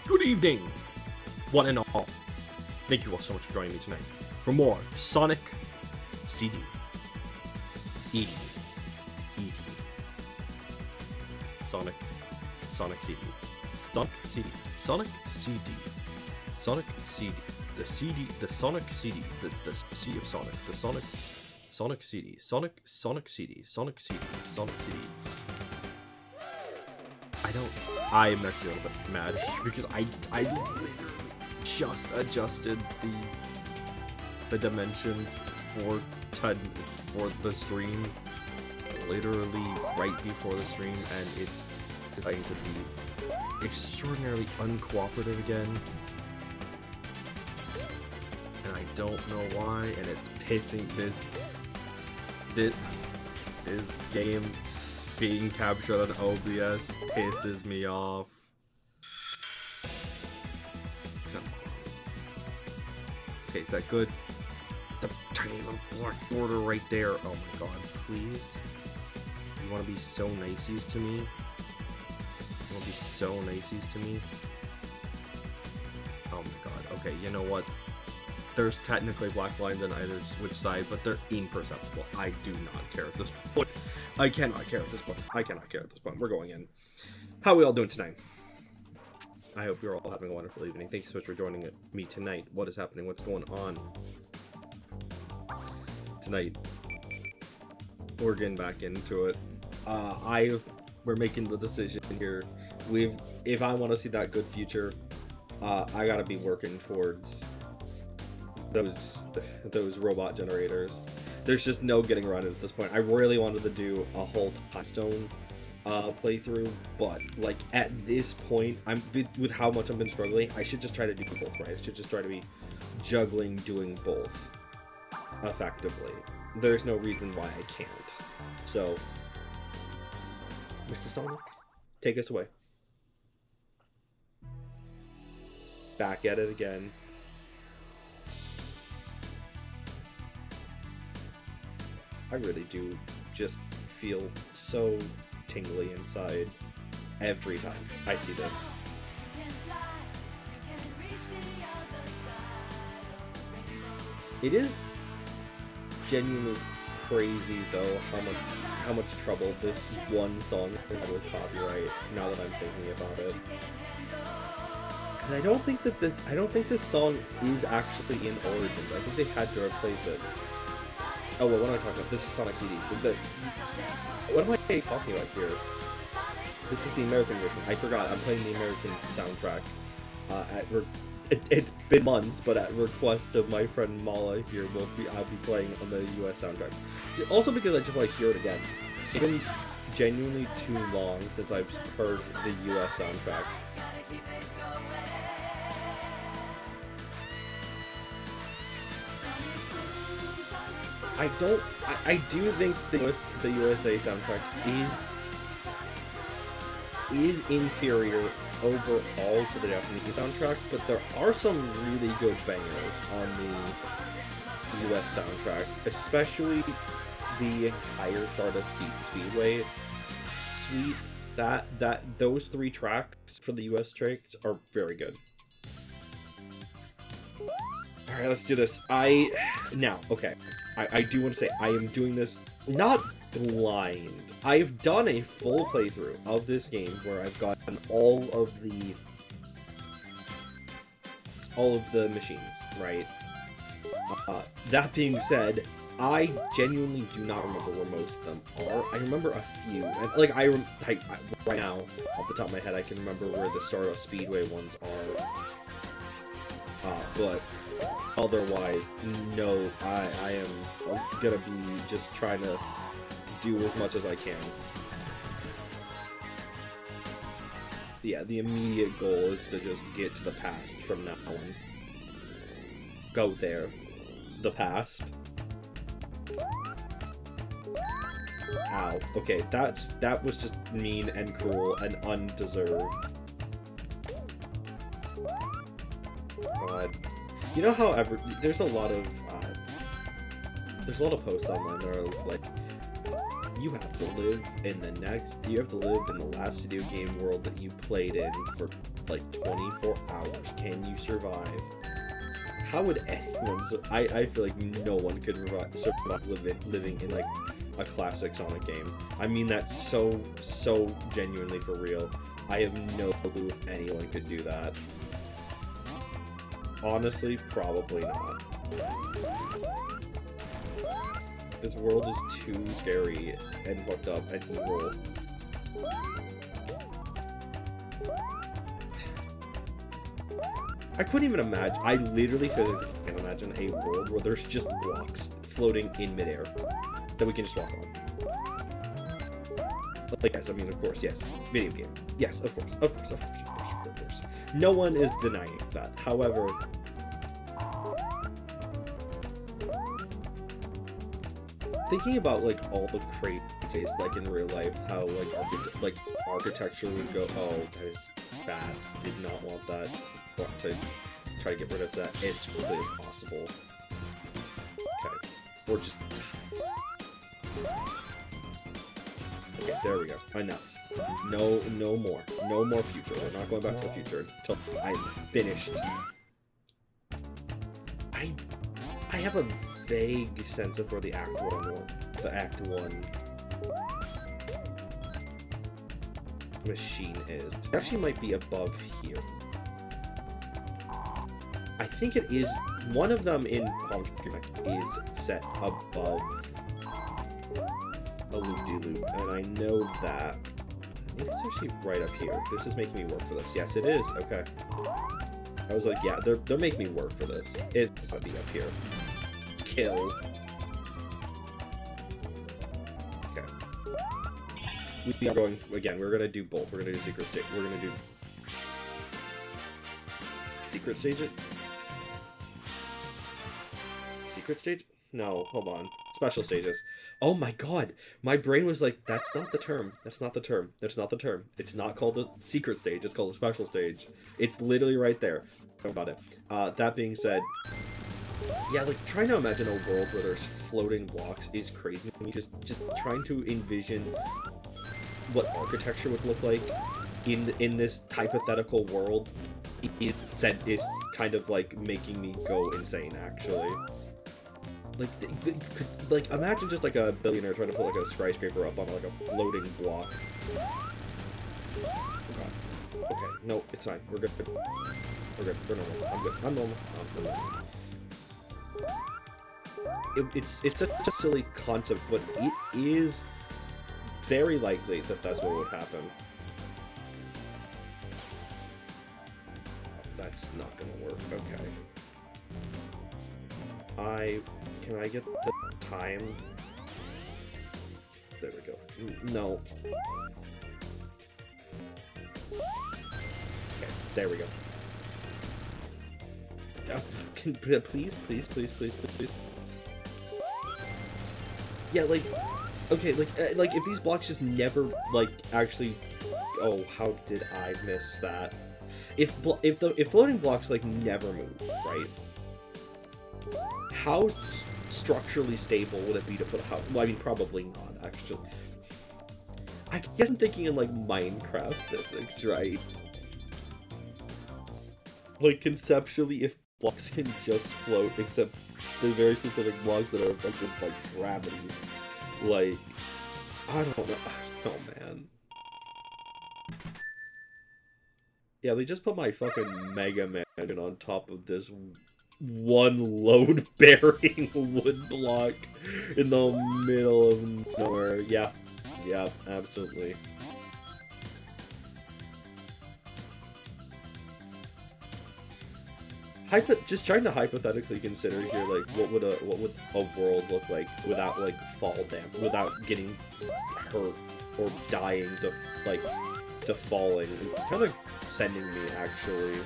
Good evening, one and all. Thank you all so much for joining me tonight for more Sonic CD. ED. ED. Sonic CD. Sonic CD. Sonic CD. Sonic CD. The CD. The Sonic CD. The C of Sonic. The Sonic CD. Sonic CD. Sonic CD. Sonic CD. I'm actually a little bit mad because I literally just adjusted the dimensions for the stream literally right before the stream, and it's deciding to be extraordinarily uncooperative again, and I don't know why, and it's pissing this game being captured on OBS pisses me off. Okay, is that good? The tiny little black border right there. Oh my god, please. You want to be so niceys to me? You want to be so niceys to me? Oh my god. Okay, you know what? There's technically black lines on either which side, but they're imperceptible. I do not care at this point. I cannot care at this point. I cannot care at this point. We're going in. How are we all doing tonight? I hope you're all having a wonderful evening. Thank you so much for joining me tonight. What is happening? What's going on? Tonight, we're getting back into it. We're making the decision here. If I want to see that good future, I gotta be working towards those robot generators. There's just no getting around it at this point. I really wanted to do a whole Touchstone playthrough, but like at this point, with how much I've been struggling, I should just try to do both, right? I should just try to be juggling doing both effectively. There's no reason why I can't. So, Mr. Sonic, take us away. Back at it again. I really do just feel so tingly inside every time I see this. It is genuinely crazy though how much trouble this one song has had with copyright now that I'm thinking about it. Because I don't think this song is actually in Origins. I think they had to replace it. Oh, well, what am I talking about? This is Sonic CD. What am I talking about here? This is the American version. I forgot. I'm playing the American soundtrack. It's been months, but at request of my friend Mala here, I'll be playing on the US soundtrack. Also because I just want to hear it again. It's been genuinely too long since I've heard the US soundtrack. I do think the USA soundtrack is inferior overall to the Japanese soundtrack, but there are some really good bangers on the US soundtrack, especially the entire Stardust Speedway suite. Those 3 tracks for the US tracks are very good. Alright, let's do this. Okay. I do want to say, I am doing this not blind. I've done a full playthrough of this game where I've gotten all of the machines, right? That being said, I genuinely do not remember where most of them are. I remember a few. And, like, right now, off the top of my head, I can remember where the Stardust Speedway ones are. But otherwise, no, I am gonna be just trying to do as much as I can. Yeah, the immediate goal is to just get to the past from now on. Go there. The past. Ow. Okay, that was just mean and cruel and undeserved. God. You know how there's a lot of posts online that are like, you have to live in the next, you have to live in the last video game world that you played in for like 24 hours. Can you survive? How would anyone, I feel like no one could survive living in like a classic Sonic game. I mean that so genuinely for real. I have no clue if anyone could do that. Honestly, probably not. This world is too scary and fucked up and evil. I couldn't even imagine. I literally can't imagine a world where there's just blocks floating in midair that we can just walk on. Like, yes, I mean, of course, yes. Video game. Yes, of course. No one is denying that. However, thinking about like all the crazies like in real life, how like architecture would go, oh, that is bad. Did not want that. Want to try to get rid of that as quickly as possible. Okay, or just. Okay, there we go. Enough. No more future. We're not going back to the future until I'm finished. I have a vague sense of where the Act 1 machine is. It actually might be above here. I think it is. One of them in Palmtrees is set above a loop-de-loop, and I know that. I think it's actually right up here. This is making me work for this. Yes, it is. Okay. I was like, yeah, they're making me work for this. It's gonna be up here. Kill. Okay. We are going again. We're gonna do both. We're gonna do secret stage. We're gonna do secret stage. Secret stage? No, hold on. Special stages. Oh my god! My brain was like, that's not the term. That's not the term. That's not the term. It's not called the secret stage. It's called the special stage. It's literally right there. Talk about it. That being said, yeah, like trying to imagine a world where there's floating blocks is crazy. I mean, just trying to envision what architecture would look like in this hypothetical world is kind of like making me go insane. Actually. Like, imagine just like a billionaire trying to put like a skyscraper up on like a floating block. Oh god. Okay, no, it's fine. We're good. We're good. We're normal. I'm good. I'm normal. It's such a silly concept, but it is very likely that that's what would happen. That's not gonna work. Okay. Can I get the time? There we go. No. Okay, there we go. Please. Yeah, like, okay, like if these blocks just never, like, actually, oh, how did I miss that? If floating blocks, like, never move, right? How structurally stable would it be to put a house? Well, I mean, probably not, actually. I guess I'm thinking in, like, Minecraft physics, right? Like, conceptually, if blocks can just float, except the very specific blocks that are affected by gravity. Like, I don't know. Oh, man. Yeah, they just put my fucking Mega Man on top of this one load-bearing wood block in the middle of nowhere. Yeah, absolutely. Just trying to hypothetically consider here, like, what would a world look like without, like, without getting hurt or dying to falling. It's kind of sending me, actually.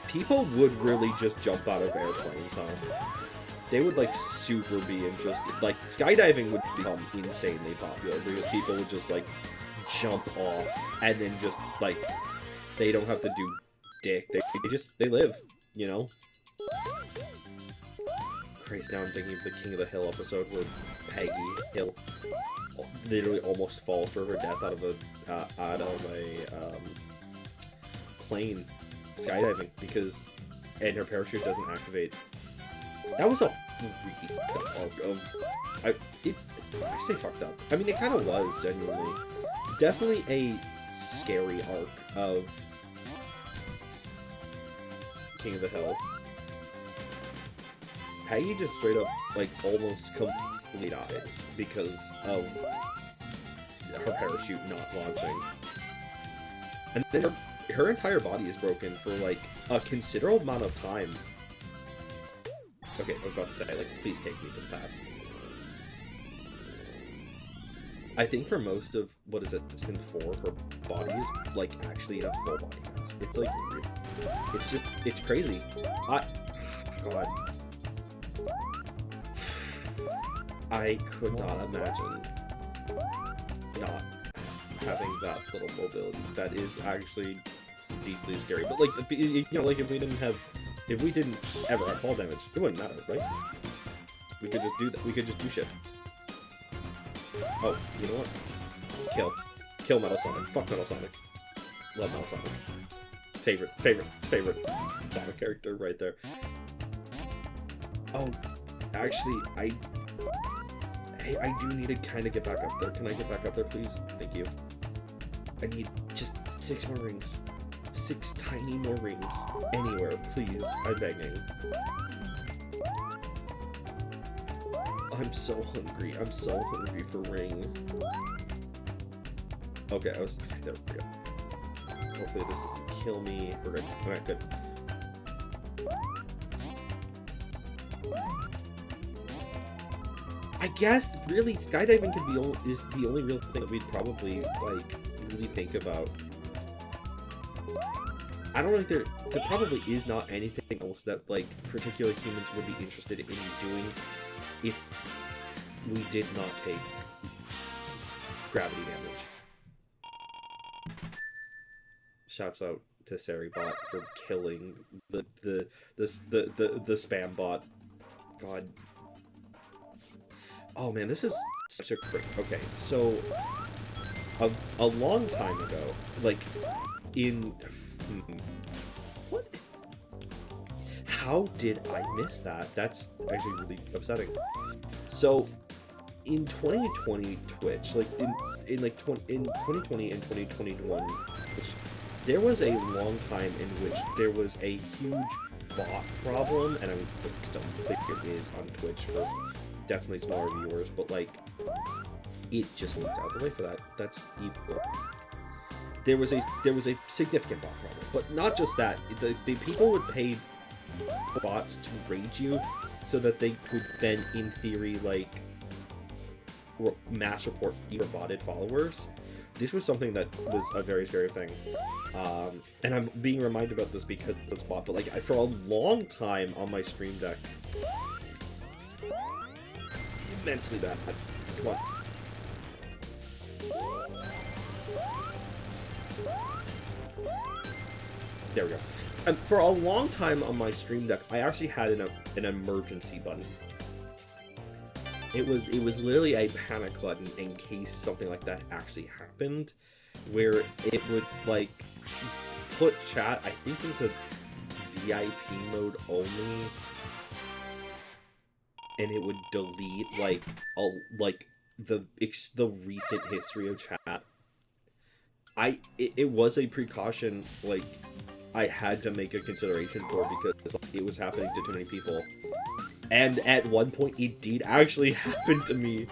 People would really just jump out of airplanes, huh? They would, like, super be interested. Like, skydiving would become insanely popular because people would just, like, jump off and then just, like, they don't have to do dick. They live, you know? Christ, now I'm thinking of the King of the Hill episode where Peggy Hill literally almost falls to her death out of a plane skydiving and her parachute doesn't activate. That was a really fucked up arc of... I say fucked up. I mean, it kind of was, genuinely. Definitely a scary arc of King of the Hill. Peggy just straight up, like, almost completely dies because of her parachute not launching. And then her entire body is broken for, like, a considerable amount of time. Okay, I was about to say, like, please take me to the past. I think for most of, what is it, Sin 4, her body is, like, actually in a full body cast. It's, like, it's just, it's crazy. God. I could not imagine not having that little mobility. That is actually deeply scary. But, like, you know, like, if we didn't ever have fall damage, it wouldn't matter, right? We could just do that. We could just do shit. Oh, you know what? Kill Metal Sonic. Fuck Metal Sonic. Love Metal Sonic. Favorite Sonic character right there. Oh, actually, I do need to kind of get back up there. Can I get back up there, please? Thank you. I need just 6 more rings. 6 tiny more rings. Anywhere, please. I'm begging. I'm so hungry. I'm so hungry for ring. Okay, there we go. Hopefully this doesn't kill me. We're good. Alright, good. I guess, really, skydiving is the only real thing that we'd probably, like, really think about. I don't know if there probably is not anything else that, like, particular humans would be interested in doing if we did not take gravity damage. Shouts out to Saribot for killing the spam bot. God. Oh man, this is such a okay, so a long time ago, like in what? How did I miss that? That's actually really upsetting. So in 2020 Twitch, like in 2020 and 2021, there was a long time in which there was a huge bot problem, and I still think it is on Twitch for definitely smaller viewers, but like it just moved out the way for that. That's evil. There was a significant bot problem, but not just that. The people would pay bots to raid you so that they could then, in theory, like mass report your botted followers. This was something that was a very scary thing, and I'm being reminded about this because it's bot. But like for a long time on my stream deck, immensely bad. Come on. There we go. And for a long time on my stream deck, I actually had an emergency button. It was literally a panic button in case something like that actually happened, where it would like put chat, I think, into VIP mode only, and it would delete the recent history of chat. It was a precaution, like, I had to make a consideration for because like, it was happening to too many people. And at one point, it did actually happen to me.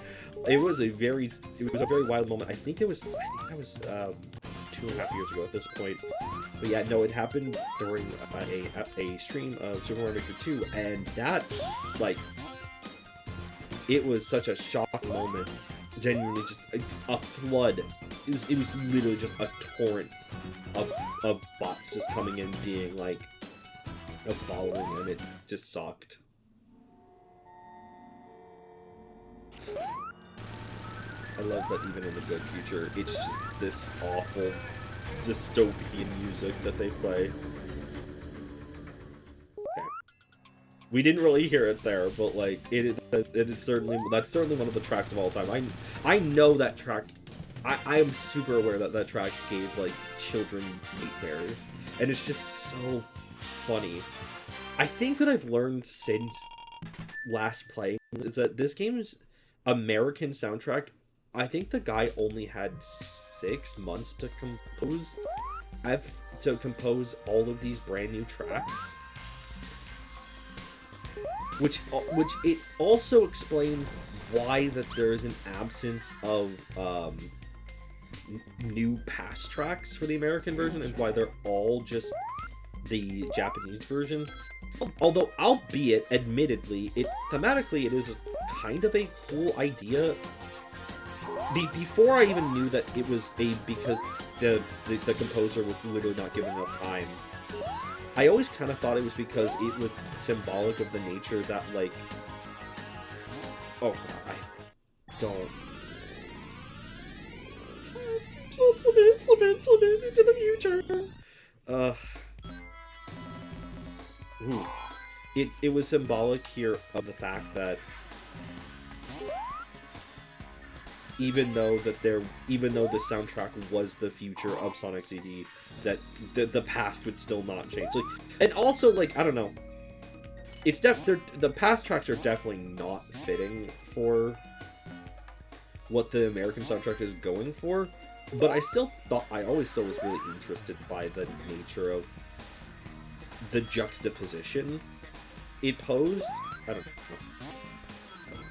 It was a very wild moment. I think that was 2.5 years ago at this point. But yeah, no, it happened during a stream of Super Mario Maker 2, and that's like, it was such a shock moment. Genuinely, just a flood. It was literally just a torrent of bots just coming in, being like a following, and it just sucked. I love that even in the good future, it's just this awful dystopian music that they play. Okay. We didn't really hear it there, but like it is certainly, that's certainly one of the tracks of all time. I know that track. I am super aware that that track gave like children nightmares, and it's just so funny. I think what I've learned since last playing is that this game's American soundtrack, I think the guy only had 6 months to compose. To compose all of these brand new tracks, which it also explains why that there is an absence of new past tracks for the American version, and why they're all just the Japanese version. Although, albeit, admittedly, thematically it is kind of a cool idea. Before I even knew that it was because the composer was literally not given enough time, I always kind of thought it was because it was symbolic of the nature that, like... Oh god, I don't... Slip in into the future! Ooh. It was symbolic here of the fact that even though the soundtrack was the future of Sonic CD, that the past would still not change. Like, and also, like, I don't know, it's the past tracks are definitely not fitting for what the American soundtrack is going for, but I always still was really interested by the nature of the juxtaposition it posed. I don't know.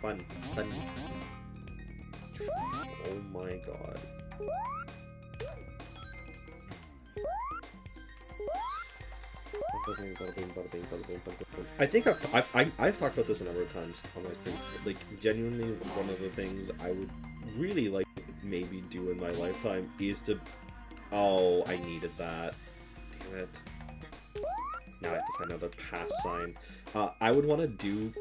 Fun. Oh my god. I think I've talked about this a number of times on my stream. Like, genuinely, one of the things I would really like to maybe do in my lifetime is to... Oh, I needed that. Damn it. Now I have to find another pass sign. I would want to do,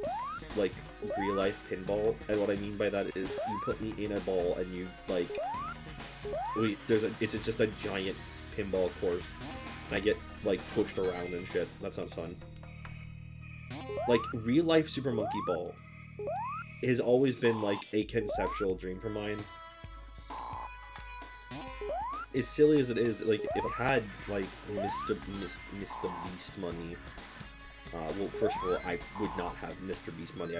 like, real-life pinball, and what I mean by that is you put me in a ball and you, like... It's just a giant pinball course, and I get, like, pushed around and shit. That sounds fun. Like, real-life Super Monkey Ball has always been, like, a conceptual dream for mine. As silly as it is, like, if I had, like, Mr. Beast money, well, first of all, I would not have Mr. Beast money.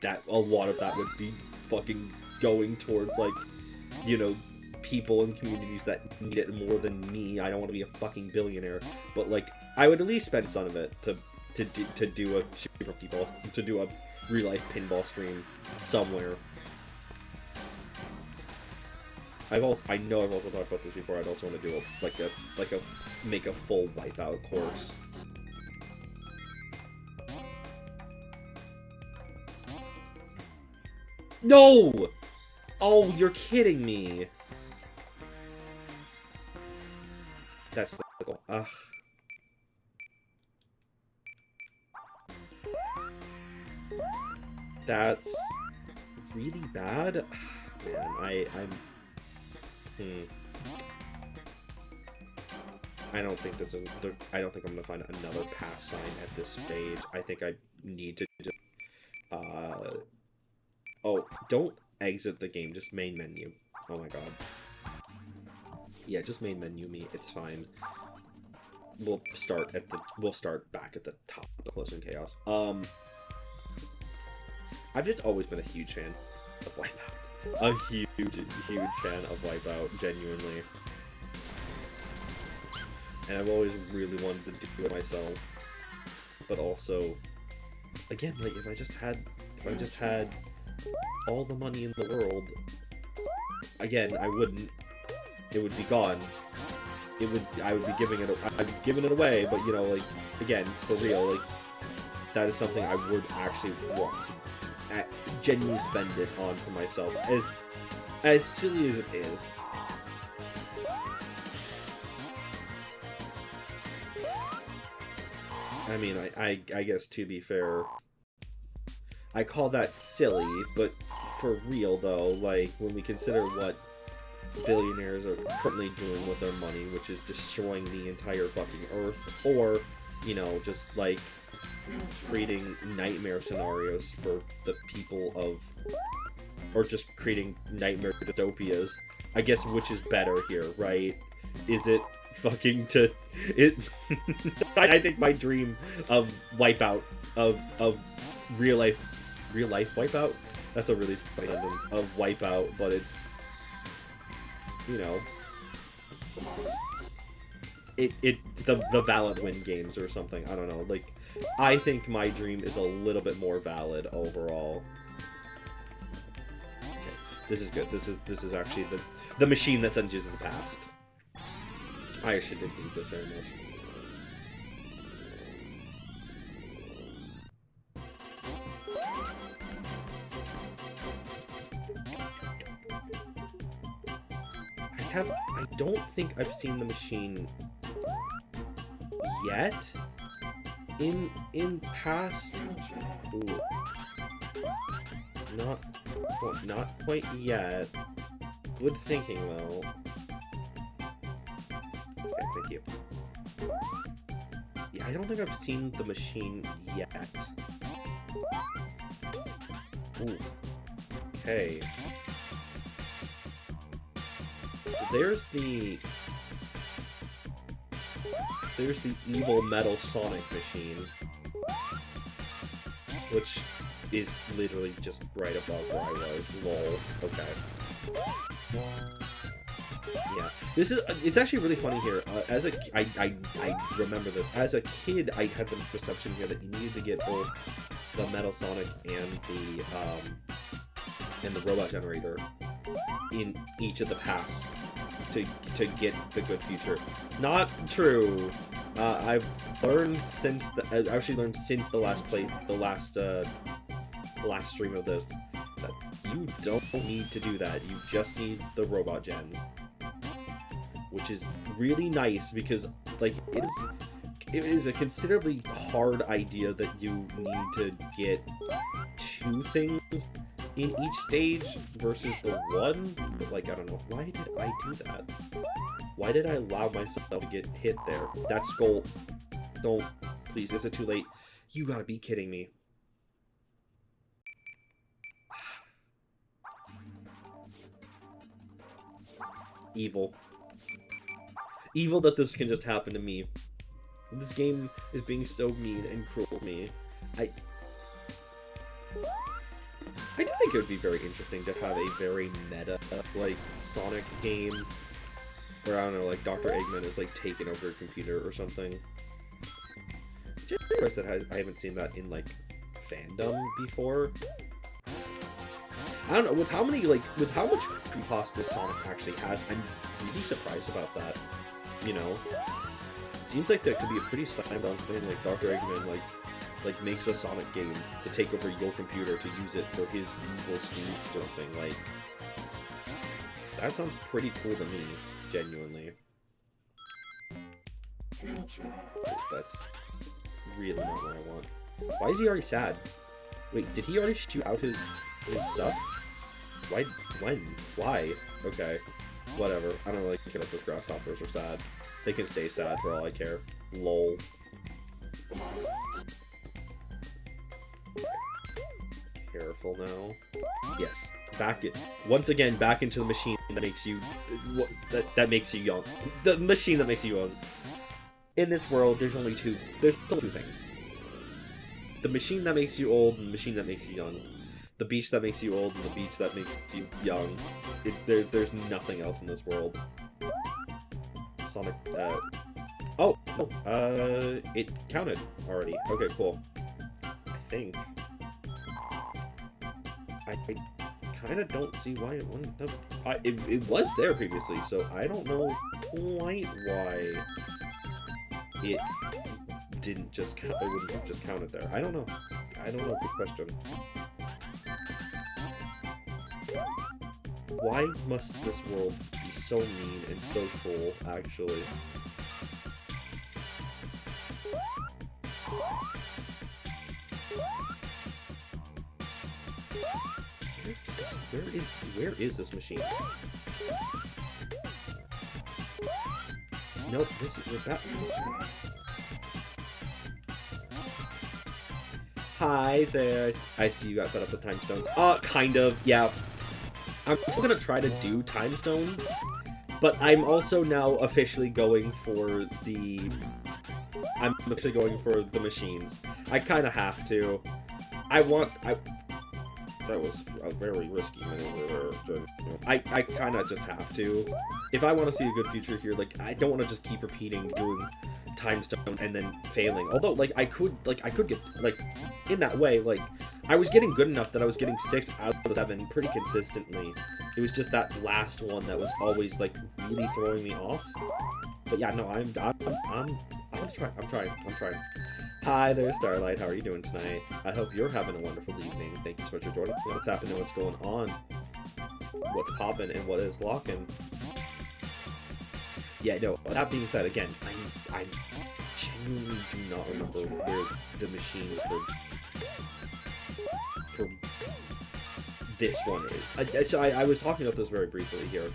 A lot of that would be fucking going towards, like, you know, people in communities that need it more than me. I don't want to be a fucking billionaire, but, like, I would at least spend some of it to do a Super Monkey Ball, to do a real-life pinball stream somewhere. I know I've also talked about this before. I'd also want to do make a full Wipeout course. No! Oh, you're kidding me. That's the goal. Ugh. That's really bad. Man, I don't think I don't think I'm gonna find another pass sign at this stage. I think I need to just oh, don't exit the game, just main menu. Oh my god. Yeah, just main menu me, it's fine. We'll start back at the top of the Closer in Chaos. I've just always been a huge fan of Wipeout. A huge fan of Wipeout, genuinely. And I've always really wanted to do it myself. But also, again, like, if I just had all the money in the world, again, I wouldn't. It would be gone. I would be giving it away, but, you know, like, again, for real, like, that is something I would actually want to genuinely spend it on for myself, as silly as it is. I mean, I guess, to be fair, I call that silly, but for real though, like, when we consider what billionaires are currently doing with their money, which is destroying the entire fucking earth, or, you know, just, like, creating nightmare scenarios for the people of, or just creating nightmare dystopias. I guess which is better here, right? Is it fucking to it? I think my dream of Wipeout, of real life Wipeout. That's a really funny sentence, of Wipeout, but it's, you know, the ValantWynn games or something. I don't know. Like, I think my dream is a little bit more valid overall. Okay, this is good. This is actually the machine that sends you to the past. I actually didn't need this very much. I don't think I've seen the machine yet in past. Ooh. Not quite yet. Good thinking though. Okay, thank you. Yeah, I don't think I've seen the machine yet. Ooh. Okay. There's the evil metal Sonic machine, which is literally just right above where I was. Lol. Okay. Yeah, this is. It's actually really funny here. I remember this as a kid. I had the perception here that you needed to get both the metal Sonic and the robot generator in each of the paths to get the good future. Not true. I've learned since the last stream of this that you don't need to do that. You just need the robot gen, which is really nice because like it is a considerably hard idea that you need to get 2 things in each stage versus the 1, but like, I don't know, why did I do that? Why did I allow myself to get hit there? That's goal. Don't, please, is it too late? You gotta be kidding me. Evil. Evil that this can just happen to me. This game is being so mean and cruel to me. I do think it would be very interesting to have a very meta, like, Sonic game, where, I don't know, like, Dr. Eggman is, like, taking over a computer or something. Just that I haven't seen that in, like, fandom before. I don't know, with how much creepypasta Sonic actually has, I'm really surprised about that, you know? It seems like that could be a pretty slam-dunk thing, like, Dr. Eggman, like, makes a Sonic game to take over your computer to use it for his evil scheme or something. Like, that sounds pretty cool to me, genuinely. That's really not what I want. Why is he already sad? Wait, did he already shoot out his stuff? Why? When? Why? Okay. Whatever. I don't really care if those grasshoppers are sad. They can stay sad for all I care. Lol. Careful now. Yes. Once again, back into the machine that makes you... that makes you young. The machine that makes you young. In this world, there's only two... There's still 2 things. The machine that makes you old and the machine that makes you young. The beach that makes you old and the beach that makes you young. There's nothing else in this world. Sonic, Oh, no, it counted already. Okay, cool. I think. I kind of don't see why it wouldn't have... It was there previously, so I don't know quite why it didn't just count. It wouldn't have just counted there. I don't know. Good question. Why must this world be so mean and so cruel, actually? Where is this machine? Nope, this is that. Hi there. I see you got fed up with time stones. Kind of, yeah. I'm still gonna try to do time stones, but I'm also now officially going for the... I'm officially going for the machines. I kind of have to. That was a very risky maneuver. I kind of just have to. If I want to see a good future here, like, I don't want to just keep repeating doing time stone and then failing. Although, like, I could get, like, in that way, like, I was getting good enough that I was getting 6 out of 7 pretty consistently. It was just that last one that was always, like, really throwing me off. But yeah, no, I'm trying. Hi there, Starlight. How are you doing tonight? I hope you're having a wonderful evening. Thank you so much for joining. What's happening? What's going on? What's popping and what is locking? Yeah, no. That being said, again, I genuinely do not remember where the machine for this one is. I was talking about this very briefly here.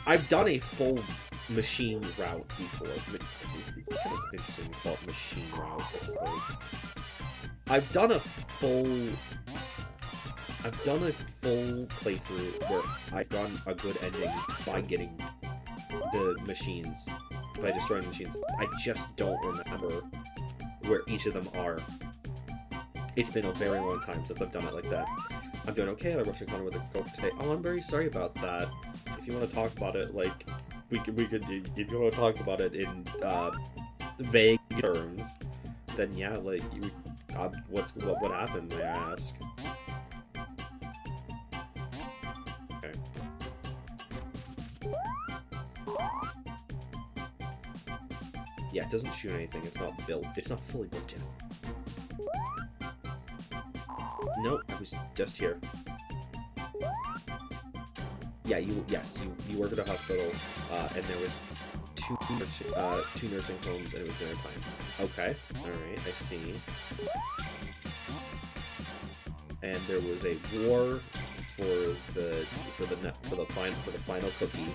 I've done a full machine route before. It's kind of interesting to call it machine route, I suppose. I've done a full playthrough where I've gotten a good ending by getting the machines, by destroying the machines. I just don't remember where each of them are. It's been a very long time since I've done it like that. I'm doing okay, and I'm rushing Connor with a Coke today. Oh, I'm very sorry about that. If you want to talk about it, like, we could, if you want to talk about it in, vague terms, then yeah, like, what happened, may I ask? Okay. Yeah, it doesn't shoot anything, it's not built, it's not fully built yet. Nope, I was just here. Yeah, you work at a hospital, and there was two nursing homes, and it was dinner time. Okay, alright, I see. And there was a war for the final cookie.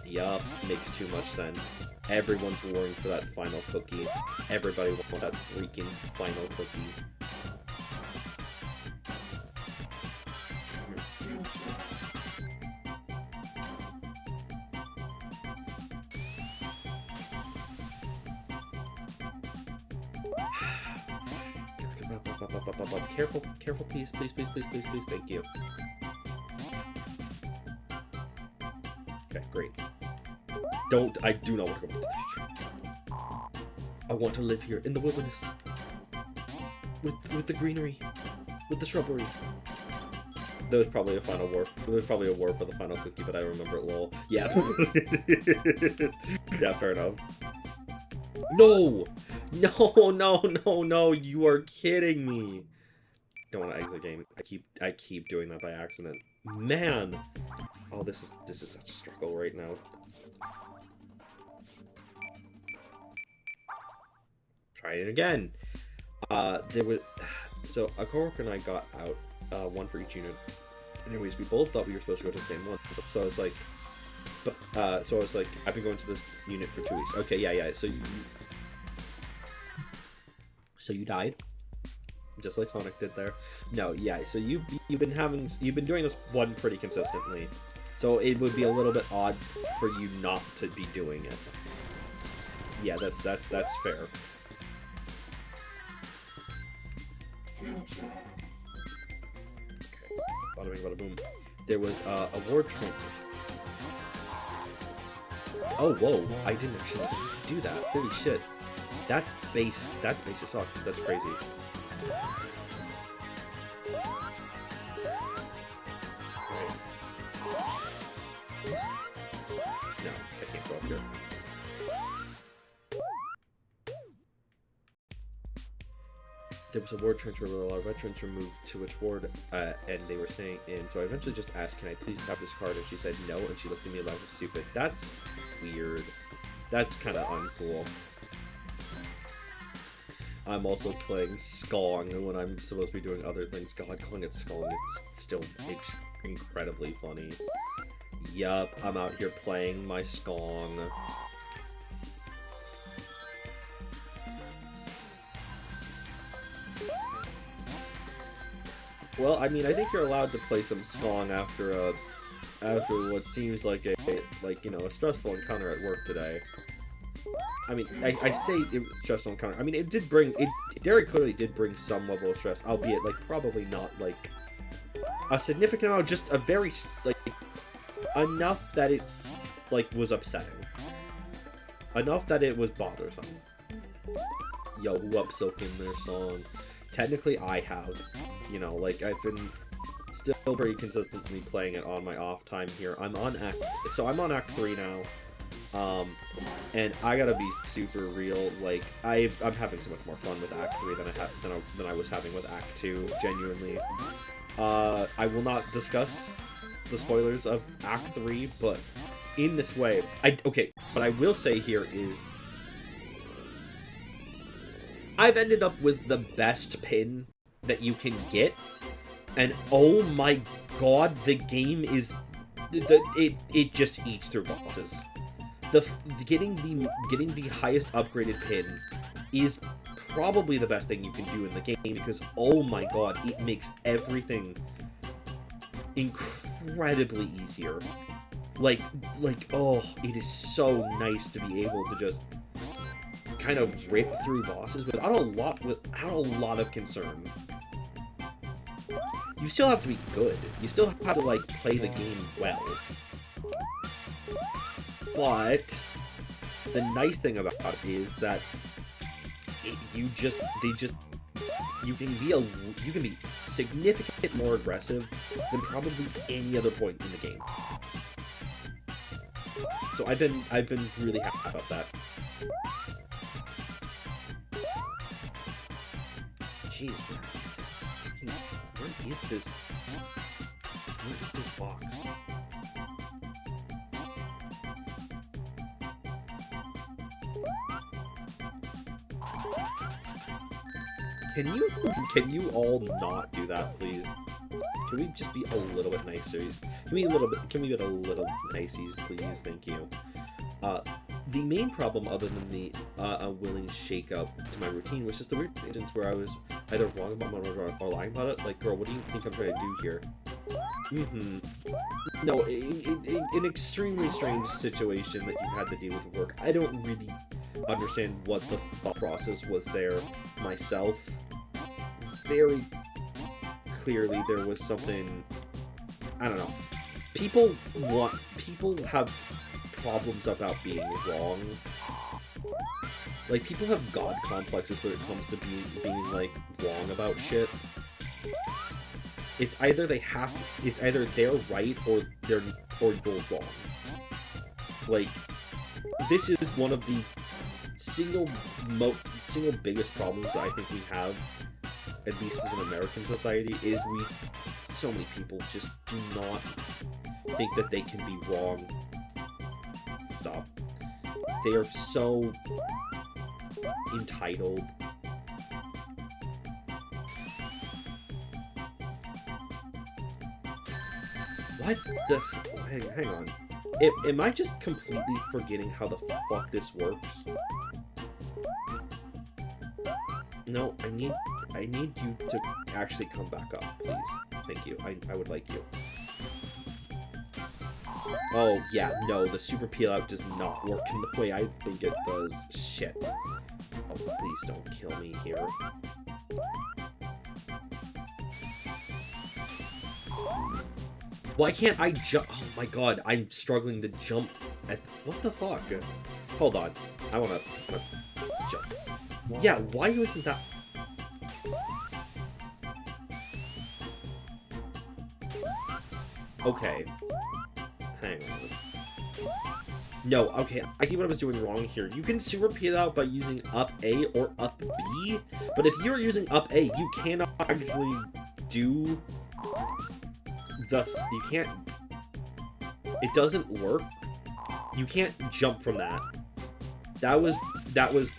Yup, makes too much sense. Everyone's warring for that final cookie. Everybody wants that freaking final cookie. Careful, please, thank you. Okay, great. I do not want to go back to the future. I want to live here in the wilderness. With the greenery. With the shrubbery. There was probably a final war. There was probably a war for the final cookie, but I don't remember it, lol. Yeah. Yeah, fair enough. No! No, you are kidding me. Don't want to exit game. I keep doing that by accident. Man! Oh, this is such a struggle right now. Try it again. So a coworker and I got out, one for each unit. Anyways, we both thought we were supposed to go to the same one. So I was like, I've been going to this unit for 2 weeks. Okay, yeah. So you died, just like Sonic did there. No, yeah. So you've been doing this one pretty consistently. So it would be a little bit odd for you not to be doing it. Yeah, that's fair. Okay. Bada bing, bada boom. There was a ward transfer. Oh, whoa! I didn't actually do that. Holy shit! That's base as fuck. That's crazy. No, I can't go up here. There was a ward transfer where a lot of veterans were moved to which ward, and they were staying in. So I eventually just asked, "Can I please have this card?" And she said no, and she looked at me like I'm stupid. That's weird. That's kind of uncool. I'm also playing Skong when I'm supposed to be doing other things. God, calling it Skong is still incredibly funny. Yup, I'm out here playing my Skong. Well, I mean, I think you're allowed to play some song after what seems like a stressful encounter at work today. I mean, I say it was stressful encounter. I mean, it did bring Derek clearly did bring some level of stress, albeit like probably not like a significant amount, just a very like enough that it like was upsetting, enough that it was bothersome. Yo, who up Silk in their song? Technically, I have. You know, like I've been still pretty consistently playing it on my off time here. I'm on Act 3 now. And I gotta be super real, like, I'm having so much more fun with Act 3 than I was having with Act 2, genuinely. I will not discuss the spoilers of Act 3, but in this way, what I will say here is, I've ended up with the best pin that you can get, and oh my god, the game is, it just eats through bosses. Getting the highest upgraded pin is probably the best thing you can do in the game, because oh my god, it makes everything incredibly easier. Like oh, it is so nice to be able to just kind of rip through bosses without a lot of concern. You still have to be good. You still have to like play the game well. But the nice thing about it is that you can be significantly more aggressive than probably any other point in the game. So I've been really happy about that. Jeez, where is this box? Can you all not do that, please? Can we just be a little bit nicer? Can we get a little niceys, please? Thank you. The main problem, other than the willing shake-up to my routine, was just the weird instance where I was either wrong about my or lying about it. Like, girl, what do you think I'm trying to do here? No, an extremely strange situation that you had to deal with at work. I don't really understand what the thought process was there myself. Very clearly there was something, I don't know. People have problems about being wrong. Like, people have god complexes when it comes to being like wrong about shit. It's either they're right or you're wrong. Like, this is one of the single biggest problems I think we have, at least as an American society, is so many people just do not think that they can be wrong. Stop. They are so entitled. What the hang on. Am I just completely forgetting how the fuck this works? No, I need you to actually come back up, please. Thank you. I would like you. Oh, yeah, no, the super peel out does not work in the way I think it does. Shit. Oh, please don't kill me here. Why can't I jump? Oh my god, I'm struggling to jump at... What the fuck? Hold on. I wanna jump. Yeah, why isn't that... Okay. Hang on. No, okay, I see what I was doing wrong here. You can super peel out by using up A or up B, but if you're using up A, you cannot actually do you can't... It doesn't work. You can't jump from that. That was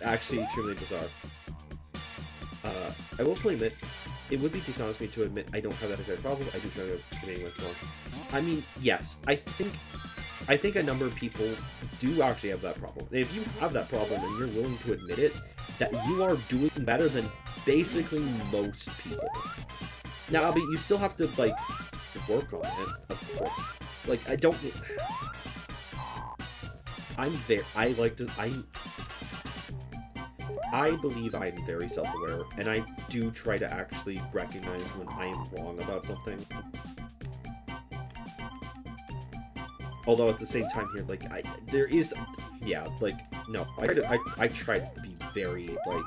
actually extremely bizarre. I will fully admit, it would be dishonest of me to admit I don't have that exact problem. I do try to make much more. I mean, yes, I think a number of people do actually have that problem. If you have that problem and you're willing to admit it, that you are doing better than basically most people. Now, but you still have to, like, work on it, of course. Like, I don't... I believe I'm very self-aware, and I do try to actually recognize when I am wrong about something. Although at the same time here, like, I try to be very, like,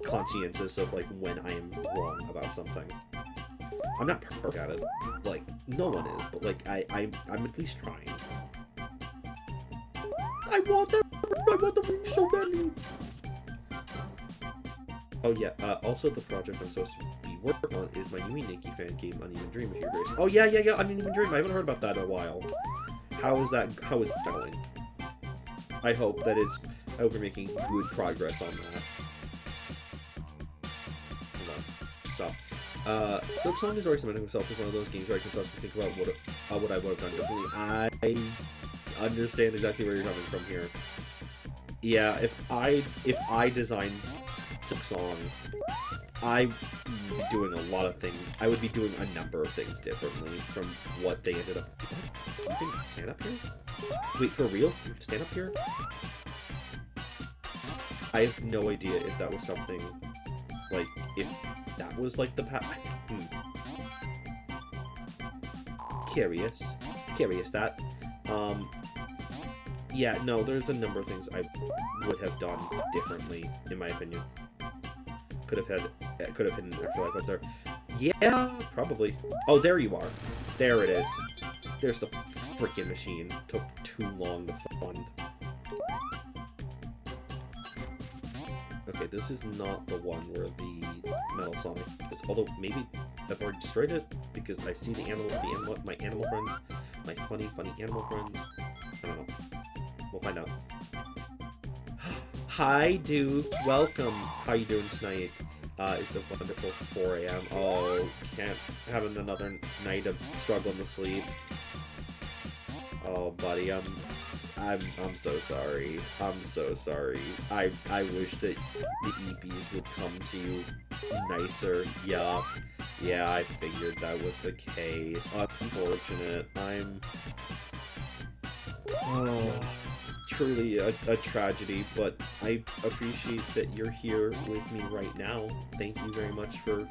conscientious of, like, when I am wrong about something. I'm not perfect at it, like, no one is, but, like, I'm at least trying. I want the ring so badly! Oh yeah, also the project I'm supposed to be working on is my new Nikki fan game, Uneven Dream, with your grace. Oh yeah, Uneven Dream, I haven't heard about that in a while. How is that going? I hope we're making good progress on that. Hold on, stop. Silk Song is already cementing himself with one of those games where I can start to think about what I would have done differently. I understand exactly where you're coming from here. Yeah, if I designed Silk Song, I would be doing a lot of things. I would be doing a number of things differently from what they ended up. You can stand up here? Wait, for real? You can stand up here? I have no idea if that was something, like, if that was, like, the path. Curious that. Yeah, no, there's a number of things I would have done differently, in my opinion. Could have hidden extra life up there. Yeah, probably. Oh, there you are. There it is. There's the freaking machine. Took too long to fund. Okay, this is not the one where the Metal Sonic is. Although maybe I've already destroyed it because I see my animal friends, my funny animal friends. I don't know. We'll find out. Hi, Duke. Welcome. How you doing tonight? It's a wonderful 4 a.m. Oh, can't have another night of struggling to sleep. Oh, buddy, I'm so sorry. I'm so sorry. I wish that the EPs would come to you nicer. Yeah, I figured that was the case. Unfortunate. Truly a tragedy, but I appreciate that you're here with me right now. Thank you very much for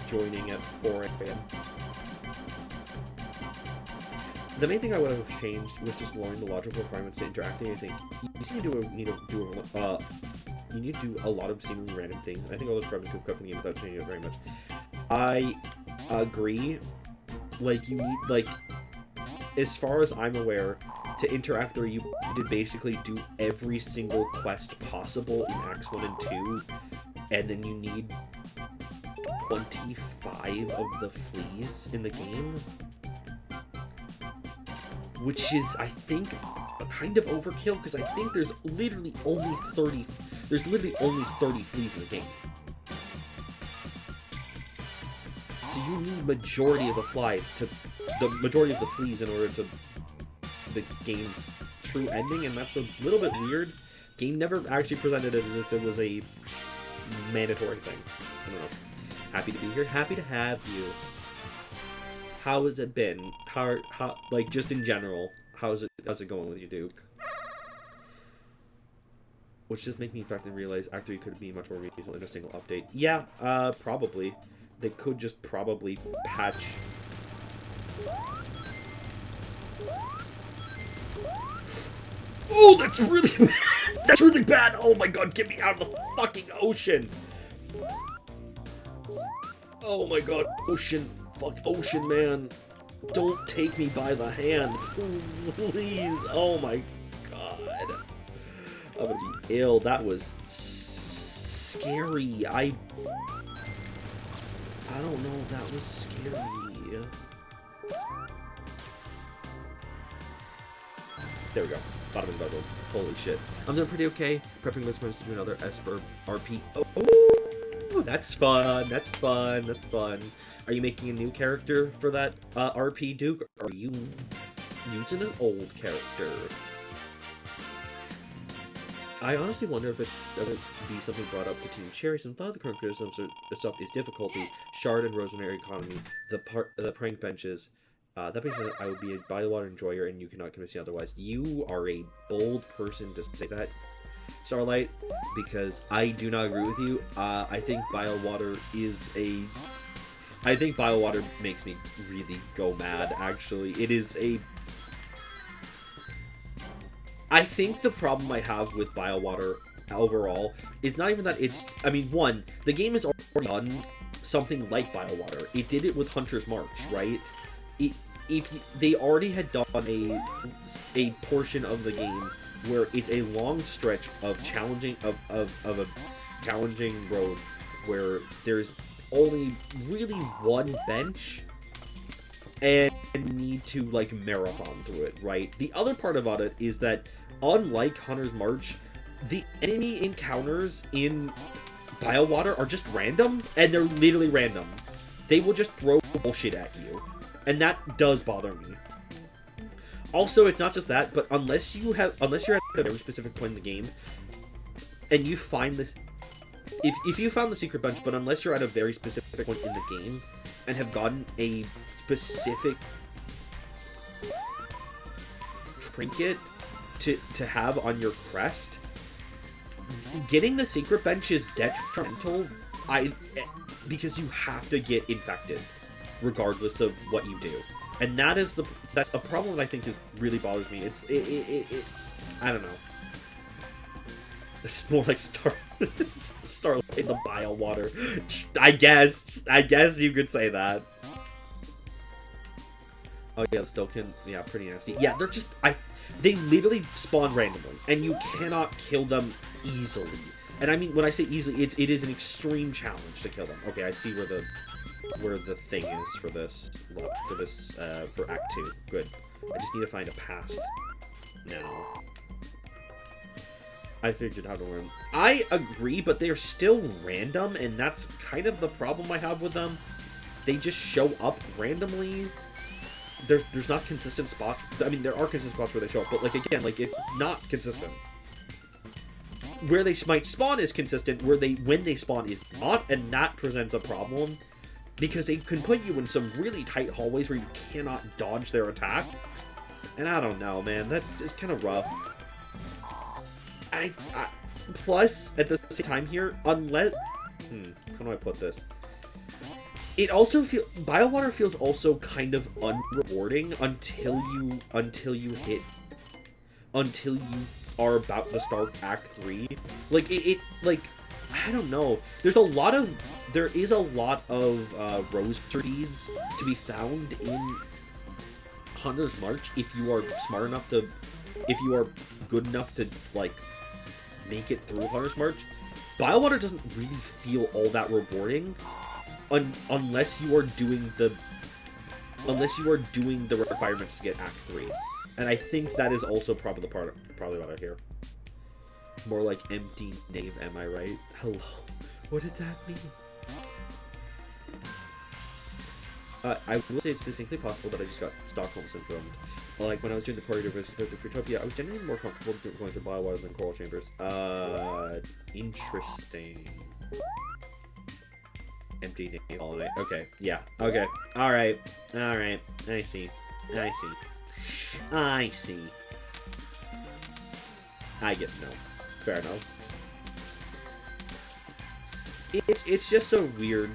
joining at 4 a.m. The main thing I would have changed was just lowering the logical requirements to interacting. I think you need to do a lot of seemingly random things. I think all those problems could cook in the game without changing it very much. I agree. Like, you need, like, as far as I'm aware, to interact there, you need to basically do every single quest possible in Acts 1 and 2, and then you need 25 of the fleas in the game. Which is, I think, a kind of overkill, because I think there's literally only 30 fleas in the game. So you need majority of the fleas in order to the game's true ending, and that's a little bit weird. Game never actually presented it as if it was a mandatory thing. I don't know. Happy to be here. Happy to have you. How has it been? How like, just in general, how's it going with you, Duke? Which just make me in fact realize Act 3 could be much more reasonable in a single update. Yeah, probably. They could just probably patch. Oh, that's really bad. That's really bad. Oh my god, get me out of the fucking ocean. Oh my god, ocean. Fuck, ocean man. Don't take me by the hand. Please. Oh my god. I'm gonna be ill. That was scary. I don't know. That was scary. There we go. Bottom and bubble. Holy shit. I'm doing pretty okay. Prepping this to do another Esper RP. Oh, that's fun. That's fun. That's fun. Are you making a new character for that RP, Duke? Or are you using an old character? I honestly wonder if it's ever be something brought up to Team Cherry, since a lot of the current criticisms of the stuff is difficulty, shard and rosemary economy, the prank benches. That being said, I would be a Biowater enjoyer, and you cannot convince me otherwise. You are a bold person to say that, Starlight, because I do not agree with you. I think Biowater makes me really go mad, actually. It is a... I think the problem I have with Biowater overall is not even that it's... I mean, one, the game has already done something like Biowater. It did it with Hunter's March, right? They already had done a portion of the game where it's a long stretch of challenging of a challenging road where there's only really one bench and need to like marathon through it, right? The other part about it is that unlike Hunter's March, the enemy encounters in Biowater are just random, and they're literally random. They will just throw bullshit at you, and that does bother me. Also, it's not just that, but unless you're at a very specific point in the game, and you find this, if you found the secret bench, but unless you're at a very specific point in the game, and have gotten a specific trinket to have on your crest, getting the secret bench is detrimental, because you have to get infected, regardless of what you do. And that's a problem that I think really bothers me. I don't know. It's more like Starlight in the Biowater. I guess you could say that. Oh yeah, the Stoken, yeah, pretty nasty. Yeah, they're just, they literally spawn randomly, and you cannot kill them easily. And I mean, when I say easily, it is an extreme challenge to kill them. Okay, I see where the thing is for this, for Act 2. Good. I just need to find a past now. I figured how to learn. I agree, but they're still random, and that's kind of the problem I have with them. They just show up randomly. There's not consistent spots. I mean, there are consistent spots where they show up, but like again, like it's not consistent. Where they might spawn is consistent. When they spawn is not, and that presents a problem because they can put you in some really tight hallways where you cannot dodge their attacks. And I don't know, man. That is kind of rough. Plus, at the same time here, unless... how do I put this? It also Biowater feels also kind of unrewarding until you are about to start Act 3. Like, like, I don't know. There is a lot of rosary beads to be found in Hunter's March if you are smart enough to... If you are good enough to, like, make it through Hunter's March. Biowater doesn't really feel all that rewarding unless you are doing the requirements to get Act 3. And I think that is also probably what I hear. More like empty knave, am I right? Hello. What did that mean? I will say it's distinctly possible that I just got Stockholm Syndrome. Like, when I was doing the corridor versus Fruitopia, I was generally more comfortable going through Biowater than Coral Chambers. Interesting. Empty name holiday. Okay, yeah. Okay. Alright. Alright. I see. I get no. Fair enough. It's just a weird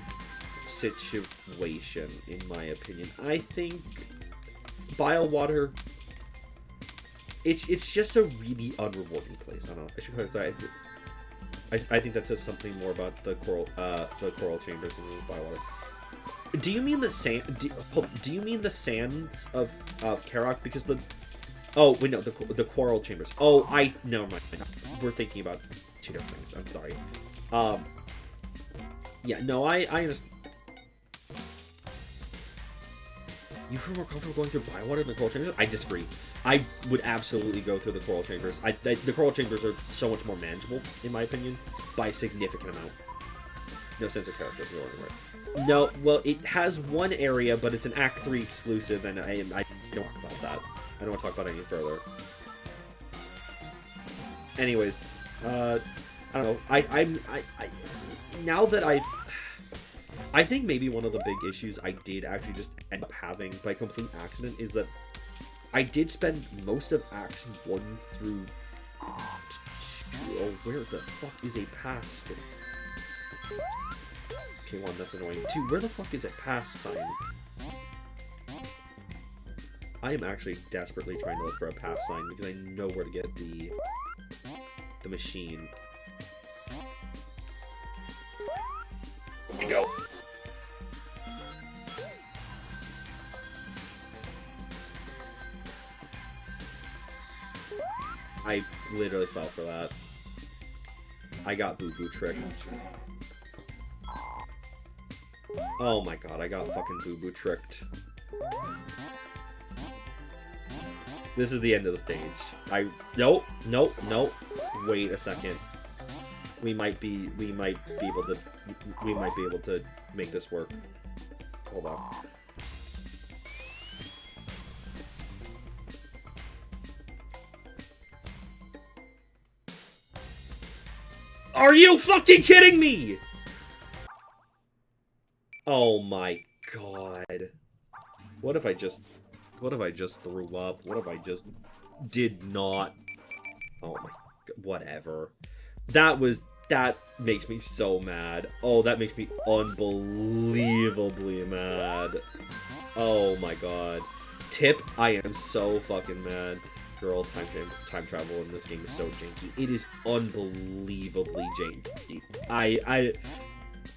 situation, in my opinion. I think Biowater, it's just a really unrewarding place. I don't know. I should clarify. I think that says something more about the coral chambers than Biowater. Do you mean the sand? Do you mean the sands of Karak? Because oh wait, no, the coral chambers. Oh, never mind. We're thinking about two different things. I'm sorry. Yeah, no, I understand. You feel more comfortable going through Biowater than the Coral Chambers? I disagree. I would absolutely go through the Coral Chambers. The Coral Chambers are so much more manageable, in my opinion, by a significant amount. No sense of character doesn't go anywhere. No, well, it has one area, but it's an Act 3 exclusive, and I don't talk about that. I don't want to talk about it any further. Anyways, I don't know. Now that I think maybe one of the big issues I did actually just end up having by complete accident is that I did spend most of Acts 1 through... Oh, where the fuck is a pass? Okay, 1, that's annoying. 2, where the fuck is a pass sign? I am actually desperately trying to look for a pass sign because I know where to get the machine. Here we go. I literally fell for that. I got boo-boo tricked. Oh my god, I got fucking boo-boo tricked. This is the end of the stage. Nope. Wait a second. We might be able to make this work. Hold on. Are you fucking kidding me? Oh my god. What if I just threw up? What if I just did not? Oh my god, whatever. That makes me so mad. Oh, that makes me unbelievably mad. Oh my god. Tip, I am so fucking mad. Girl, time travel in this game is so janky. It is unbelievably janky. I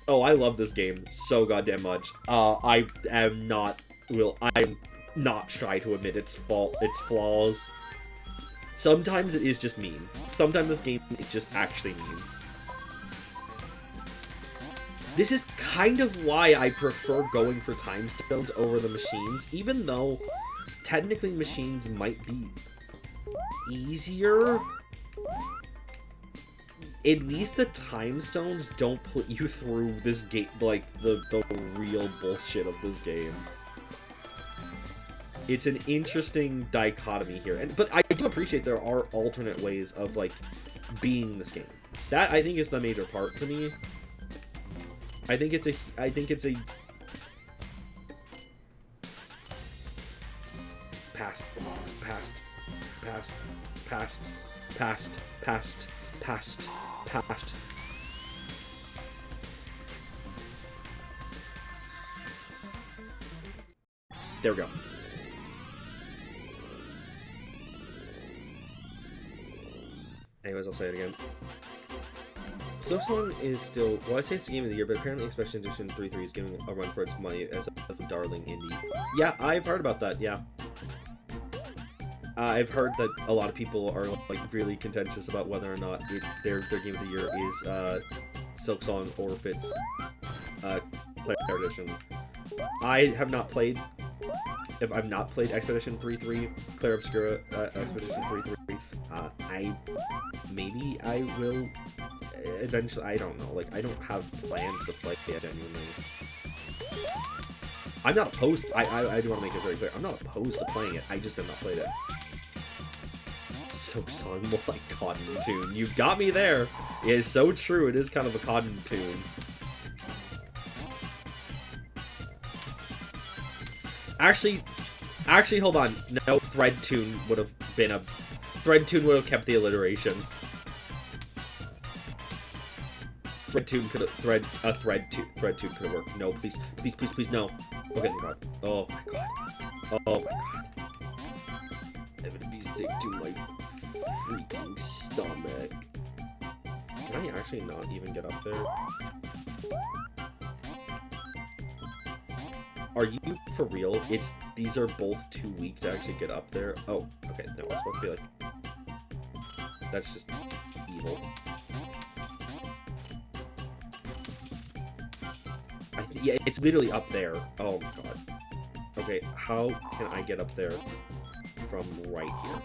love this game so goddamn much. I'm not shy to admit its flaws. Sometimes it is just mean. Sometimes this game is just actually mean. This is kind of why I prefer going for time stones over the machines, even though technically machines might be easier. At least the time stones don't put you through this game, like the real bullshit of this game. It's an interesting dichotomy here, but I do appreciate there are alternate ways of like being this game. That I think is the major part to me. I think it's a past. There we go. Anyways, I'll say it again. Silksong is still, well, I say it's the game of the year, but apparently Expedition Edition 3.3 is giving a run for its money as a darling indie. Yeah, I've heard about that, yeah. I've heard that a lot of people are like really contentious about whether or not their game of the year is Silksong or if it's Player Edition. I have not played. If I've not played Expedition 3.3, Claire Obscura Expedition 3.3, maybe I will eventually. I don't know. Like I don't have plans to play it genuinely. I'm not opposed. I do want to make it very clear. I'm not opposed to playing it. I just have not played it. Silksong, more like Cotton Tune. You got me there. It is so true. It is kind of a Cotton Tune. Actually, hold on. No, Thread Tune would have been a... Thread Tune would have kept the alliteration. Thread Tune could have... Thread Tune could have worked. No, please, no. Okay, thank God. Oh my God. Oh my God. I'm gonna be sick to my freaking stomach. Can I actually not even get up there? Are you for real? These are both too weak to actually get up there. Oh, okay. No, it's supposed to be like... That's just evil. Yeah, it's literally up there. Oh my God. Okay, how can I get up there from right here?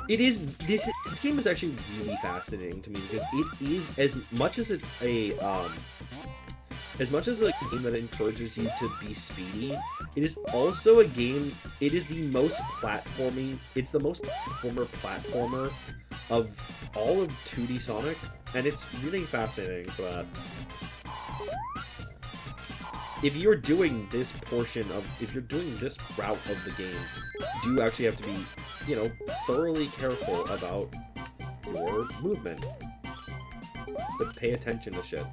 This game is actually really fascinating to me because it is, as much as it's a as much as a game that encourages you to be speedy, it is also a game, it is the most platforming, it's the most platformer of all of 2D Sonic, and it's really fascinating for that. If you're doing this if you're doing this route of the game, you do actually have to be, you know, thoroughly careful about your movement. But pay attention to shit.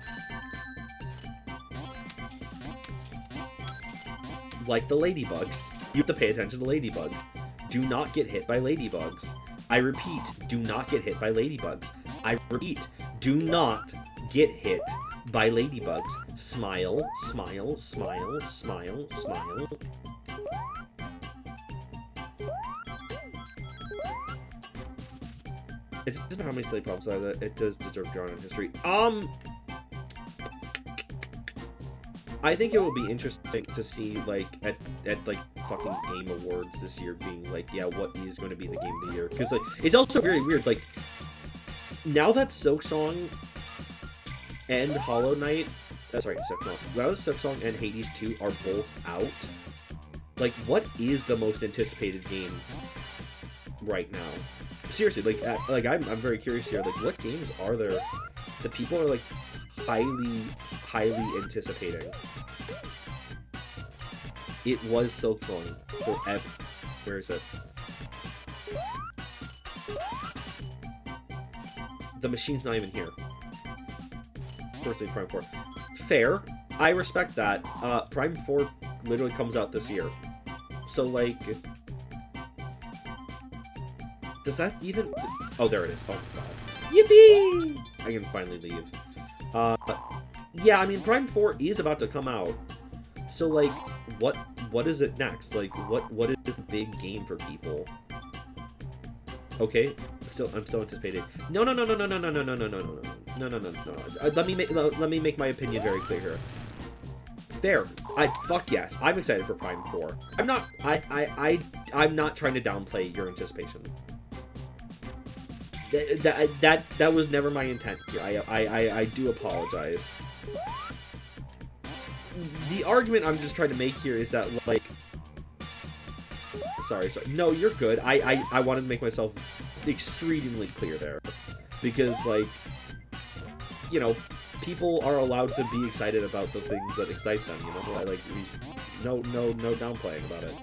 Like the ladybugs. You have to pay attention to ladybugs. Do not get hit by ladybugs. I repeat, do not get hit by ladybugs. I repeat, do not get hit by ladybugs. Smile, smile, smile, smile, smile. It doesn't know how many silly problems are that it does deserve drawing in history. I think it will be interesting to see, like, at like, fucking Game Awards this year being like, yeah, what is going to be the game of the year? Because, like, it's also very weird, like, now that Silksong and Hollow Knight, sorry, Silksong, now that Silksong and Hades 2 are both out, like, what is the most anticipated game right now? Seriously, like I'm very curious here, like, what games are there that people are, like, highly anticipating? It was Silksong forever. Where is it? The machine's not even here. Firstly, Prime 4. Fair. I respect that. Prime 4 literally comes out this year. So, like... Does that even... Oh, there it is. Oh, God. Yippee! I can finally leave. Yeah, I mean, Prime 4 is about to come out. So, like, what is it next? Like, what is the big game for people? Okay, I'm still anticipating. No. Let me make my opinion very clear here. Fair. Fuck yes. I'm excited for Prime 4. I'm not trying to downplay your anticipation. That was never my intent here. I do apologize. The argument I'm just trying to make here is that, like... Sorry. No, you're good. I wanted to make myself extremely clear there. Because, like... You know, people are allowed to be excited about the things that excite them, you know? Like, no downplaying about it.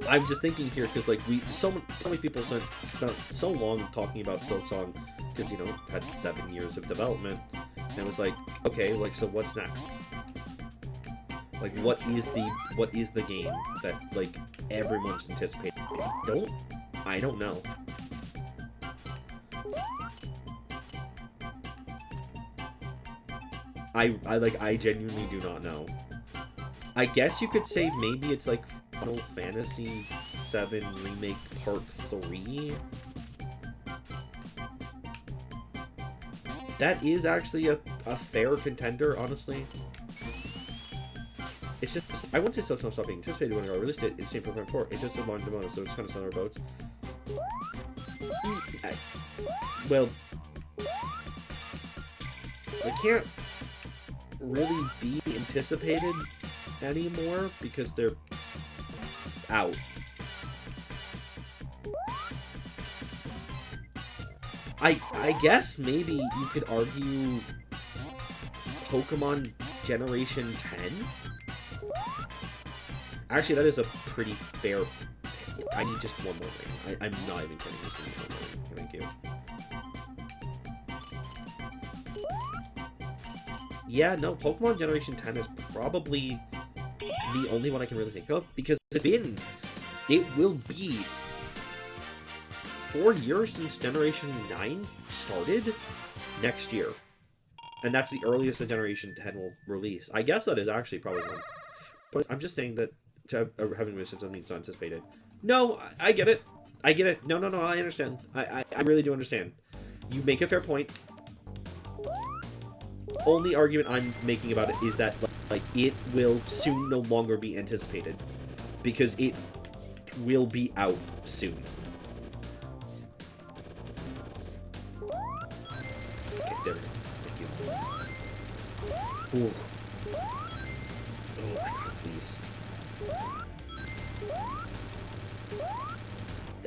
I'm just thinking here, because, like, so many people spent so long talking about Silksong, because, you know, had 7 years of development, and it was like, okay, like, so what's next? Like, what is the game that, like, everyone's anticipating? I don't know. I genuinely do not know. I guess you could say maybe it's, like, Final Fantasy VII Remake Part 3? That is actually a fair contender, honestly. It's just, I wouldn't say Silksong stopped being anticipated when I released it. It's the same for Prime 4. It's just a long demo, so it's kind of similar boats. Well, I can't really be anticipated anymore because they're out. I guess maybe you could argue Pokemon Generation 10? Actually, that is a pretty fair... I need just one more ring. I'm not even kidding. Just need one more ring. Thank you. Yeah, no, Pokemon Generation 10 is probably the only one I can really think of, because it will be 4 years since Generation 9 started next year. And that's the earliest that Generation 10 will release. I guess that is actually probably one. But I'm just saying that having missed something means not anticipated. No, I get it. I get it. No, I understand. I really do understand. You make a fair point. Only argument I'm making about it is that, like, it will soon no longer be anticipated. Because it will be out soon. Okay, there we go. Thank you. Ooh. Oh my god, please.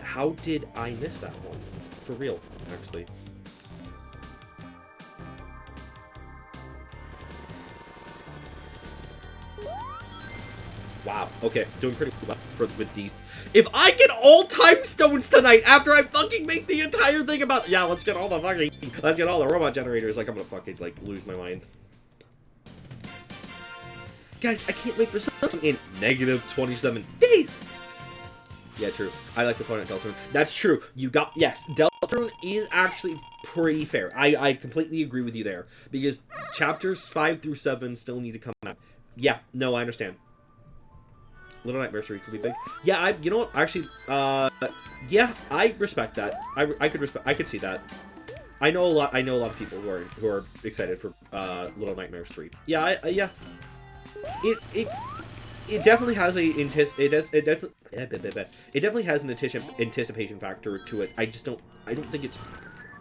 How did I miss that one? For real, actually. Wow, okay, doing pretty well with these. If I get all time stones tonight after I fucking make the entire thing about, yeah, let's get all the robot generators, like, I'm gonna fucking, like, lose my mind. Guys, I can't wait for something in negative 27 days. Yeah, true. I like the point at Deltarune. That's true. You got, yes, Deltarune is actually pretty fair. I completely agree with you there. Because chapters 5 through 7 still need to come out. Yeah, no, I understand. Little Nightmares 3 could be big. Yeah, you know what? Actually, yeah, I respect that. I could see that. I know a lot of people who are excited for Little Nightmares 3. Yeah, yeah. It definitely has it definitely has an anticipation factor to it. I don't think it's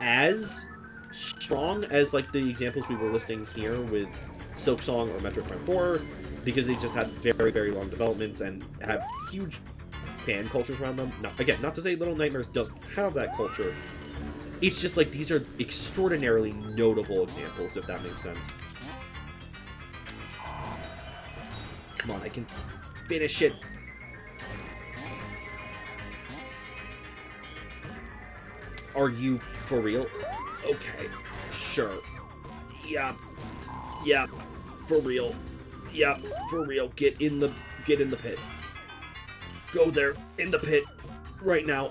as strong as like the examples we were listing here with Silk Song or Metroid Prime 4, because they just had very, very long developments and have huge fan cultures around them. Now, again, not to say Little Nightmares doesn't have that culture. It's just like these are extraordinarily notable examples, if that makes sense. Come on, I can finish it. Are you for real? Okay, sure. Yeah, yeah, for real. Yeah, for real. Get in the pit. Go there, in the pit, right now.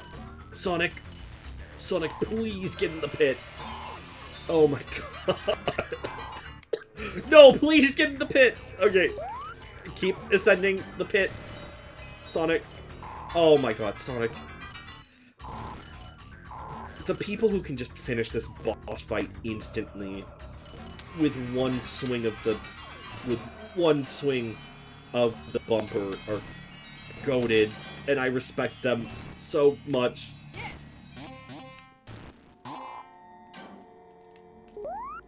Sonic, please get in the pit. Oh my god. No, please get in the pit. Okay. Keep ascending the pit. Sonic. Oh my god, Sonic. The people who can just finish this boss fight instantly with one swing of the bumper are goated, and I respect them so much.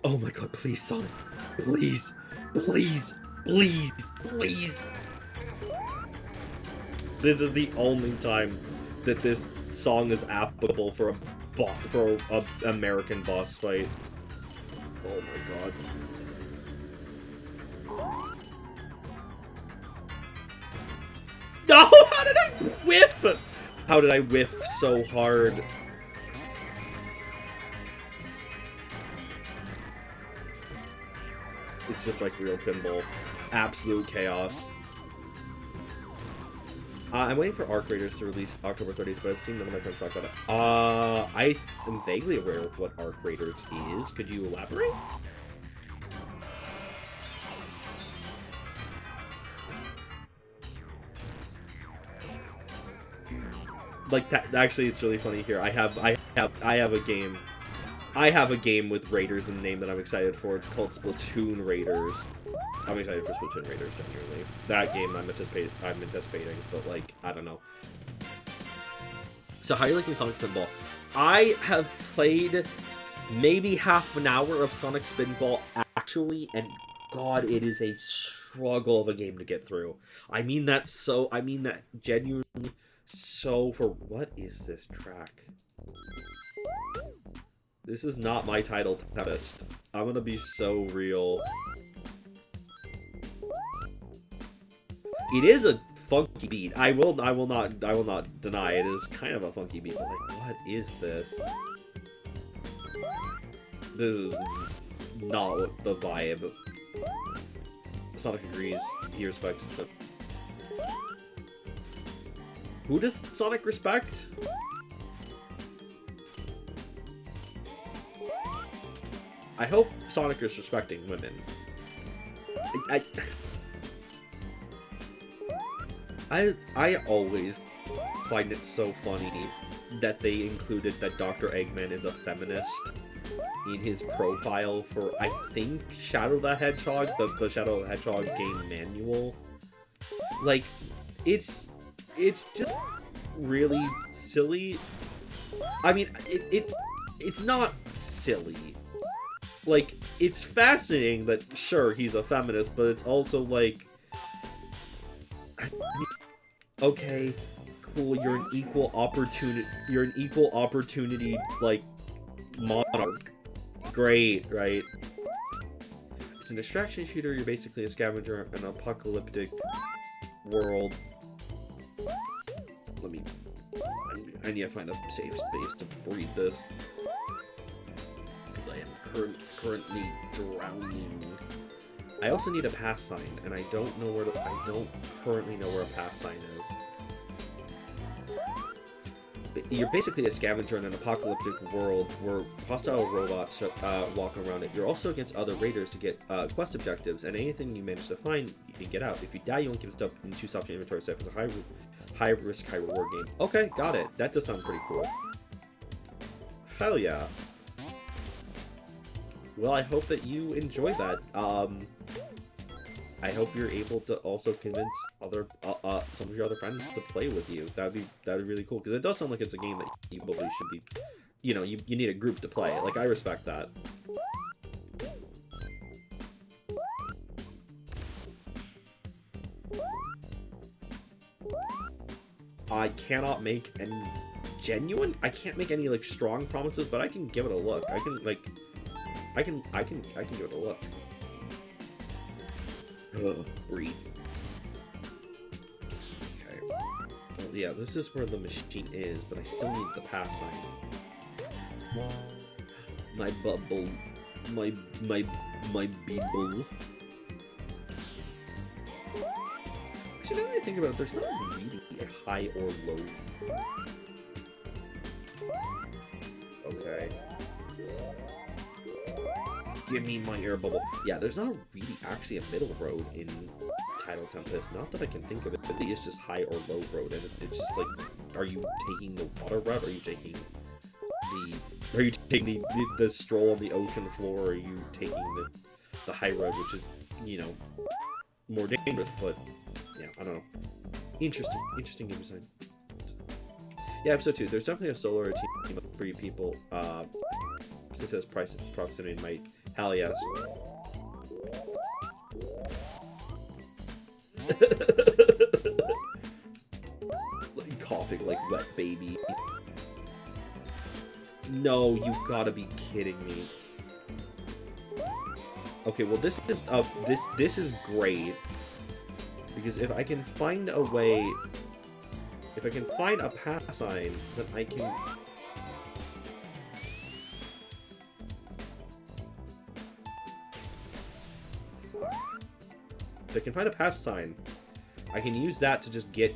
Oh my god, please, Sonic. Please. Please. Please. Please. This is the only time that this song is applicable for a American boss fight. Oh my god. No! How did I whiff? How did I whiff so hard? It's just like real pinball. Absolute chaos. I'm waiting for Arc Raiders to release October 30th, but I've seen none of my friends talk about it. I am vaguely aware of what Arc Raiders is. Could you elaborate? Like that, actually, it's really funny here. I have a game. I have a game with Raiders in the name that I'm excited for. It's called Splatoon Raiders. I'm excited for Splatoon Raiders, genuinely. That game I'm anticipating, but like, I don't know. So how are you liking Sonic Spinball? I have played maybe half an hour of Sonic Spinball actually, and god, it is a struggle of a game to get through. I mean that genuinely so for what is this track? This is not my title test. I'm gonna be so real. It is a funky beat. I will not deny it is kind of a funky beat, but like, what is this? This is not the vibe. Sonic agrees. He respects the... Who does Sonic respect? I hope Sonic is respecting women. I always find it so funny that they included that Dr. Eggman is a feminist in his profile for, I think, Shadow the Hedgehog, the Shadow the Hedgehog game manual. Like, it's just really silly. I mean, it's not silly. like, it's fascinating that, sure, he's a feminist, but it's also, like... Okay, cool, you're an equal opportunity, like, monarch. Great, right? It's a distraction shooter, you're basically a scavenger in an apocalyptic world. Let me... I need to find a safe space to breathe this. Because I am currently drowning. I also need a pass sign, and I don't know where I don't currently know where a pass sign is. You're basically a scavenger in an apocalyptic world where hostile robots walk around it. You're also against other raiders to get quest objectives, and anything you manage to find, you can get out. If you die, you won't give stuff into soft inventory, so it's a high risk, high reward game. Okay, got it. That does sound pretty cool. Hell yeah. Well, I hope that you enjoy that. I hope you're able to also convince other some of your other friends to play with you. That'd be really cool, because it does sound like it's a game that you probably should be, you know, you need a group to play. Like, I respect that. I cannot make any genuine. I can't make any like strong promises, but I can give it a look. I can give it a look. Ugh, breathe. Okay. Well, yeah, this is where the machine is, but I still need the pass sign. My bubble. My beeble. Actually, now that I think about it, there's not really a high or low. Okay. Give me my air bubble. Yeah, there's not really actually a middle road in Tidal Tempest. Not that I can think of it. It's just high or low road, and it's just like, are you taking the water route? Are you taking the stroll on the ocean floor? Or are you taking the high road, which is, you know, more dangerous? But yeah, I don't know. Interesting game design. Yeah, episode 2. There's definitely a solo or team of 3 people. Since it has proximity might. Hell yes. Like, coughing like wet baby. No, you gotta be kidding me. Okay, well this is great, because if I can find a way, if I can find a pass sign, then I can. If I can find a pass sign, I can use that to just get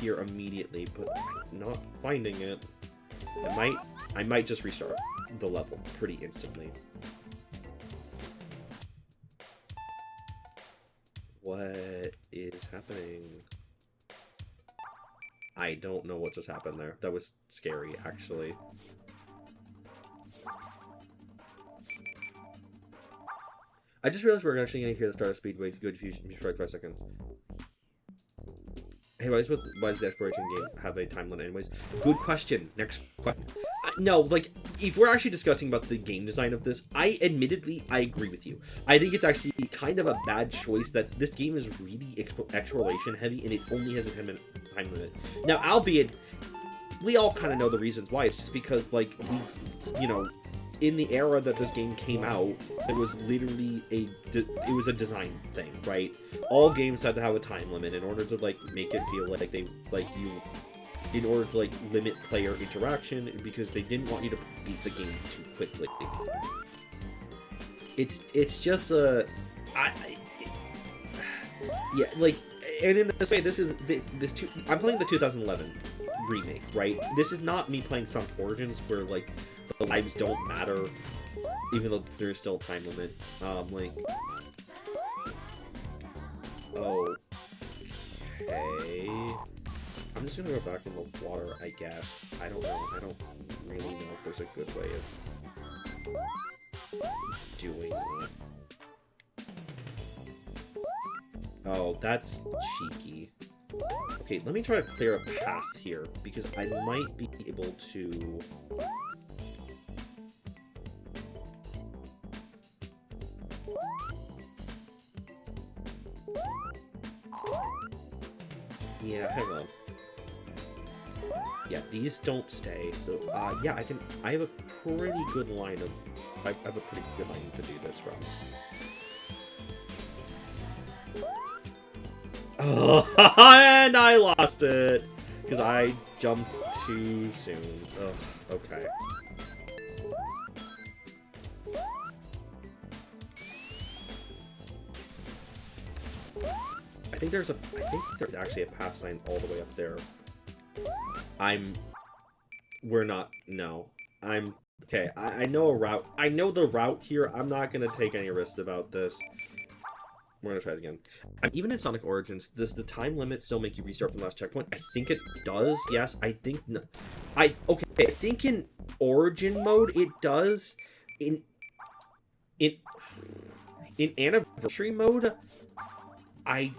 here immediately, but not finding it, I might just restart the level pretty instantly. What is happening? I don't know what just happened there. That was scary, actually. I just realized we're actually going to hear the start of Speedway. Go to Fusion for 5 seconds. Hey, why does the exploration game have a time limit anyways? Good question. Next question. No, like, if we're actually discussing about the game design of this, I agree with you. I think it's actually kind of a bad choice that this game is really exploration heavy and it only has a 10-minute time limit. Now, albeit, we all kind of know the reasons why. It's just because, like, you know, in the era that this game came out, it was literally a design thing, right? All games had to have a time limit in order to, like, make it feel like they, like, in order to, like, limit player interaction, because they didn't want you to beat the game too quickly. It's just yeah, like, and in this way, I'm playing the 2011 remake, right? This is not me playing some Origins where, like, the lives don't matter, even though there's still a time limit. Like, okay, I'm just gonna go back in the water, I guess. I don't know. I don't really know if there's a good way of doing that. Oh, that's cheeky. Okay, let me try to clear a path here, because I might be able to... Yeah, hang on. Yeah, these don't stay, so, yeah, I have a pretty good line of, I have a pretty good line to do this from. Oh, and I lost it! Because I jumped too soon. Ugh, okay. I think there's actually a pass sign all the way up there. Okay, I know a route. I know the route here. I'm not gonna take any risks about this. We're gonna try it again. Even in Sonic Origins, does the time limit still make you restart from the last checkpoint? I think it does. Yes, I think no. Okay. I think in Origin mode it does. In Anniversary mode, I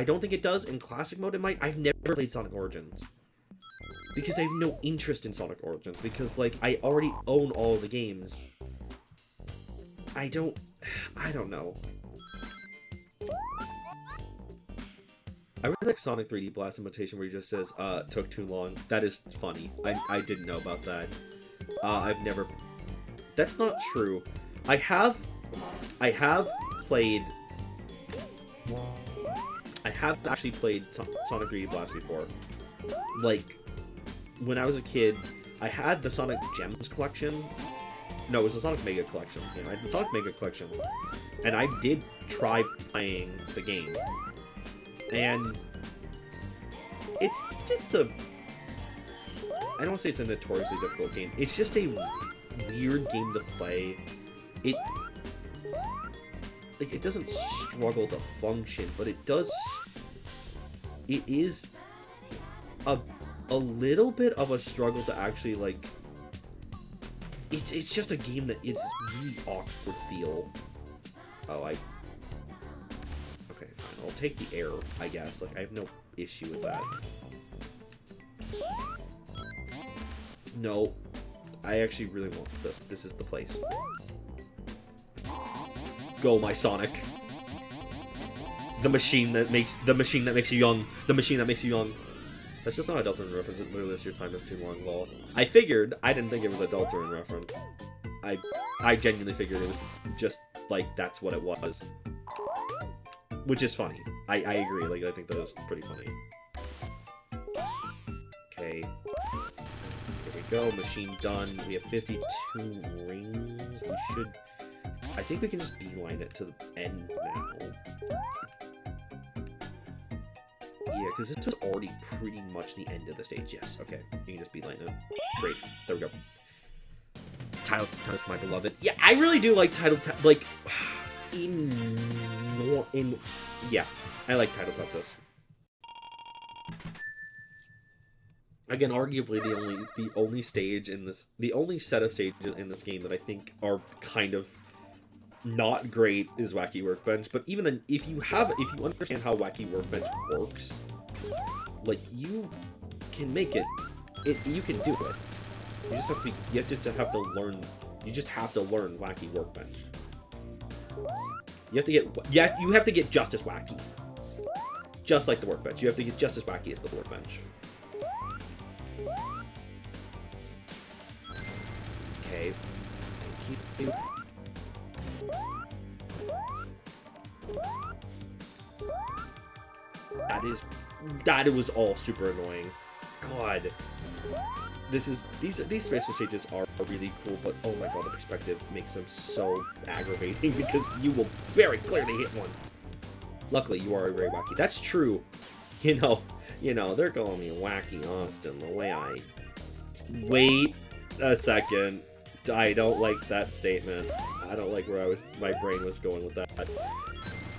don't think it does. In Classic mode, it might. I've never played Sonic Origins because I have no interest in Sonic Origins because like I already own all of the games. I don't know. I really like Sonic 3D Blast imitation where he just says, took too long. That is funny. I didn't know about that. I've never... That's not true. I have actually played Sonic 3D Blast before. Like, when I was a kid, I had the Sonic Gems collection. No, it was the Sonic Mega Collection. Yeah, I had the Sonic Mega Collection. And I did try playing the game. And it's just a... I don't want to say it's a notoriously difficult game. It's just a weird game to play. It doesn't struggle to function, but it does... It is a little bit of a struggle to actually, like... It's just a game that is really awkward feel. Oh, okay, fine. I'll take the air, I guess. Like, I have no issue with that. No. I actually really want this. This is the place. Go, my Sonic. The machine that makes you young. The machine that makes you young. That's just not a Deltarune reference. It literally is your time is too long, lol. I figured. I didn't think it was a Deltarune reference. I genuinely figured it was just, like, that's what it was. Which is funny. I agree. Like, I think that was pretty funny. Okay. Here we go. Machine done. We have 52 rings. We should... I think we can just beeline it to the end now. Yeah, because this was already pretty much the end of the stage. Yes, okay. You can just beeline it. Great. There we go. Title Test, my beloved. Yeah, I really do like Title Test. Like, yeah, I like Title Test. Again, arguably the only stage in this, the only set of stages in this game that I think are kind of not great is Wacky Workbench. But even then, if you understand how Wacky Workbench works, like, you can make it. You can do it. You just have to learn Wacky Workbench. You have to get just as wacky. Just like the Workbench. You have to get just as wacky as the Workbench. Okay. Thank you. That was all super annoying. God. These special stages are really cool, but oh my god, the perspective makes them so aggravating because you will very clearly hit one. Luckily, you are very wacky. That's true. You know, they're calling me Wacky Austin the way I... Wait a second. I don't like that statement. I don't like where my brain was going with that.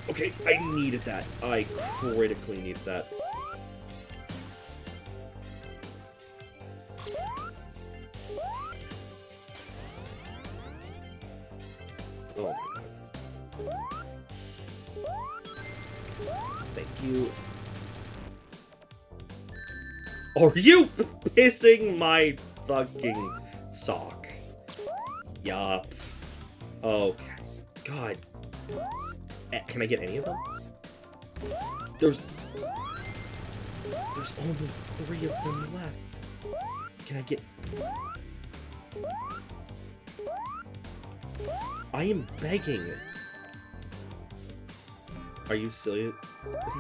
Okay, I needed that. I critically needed that. Oh my god. Thank you. Are you pissing my fucking sock? Yup. Okay. God. Can I get any of them? There's only 3 of them left. Can I get... I am begging. Are you silly?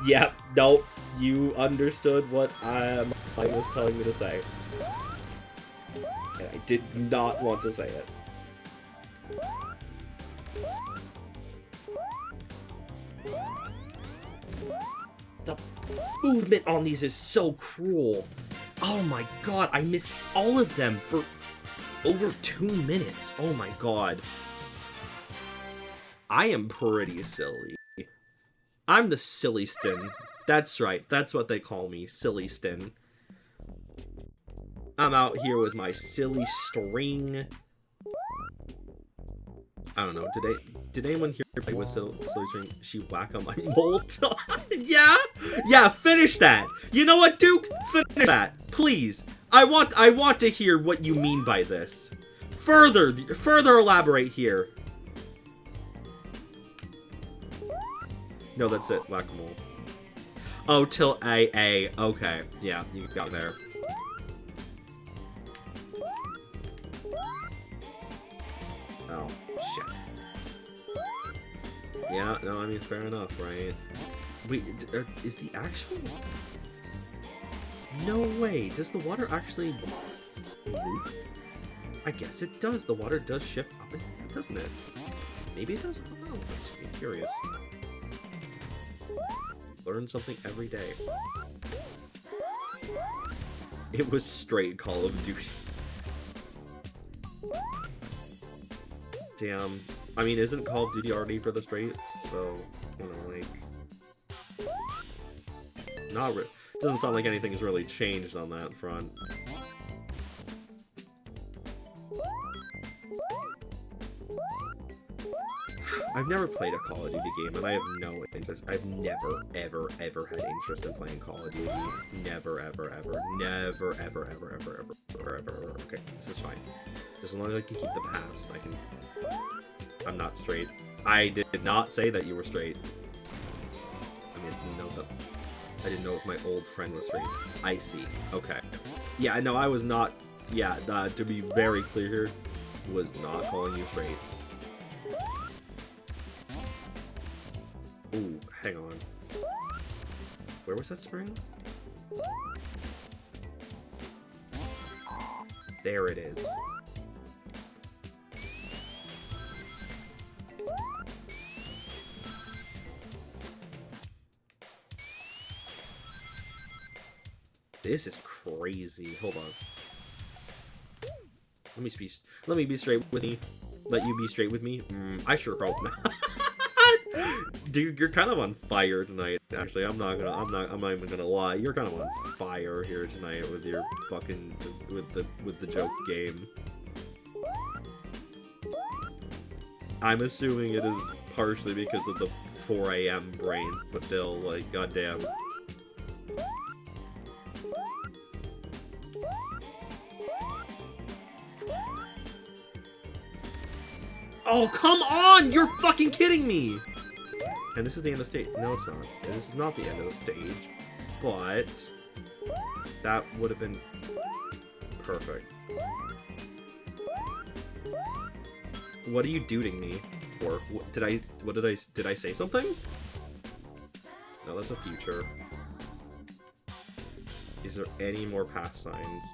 Yep, nope. You understood what I was telling you to say. And I did not want to say it. The movement on these is so cruel. Oh my god, I missed all of them for over 2 minutes. Oh my god. I am pretty silly. I'm the silly stin. That's right, that's what they call me, silly stin. I'm out here with my silly string. I don't know, did anyone here play with silly string? She whack on my molt? Yeah? Yeah, finish that! You know what, Duke? Finish that, please. I want to hear what you mean by this. Further elaborate here. No, that's it, whack-a-mole. Oh, till A. Okay, yeah, you got there. Oh, shit. Yeah, no, I mean, fair enough, right? Wait, is the actual... No way, does the water actually move? I guess it does. The water does shift up and down, doesn't it? Maybe it does? I don't know. Let's be curious. Learn something every day. It was straight Call of Duty. Damn. I mean, isn't Call of Duty already for the straights? So, you know, like... Doesn't sound like anything's really changed on that front. I've never played a Call of Duty game, and I have no interest. I've never, ever, ever had interest in playing Call of Duty. Never, ever, ever. Never, ever, ever, ever, ever, ever, ever. Okay, this is fine. Just as long as I can keep the past, I can... I'm not straight. I did not say that you were straight. I mean, I didn't know that. I didn't know if my old friend was straight. I see. Okay. Yeah, no, I was not... Yeah, to be very clear here, was not calling you straight. Ooh, hang on. Where was that spring? There it is. This is crazy. Hold on. Let me be straight with me. Let you be straight with me? I sure hope not. Dude, you're kind of on fire tonight. Actually, I'm not even gonna lie. You're kind of on fire here tonight with your fucking with the joke game. I'm assuming it is partially because of the 4 AM brain, but still, like, goddamn. Oh, come on! You're fucking kidding me! And this is the end of the stage. No, it's not. This is not the end of the stage. But... that would have been... perfect. What are you duding me for? Did I say something? No, that's a future. Is there any more past signs?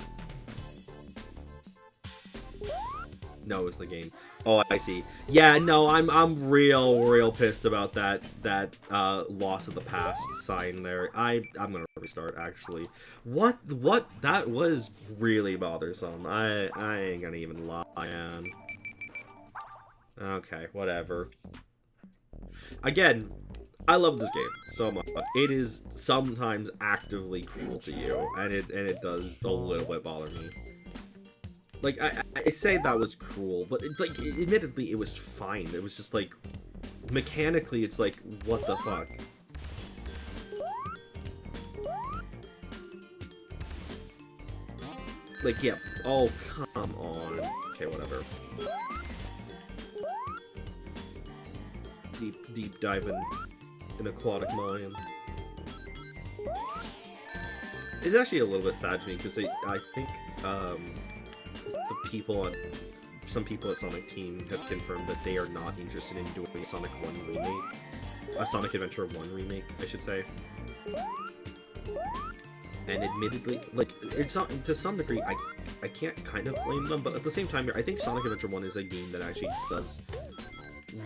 No, it's the game. Oh, I see. Yeah, no, I'm real pissed about that loss of the past sign there. I'm gonna restart actually. What that was really bothersome. I ain't gonna even lie, man. Okay, whatever. Again, I love this game so much. It is sometimes actively cruel to you, and it does a little bit bother me. Like, I say that was cruel, but, admittedly, it was fine. It was just, like, mechanically, it's like, what the fuck? Like, yeah, oh, come on. Okay, whatever. Deep diving in aquatic mine. It's actually a little bit sad to me because I think some people at Sonic Team have confirmed that they are not interested in doing a Sonic 1 remake. A Sonic Adventure 1 remake, I should say. And admittedly, like, it's not, to some degree, I can't kind of blame them, but at the same time, I think Sonic Adventure 1 is a game that actually does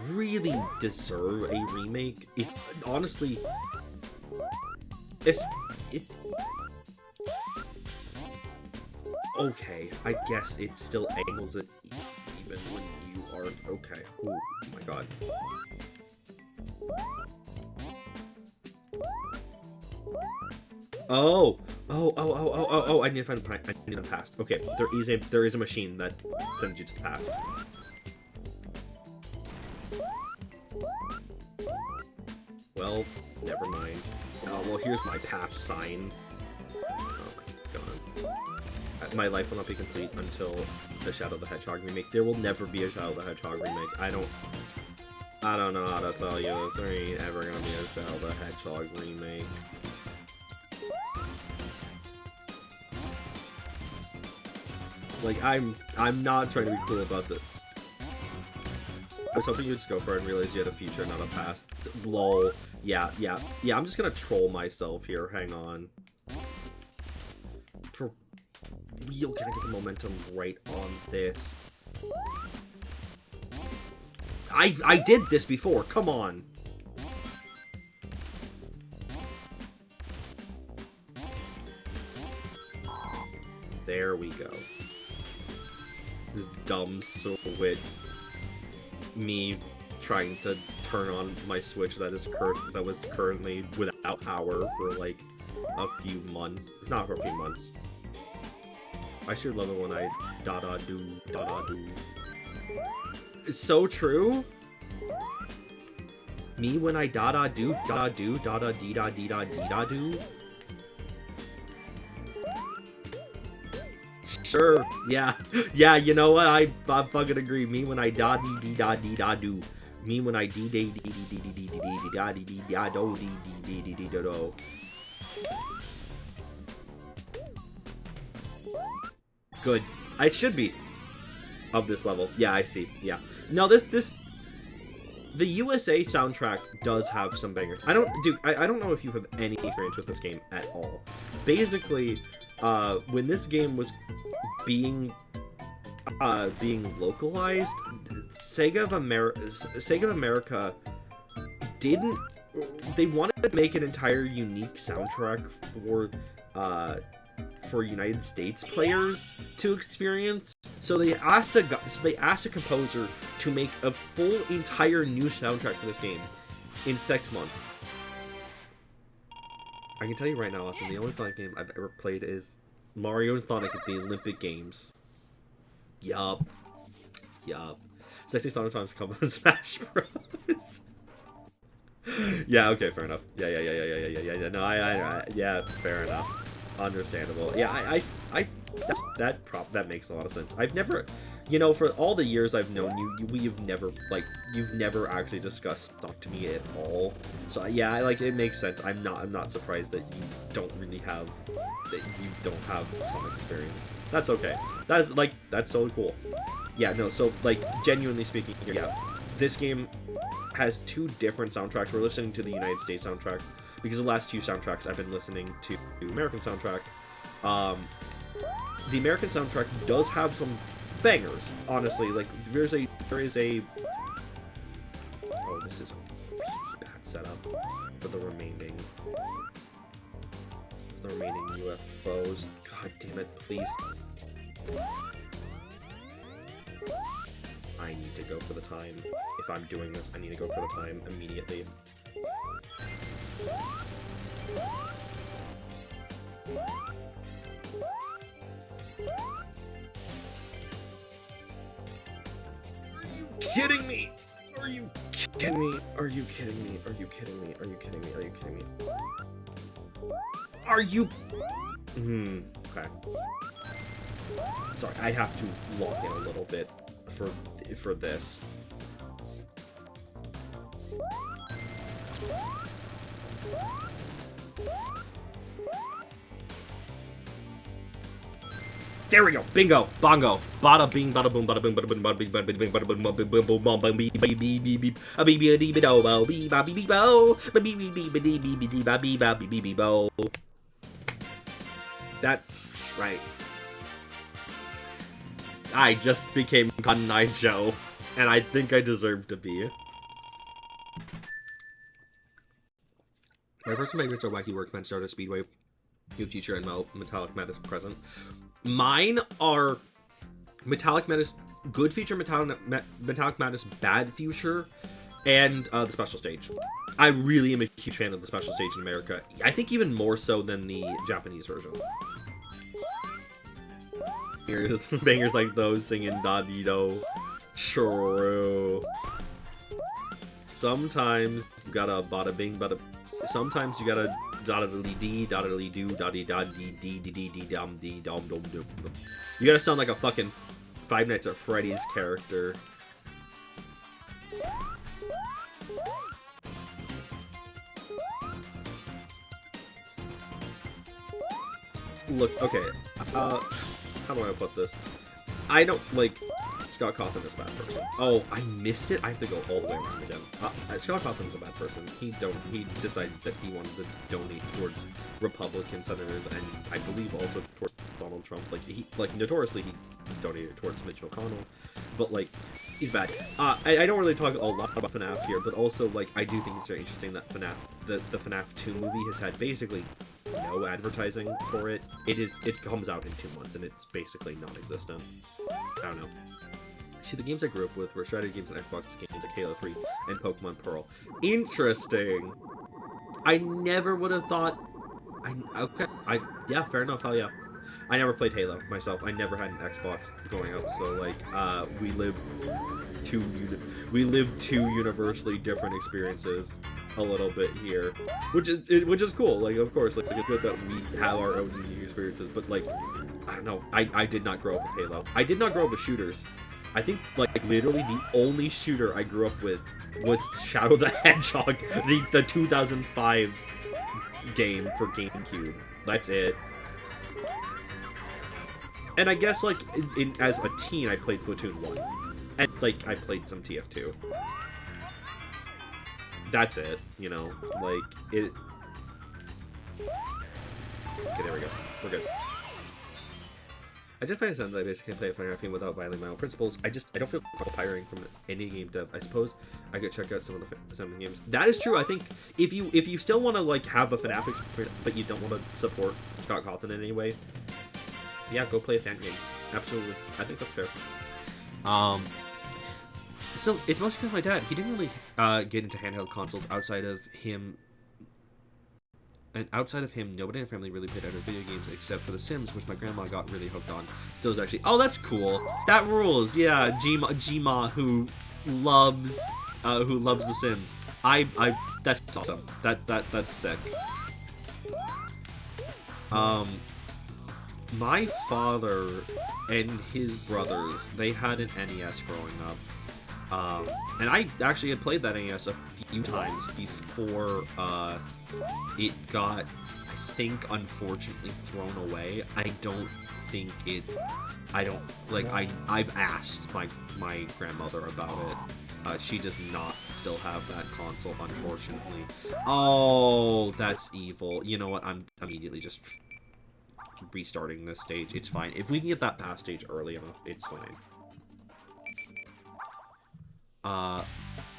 really deserve a remake. If, honestly, okay, I guess it still angles it even when you are... Okay. Oh my god. Oh! I need to find the past. Okay, there is a machine that sends you to the past. Well, never mind. Oh, well, here's my past sign. Oh my god. My life will not be complete until the Shadow the Hedgehog remake. There will never be a Shadow the Hedgehog remake. I don't know how to tell you. There ain't ever gonna be a Shadow the Hedgehog remake. Like, I'm not trying to be cool about this. I was hoping you'd just go for it and realize you had a future, not a past. Lol. Yeah, I'm just gonna troll myself here. Hang on. For real, can I get the momentum right on this? I did this before, come on! There we go. This dumb switch. Me trying to turn on my Switch that was currently without power for like a few months. Not for a few months. I sure love it when I da-da-do. It's so true. Me when I da-da-do, da-da-do, da-da-dee-da-dee-da-dee-da-do. Sure, yeah, you know what, I fucking agree. Me when I da-dee-dee-da-dee-da-do. Me when I dee-dee-dee-dee-dee-dee-dee-da-dee-dee-da-do-dee-dee-dee-da-do. Good. It should be of this level. Yeah, I see. Yeah. No, the USA soundtrack does have some bangers. I don't know if you have any experience with this game at all. Basically, when this game was being localized, Sega of America didn't. They wanted to make an entire unique soundtrack for United States players to experience. So they asked a composer to make a full entire new soundtrack for this game in 6 months. I can tell you right now, Austin, the only Sonic game I've ever played is Mario and Sonic at the Olympic Games. Yup. Sexy Sonic times come on Smash Bros. Yeah, okay, fair enough. Yeah. No, yeah, fair enough. Understandable. Yeah, that makes a lot of sense. I've never, for all the years I've known you, you've never actually discussed Sonic to me at all. So yeah, it makes sense. I'm not surprised that you don't have Sonic experience. That's okay. That's so cool. Yeah, no, so genuinely speaking here, yeah, this game has 2 different soundtracks. We're listening to the United States soundtrack because the last few soundtracks I've been listening to the American soundtrack. The American soundtrack does have some bangers, honestly. There is a oh, this is a really bad setup for the remaining UFOs. God damn it, please. I need to go for the time. If I'm doing this, I need to go for the time immediately. Kidding me? Are you kidding me? Are you kidding me? Are you kidding me? Are you kidding me? Are you kidding me? Are you... okay. Sorry, I have to lock in a little bit for this. There we go. Bingo. Bongo. Bada bing, bada boom, bada bing, bada boom, bada bing, bada bing, bada boom, bada bing, boom, boom, boom, boom, beep, beep, beep, beep, beep, a beep, beep, beep, do, bo, beep, ba, beep, beep, bo, beep, beep, beep, beep, beep, beep, beep, ba, beep, ba, beep, beep, beep, bo. That's right. I just became Cotton Eye Joe, and I think I deserve to be. My first favorites are Wacky Workman, Stardust Speedway, New Future, and Metallic Madness Present. Mine are Metallic Madness Good Future, Metallic Madness Bad Future, and the special stage. I really am a huge fan of the special stage in America. I think even more so than the Japanese version. Here's bangers like those singing da-dee-do. True. Sometimes you gotta bada bing bada. Sometimes you gotta da-da-dee-dee, da-da-dee-doo, da-dee-da-dee-dee-dee-dum-dee-dum-dum-dum. You gotta sound like a fucking Five Nights at Freddy's character. Look, okay. How do I put this? I don't like Scott Cawthon is a bad person. Oh, I missed it. I have to go all the way around again. Scott Cawthon's a bad person. He decided that he wanted to donate towards Republican senators, and I believe also towards Donald Trump. Like notoriously he donated towards Mitch McConnell, but like he's bad. I don't really talk a lot about FNAF here, but also like I do think it's very interesting that FNAF the FNAF 2 movie has had basically no advertising for it. It comes out in 2 months and it's basically non-existent. I don't know. See, the games I grew up with were strategy games and Xbox games like Halo 3 and Pokemon Pearl. Interesting. I never would have thought. Yeah, fair enough. Hell yeah. I never played Halo myself. I never had an Xbox going up, so like we live two universally different experiences a little bit here, which is cool. Like, of course, like it's good that we have our own unique experiences, but like I don't know. I did not grow up with Halo. I did not grow up with shooters. I think, like, literally the only shooter I grew up with was Shadow the Hedgehog, the 2005 game for GameCube. That's it. And I guess, like, as a teen, I played Splatoon 1. And, like, I played some TF2. That's it, you know? Like, it... Okay, there we go. We're good. I did find it sounds like I basically play a FNAF game without violating my own principles. I don't feel comfortable hiring from any game dev. I suppose I could check out some of the games. That is true. I think if you still want to like have a FNAF experience, but you don't want to support Scott Cawthon in any way, yeah, go play a fan game. Absolutely, I think that's fair. So it's mostly because my dad. He didn't really get into handheld consoles outside of him. And outside of him, nobody in the family really played other video games except for The Sims, which my grandma got really hooked on. Still is actually... Oh, that's cool. That rules. Yeah, Gma who loves The Sims. That's awesome. That's sick. My father and his brothers, they had an NES growing up. And I actually had played that NES a few times before it got, I think, unfortunately thrown away. I've asked my grandmother about it. She does not still have that console, unfortunately. Oh, that's evil. You know what? I'm immediately just restarting this stage. It's fine. If we can get that past stage early enough, it's fine.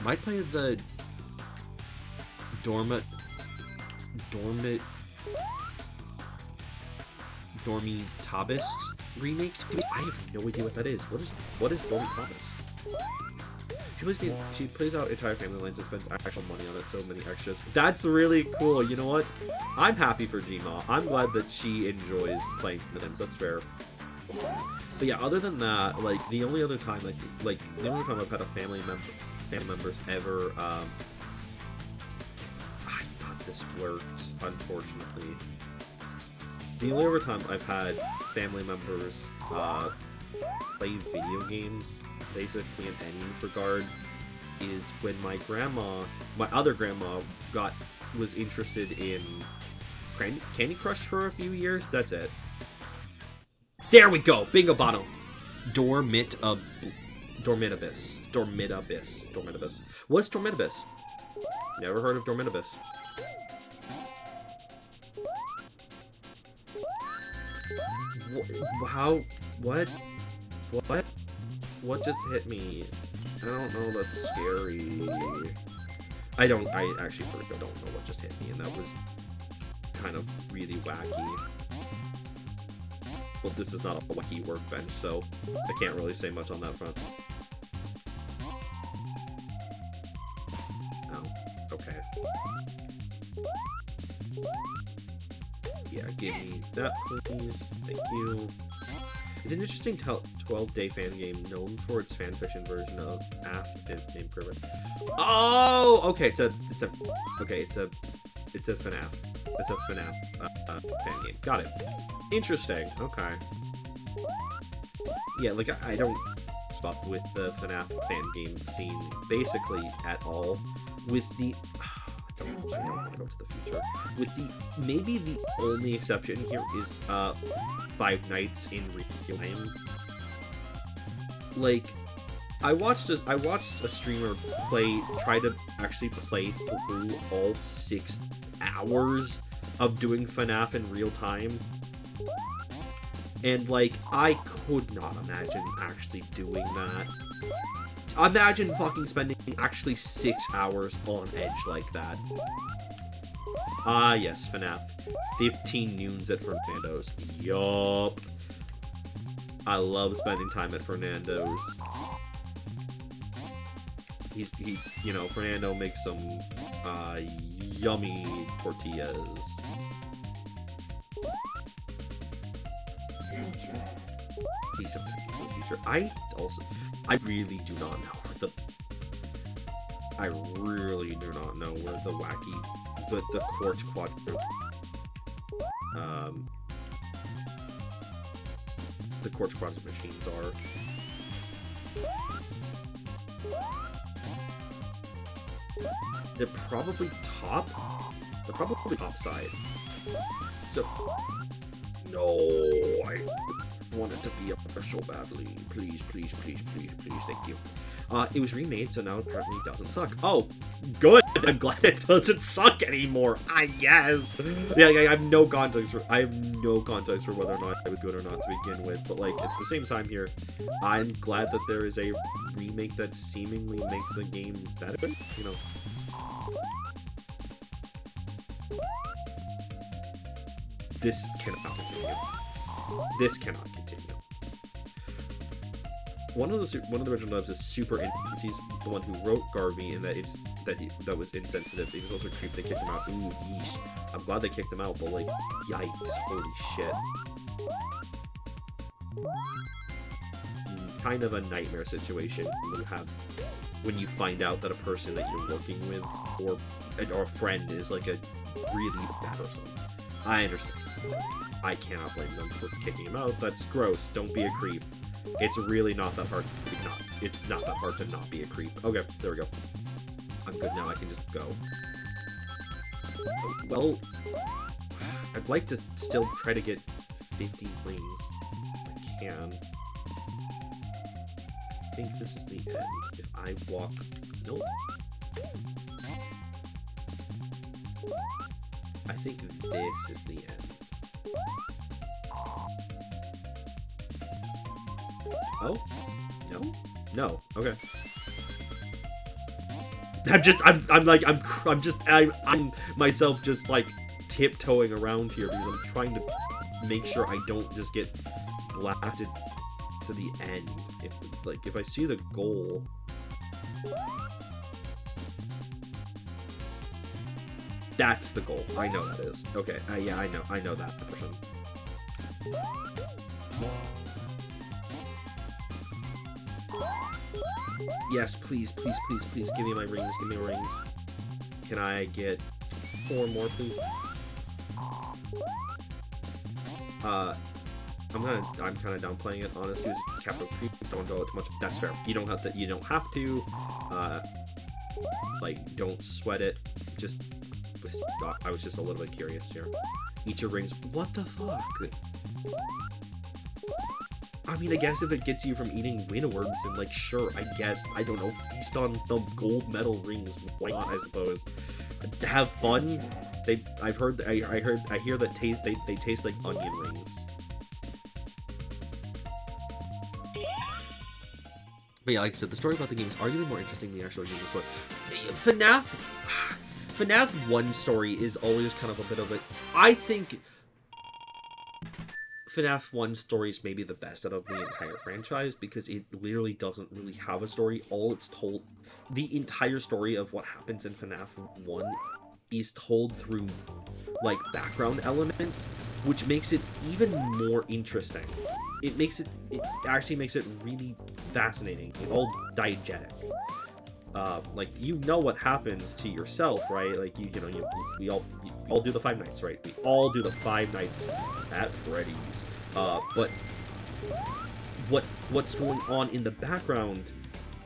Might play the Dormitabis remake. I have no idea what that is. What is Dormitabis? She plays out entire family lines and spends actual money on it. So many extras. That's really cool. You know what? I'm happy for Gma. I'm glad that she enjoys playing The Sims. That's fair. But yeah, other than that, like the only other time, the only time I've had a family members ever, I thought this worked, unfortunately. The only other time I've had family members play video games, basically in any regard, is when my other grandma, was interested in Candy Crush for a few years. That's it. There we go! Bingo bottom! Dormitabyss. What's Dormitabyss? Never heard of Dormitabyss. How? What? What? What just hit me? I don't know, that's scary. I actually don't know what just hit me, and that was kind of really wacky. Well, this is not a wacky workbench, so I can't really say much on that front. Oh, okay. Yeah, give me that, please. Thank you. It's an interesting 12-day fan game known for its fanfiction version of AF named Privet. Oh, okay. It's a FNAF. It's a FNAF fan game. Got it. Interesting. Okay. Yeah, like I don't fuck with the FNAF fan game scene basically at all. With the I don't want to go to the future. With the maybe the only exception here is Five Nights in Real Time. Like, I watched a streamer try to actually play through all 6 hours of doing FNAF in real time. And like, I could not imagine actually doing that. Imagine fucking spending actually 6 hours on edge like that. Ah, yes, FNAF. 15 noons at Fernando's. Yup. I love spending time at Fernando's. You know, Fernando makes some, yummy tortillas. Please don't take me to the future. I really do not know where the wacky, the quartz quadrant, the quartz quadrant machines are. They're probably top. They're probably top side. So, no, I want it to be up there so badly. Please, please, please, please, please, thank you. It was remade, so now it apparently doesn't suck. Oh, good. I'm glad it doesn't suck anymore. I guess. Yeah, I have no context for whether or not it was good or not to begin with. But like at the same time here, I'm glad that there is a remake that seemingly makes the game better. You know. This cannot continue. This cannot continue. One of the original devs is super intense. He's the one who wrote Garvey, and that was insensitive. He was also creepy. They kicked him out. Ooh, yeesh. I'm glad they kicked him out, but like, yikes, holy shit. Kind of a nightmare situation when you find out that a person that you're working with or a friend is like a really bad person. I understand. I cannot blame them for kicking him out. That's gross. Don't be a creep. It's really not that hard. It's not that hard to not be a creep. Okay, there we go. I'm good now. I can just go. Well, I'd like to still try to get 50 rings. I can. I think this is the end. If I walk... Nope. I think this is the end. Oh? No? No. Okay. I'm myself just like tiptoeing around here because I'm trying to make sure I don't just get blasted to the end. If I see the goal. That's the goal. I know that is. Okay. Yeah, I know that person. Yes, please, please, please, please, give me my rings, give me rings. Can I get 4 more, please? I'm kind of downplaying it, honestly. Capital creep, don't go too much. That's fair. You don't have to, like, don't sweat it. I was just a little bit curious here. Eat your rings. What the fuck? I mean, I guess if it gets you from eating wind orbs, then, like, sure, I guess, I don't know, feast on the gold medal rings, why not, I suppose. Have fun. I hear that they taste like onion rings. But yeah, like I said, the story about the game is arguably more interesting than the actual game story. FNAF 1 story is always kind of a bit of a... I think FNAF 1 story is maybe the best out of the entire franchise, because it literally doesn't really have a story. All it's told... The entire story of what happens in FNAF 1 is told through, like, background elements, which makes it even more interesting. It actually makes it really fascinating and all diegetic. Like, you know what happens to yourself, right? Like, we all do the Five Nights, right? We all do the Five Nights at Freddy's. But what's going on in the background,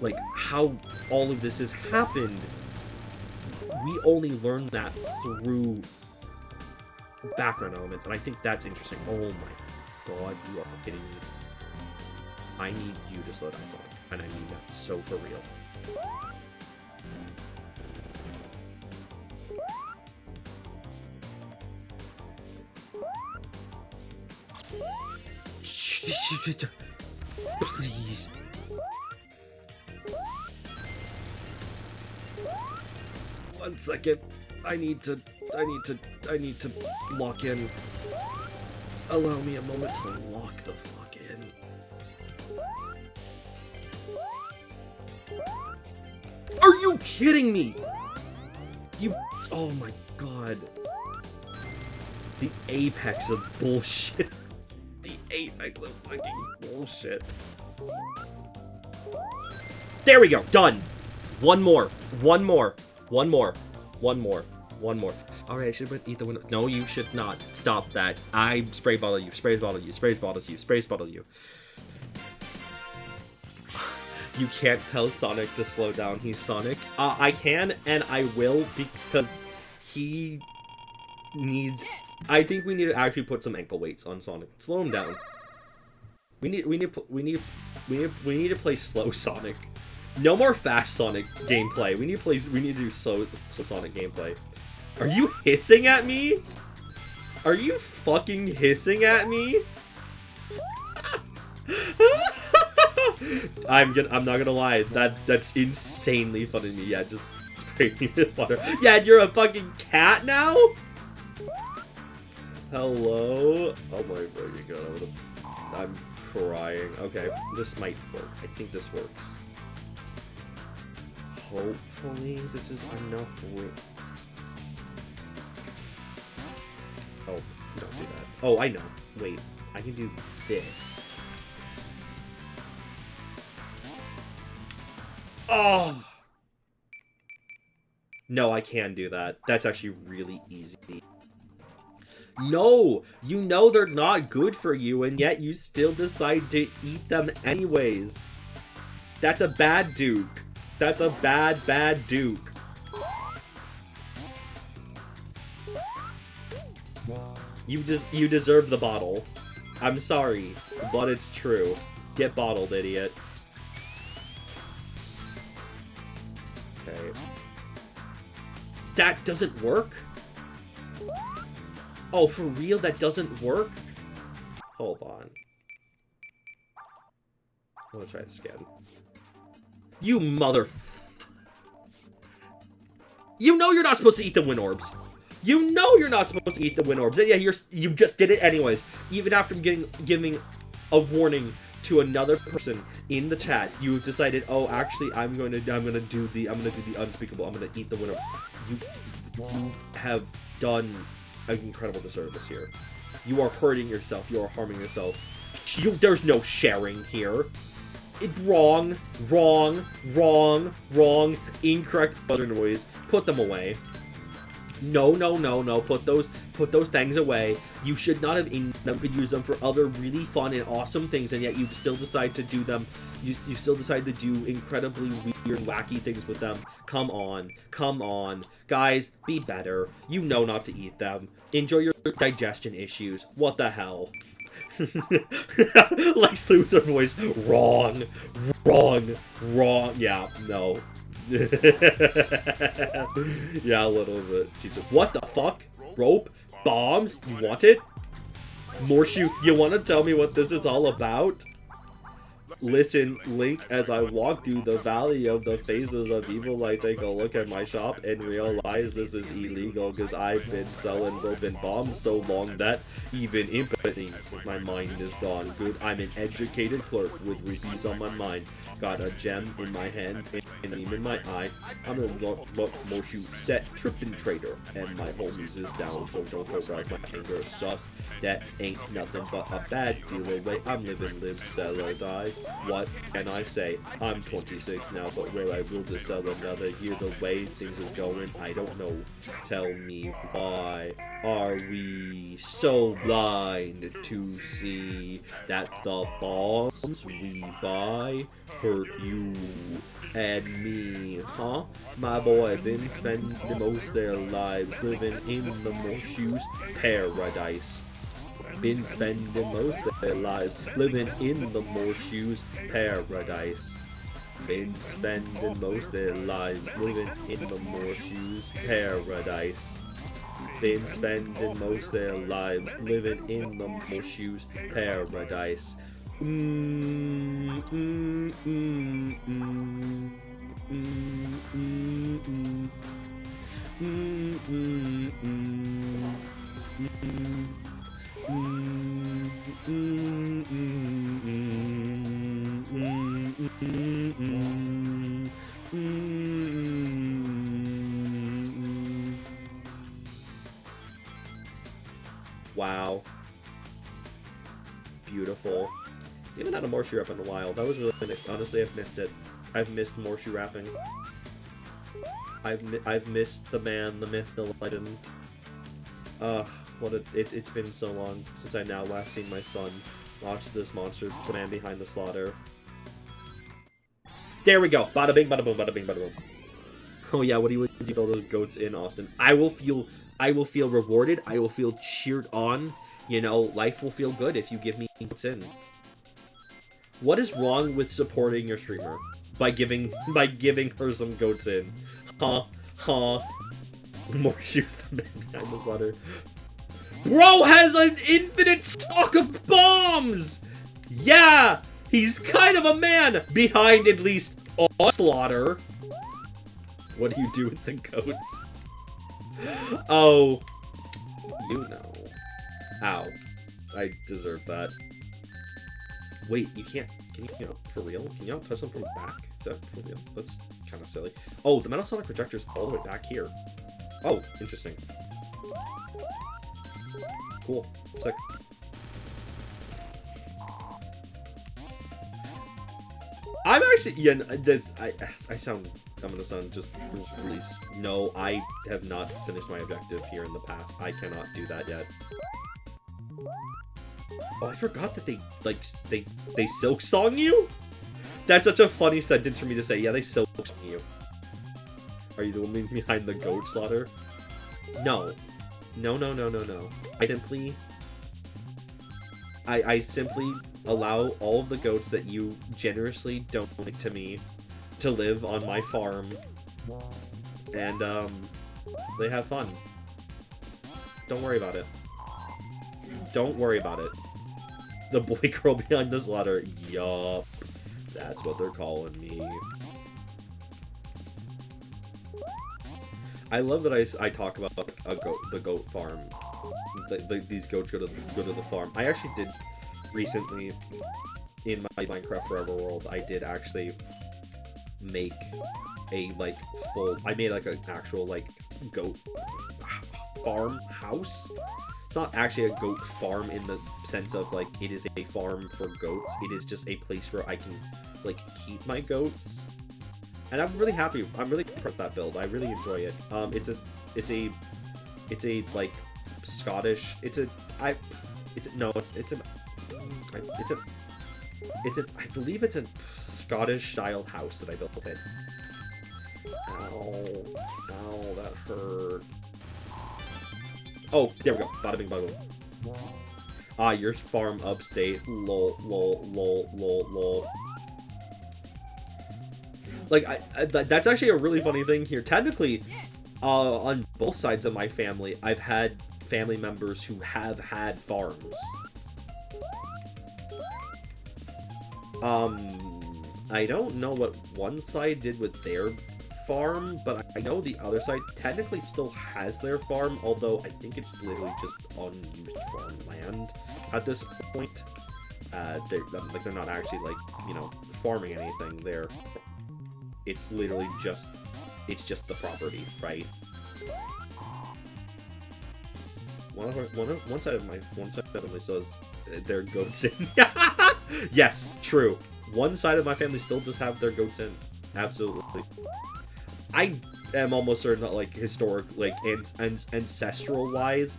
like how all of this has happened, we only learn that through background elements, and I think that's interesting. Oh my god, you are kidding me. I need you to slow down, Sonic, and I mean that so for real. Please. One second. I need to lock in. Allow me a moment to lock the fuck in. Are you kidding me? Oh my god. The apex of bullshit. The apex of fucking bullshit. There we go, done. One more. Alright, I should eat the window. No, you should not. Stop that. I spray bottle you. You can't tell Sonic to slow down. He's Sonic. I can and I will, because he needs... I think we need to actually put some ankle weights on Sonic. Slow him down. We need to play slow Sonic. No more fast Sonic gameplay. We need to do slow Sonic gameplay. Are you hissing at me? Are you fucking hissing at me? I'm not gonna lie. That's insanely funny to me. Yeah, just spray me with water. Yeah, and you're a fucking cat now? Hello? Oh my fucking god. I'm crying. Okay, this might work. I think this works. Hopefully this is enough room. Oh, don't do that. Oh, I know. Wait, I can do this. Oh! No, I can do that. That's actually really easy. No! You know they're not good for you, and yet you still decide to eat them anyways. That's a bad Duke. That's a bad Duke. You deserve the bottle. I'm sorry, but it's true. Get bottled, idiot. Okay. That doesn't work? Oh, for real? That doesn't work? Hold on. I'm gonna try this again. You mother... You know you're not supposed to eat the wind orbs. You know you're not supposed to eat the wind orbs. Yeah, you just did it anyways. Even after giving a warning to another person in the chat, you decided, oh, actually, I'm gonna do the unspeakable. I'm gonna eat the wind orb. You have done an incredible disservice here. You are hurting yourself. You are harming yourself. There's no sharing here. Wrong. Incorrect other noise. Put them away. No. Put those things away. You should not have eaten them. You could use them for other really fun and awesome things, and yet you still decide to do them. You still decide to do incredibly weird, wacky things with them. Come on. Guys, be better. You know not to eat them. Enjoy your digestion issues. What the hell? Lex Luthor voice. Wrong. Wrong. Wrong. Yeah, no. Yeah, a little bit. Jesus. What the fuck? Rope? Bombs? You want it? Morshoe, you want to tell me what this is all about? Listen, Link, as I walk through the valley of the phases of evil, I take a look at my shop and realize this is illegal because I've been selling rope and bombs so long that even empathy, my mind is gone. Good, I'm an educated clerk with rupees on my mind. Got a gem in my hand and a gleam in my eye. I'm a Morshoe set trippin' trader, and my homies is down, so don't arouse my anger. Sus, that ain't nothing but a bad dealer way. I'm living, live, sell or die. What can I say? I'm 26 now, but where I will to sell another year. The way things is going, I don't know. Tell me why are we so blind to see that the bombs we buy hurt you and me, huh? My boy been spending most their lives living in the Morshoe's paradise. Been spending most of their lives living in the Morshoe's paradise. Been spending most of their lives living in the Morshoe's paradise. Been spending most of their lives living in the Morshoe's paradise. Wow. Beautiful. We haven't had a Morshoe rap in a while. That was really nice. Honestly, I've missed it. I've missed Morshoe rapping. I've missed the man, the myth, the legend. It's been so long since I now last seen my son watch this monster man behind the slaughter. There we go. Bada bing, bada boom, bada bing, bada boom. Oh yeah, what do you do all those goats in Austin? I will feel rewarded. I will feel cheered on. You know, life will feel good if you give me goats in. What is wrong with supporting your streamer by giving her some goats in? Huh? Morshoe's the man behind the slaughter. Bro has an infinite stock of bombs! Yeah! He's kind of a man behind at least a slaughter. What do you do with the goats? Oh. You know. Ow. I deserve that. Wait, you can't. Can you, for real? Can you not touch them from the back? Is that for real? That's kind of silly. Oh, the Metal Sonic projector's all the way back here. Oh, interesting. Cool. Sick. I'm actually, yeah, this, I'm gonna sound just really, no, I have not finished my objective here in the past. I cannot do that yet. Oh, I forgot that they silk song you? That's such a funny sentence for me to say. Yeah, they silk song you. Are you the woman behind the goat slaughter? No. No. I simply allow all of the goats that you generously donate to me to live on my farm. And, they have fun. Don't worry about it. Don't worry about it. The boy girl behind the slaughter. Yup. That's what they're calling me. I love that I talk about the goat farm. These goats go to the farm. I actually did recently in my Minecraft Forever world. I did actually make a full. I made an actual goat farm house. It's not actually a goat farm in the sense of it is a farm for goats. It is just a place where I can keep my goats. And I'm really happy. I'm really proud of that build. I really enjoy it. It's a Scottish. I believe it's a Scottish style house that I built it. Ow, that hurt. Oh, there we go. Bada bing, bada boom. Ah, your farm upstate. Lol, lol, lol, lol, lol. Like, that's actually a really funny thing here. Technically, on both sides of my family, I've had family members who have had farms. I don't know what one side did with their farm, but I know the other side technically still has their farm, although I think it's literally just unused farmland at this point. They're not actually, like, you know, farming anything. It's literally just, it's just the property, right? One side of my family says their goats in. Yes, true. One side of my family still does have their goats in. Absolutely. I am almost certain that, like, ancestral wise,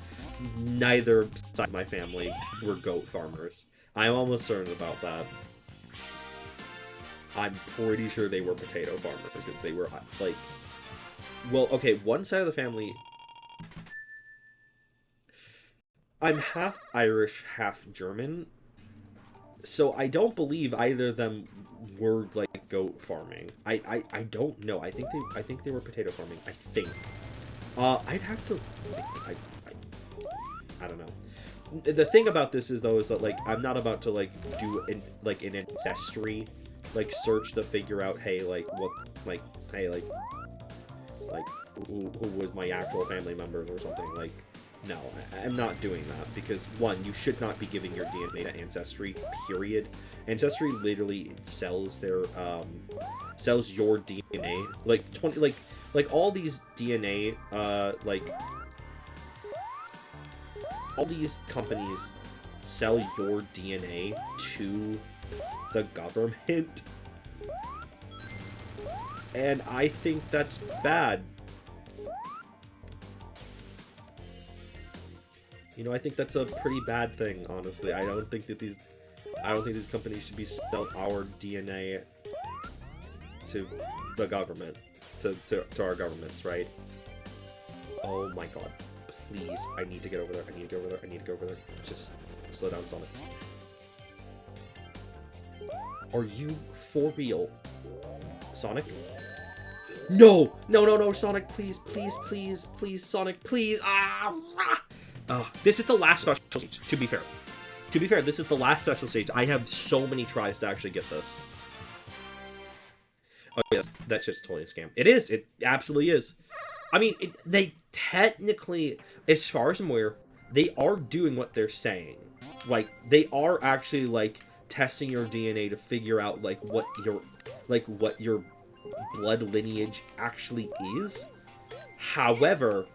neither side of my family were goat farmers. I'm almost certain about that. I'm pretty sure they were potato farmers, because they were, like... Well, okay, one side of the family... I'm half Irish, half German, so I don't believe either of them were, like, goat farming. I don't know. I think they were potato farming. I think. I'd have to... I don't know. The thing about this is, though, is that, like, I'm not about to, like, do, an ancestry, like, search to figure out, hey, like, what, like, hey, like, who was my actual family members or something, like, no, I'm not doing that, because, one, you should not be giving your DNA to Ancestry, period. Ancestry literally sells their, sells your DNA, like, all these DNA, all these companies sell your DNA to the government, and I think that's bad. You know, I think that's a pretty bad thing, honestly. I don't think these companies should be selling our DNA to the government, to our governments, right? Oh my god. Please, I need to get over there. I need to go over there. I need to go over there. Just slow down, Sonic. Are you for real? Sonic? No! No, no, no, Sonic, please, please, please, please, Sonic, please! This is the last special stage, to be fair. To be fair, this is the last special stage. I have so many tries to actually get this. Oh, yes, that's just totally a scam. It is. It absolutely is. I mean, they technically, as far as I'm aware, they are doing what they're saying. Like, they are actually, like, testing your DNA to figure out, like, what your blood lineage actually is. However,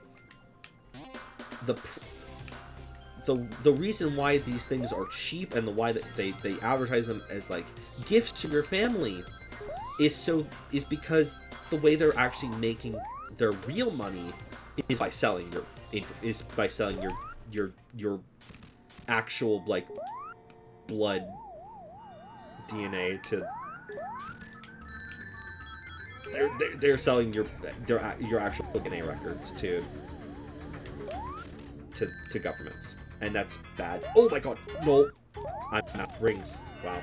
the reason why these things are cheap and the why that they advertise them as, like, gifts to your family is because the way they're actually making their real money is by selling your actual, like, blood DNA to they're selling your actual DNA records to governments, and that's bad. Oh my god, no! I'm out. Rings. Wow,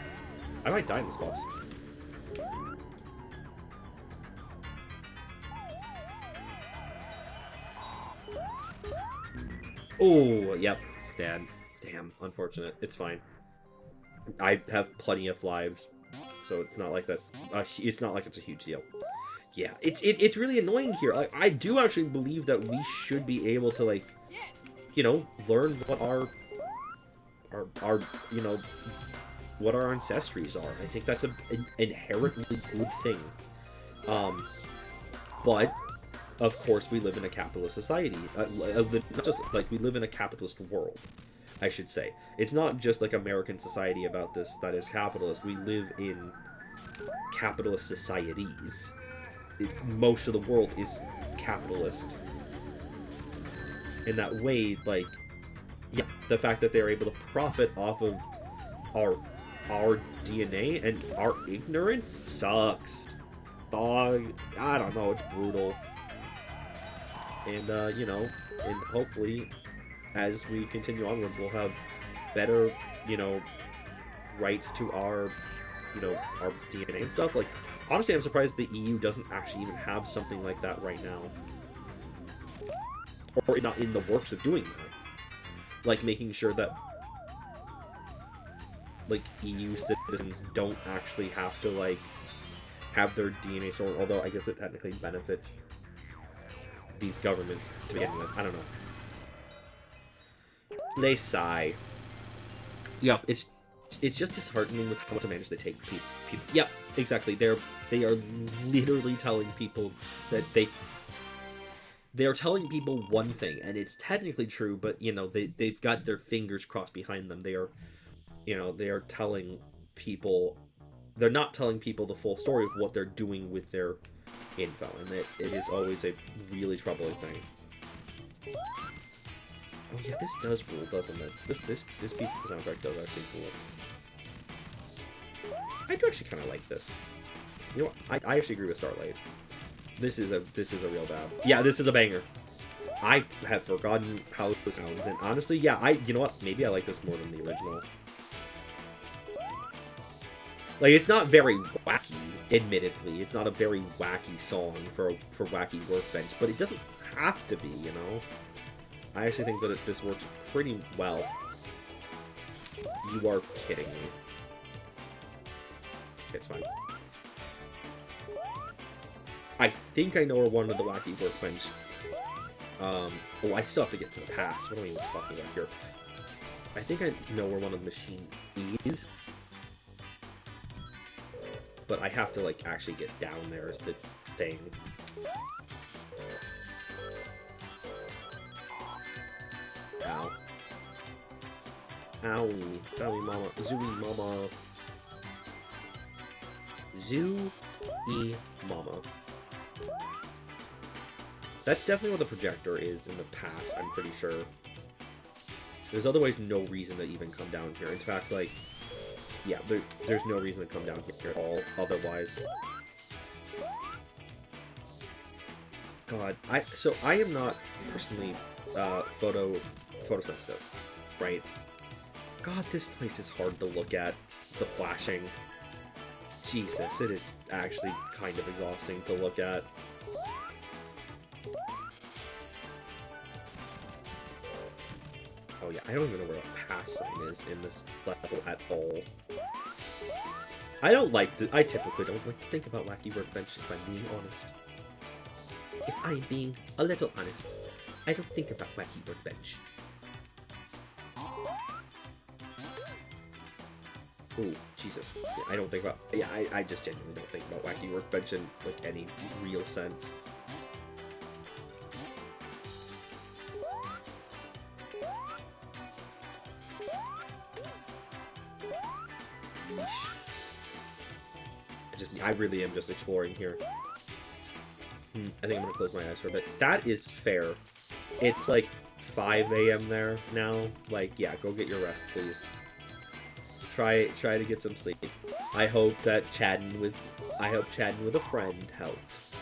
I might die in this boss. Oh, yep. Damn. Unfortunate. It's fine. I have plenty of lives, so it's not like that's. It's not like it's a huge deal. Yeah, it's really annoying here. Like, I do actually believe that we should be able to, like, you know, learn what our you know, what our ancestries are. I think that's an inherently good thing. But of course, we live in a capitalist society. Not just, like, we live in a capitalist world, I should say. It's not just, like, American society about this that is capitalist. We live in capitalist societies. Most of the world is capitalist. In that way, like, yeah, the fact that they're able to profit off of our DNA and our ignorance sucks. Dog, I don't know, it's brutal. And, you know, and hopefully, as we continue onwards, we'll have better, you know, rights to our, you know, our DNA and stuff. Like, honestly, I'm surprised the EU doesn't actually even have something like that right now. Or not in the works of doing that. Like, making sure that, like, EU citizens don't actually have to, like, have their DNA stored, although I guess it technically benefits these governments to begin with. I don't know. They sigh. Yeah, it's just disheartening with how much advantage they take people. Yeah, exactly. They are literally telling people that they are telling people one thing, and it's technically true, but you know they've got their fingers crossed behind them. They are, you know, they are telling people. They're not telling people the full story of what they're doing with their info, and it is always a really troubling thing. Oh yeah, this does rule, doesn't it? This piece of the soundtrack does actually rule. I do actually kind of like this. You know what? I actually agree with Starlight. This is a real dab. Yeah, this is a banger. I had forgotten how this sounds, and honestly, yeah, you know what? Maybe I like this more than the original. Like, it's not very wacky, admittedly. It's not a very wacky song for Wacky Workbench, but it doesn't have to be, you know? I actually think that this works pretty well. You are kidding me. It's fine. I think I know where one of the Wacky Workbench... oh, I still have to get to the past. What am I even talking about here? I think I know where one of the machines is. But I have to, like, actually get down there is the thing. Ow. Owie. Owie mama. Zooey mama. Zoo-y mama. That's definitely what the projector is in the past, I'm pretty sure. There's otherwise no reason to even come down here. In fact, like, yeah, there's no reason to come down here at all, otherwise. God, I am not personally photosensitive, right? God, this place is hard to look at. The flashing. Jesus, it is actually kind of exhausting to look at. Oh yeah, I don't even know where a pass sign is in this level at all. I typically don't like to think about Wacky Workbench if I'm being honest. If I'm being a little honest, I don't think about Wacky Workbench. Oh, Jesus. Yeah, I don't think about... Yeah, I just genuinely don't think about Wacky Workbench in, like, any real sense. I really am just exploring here. I think I'm gonna close my eyes for a bit. That is fair. It's like 5 a.m. there now. Like, yeah, go get your rest, please. Try to get some sleep. I hope chatting with a friend helped.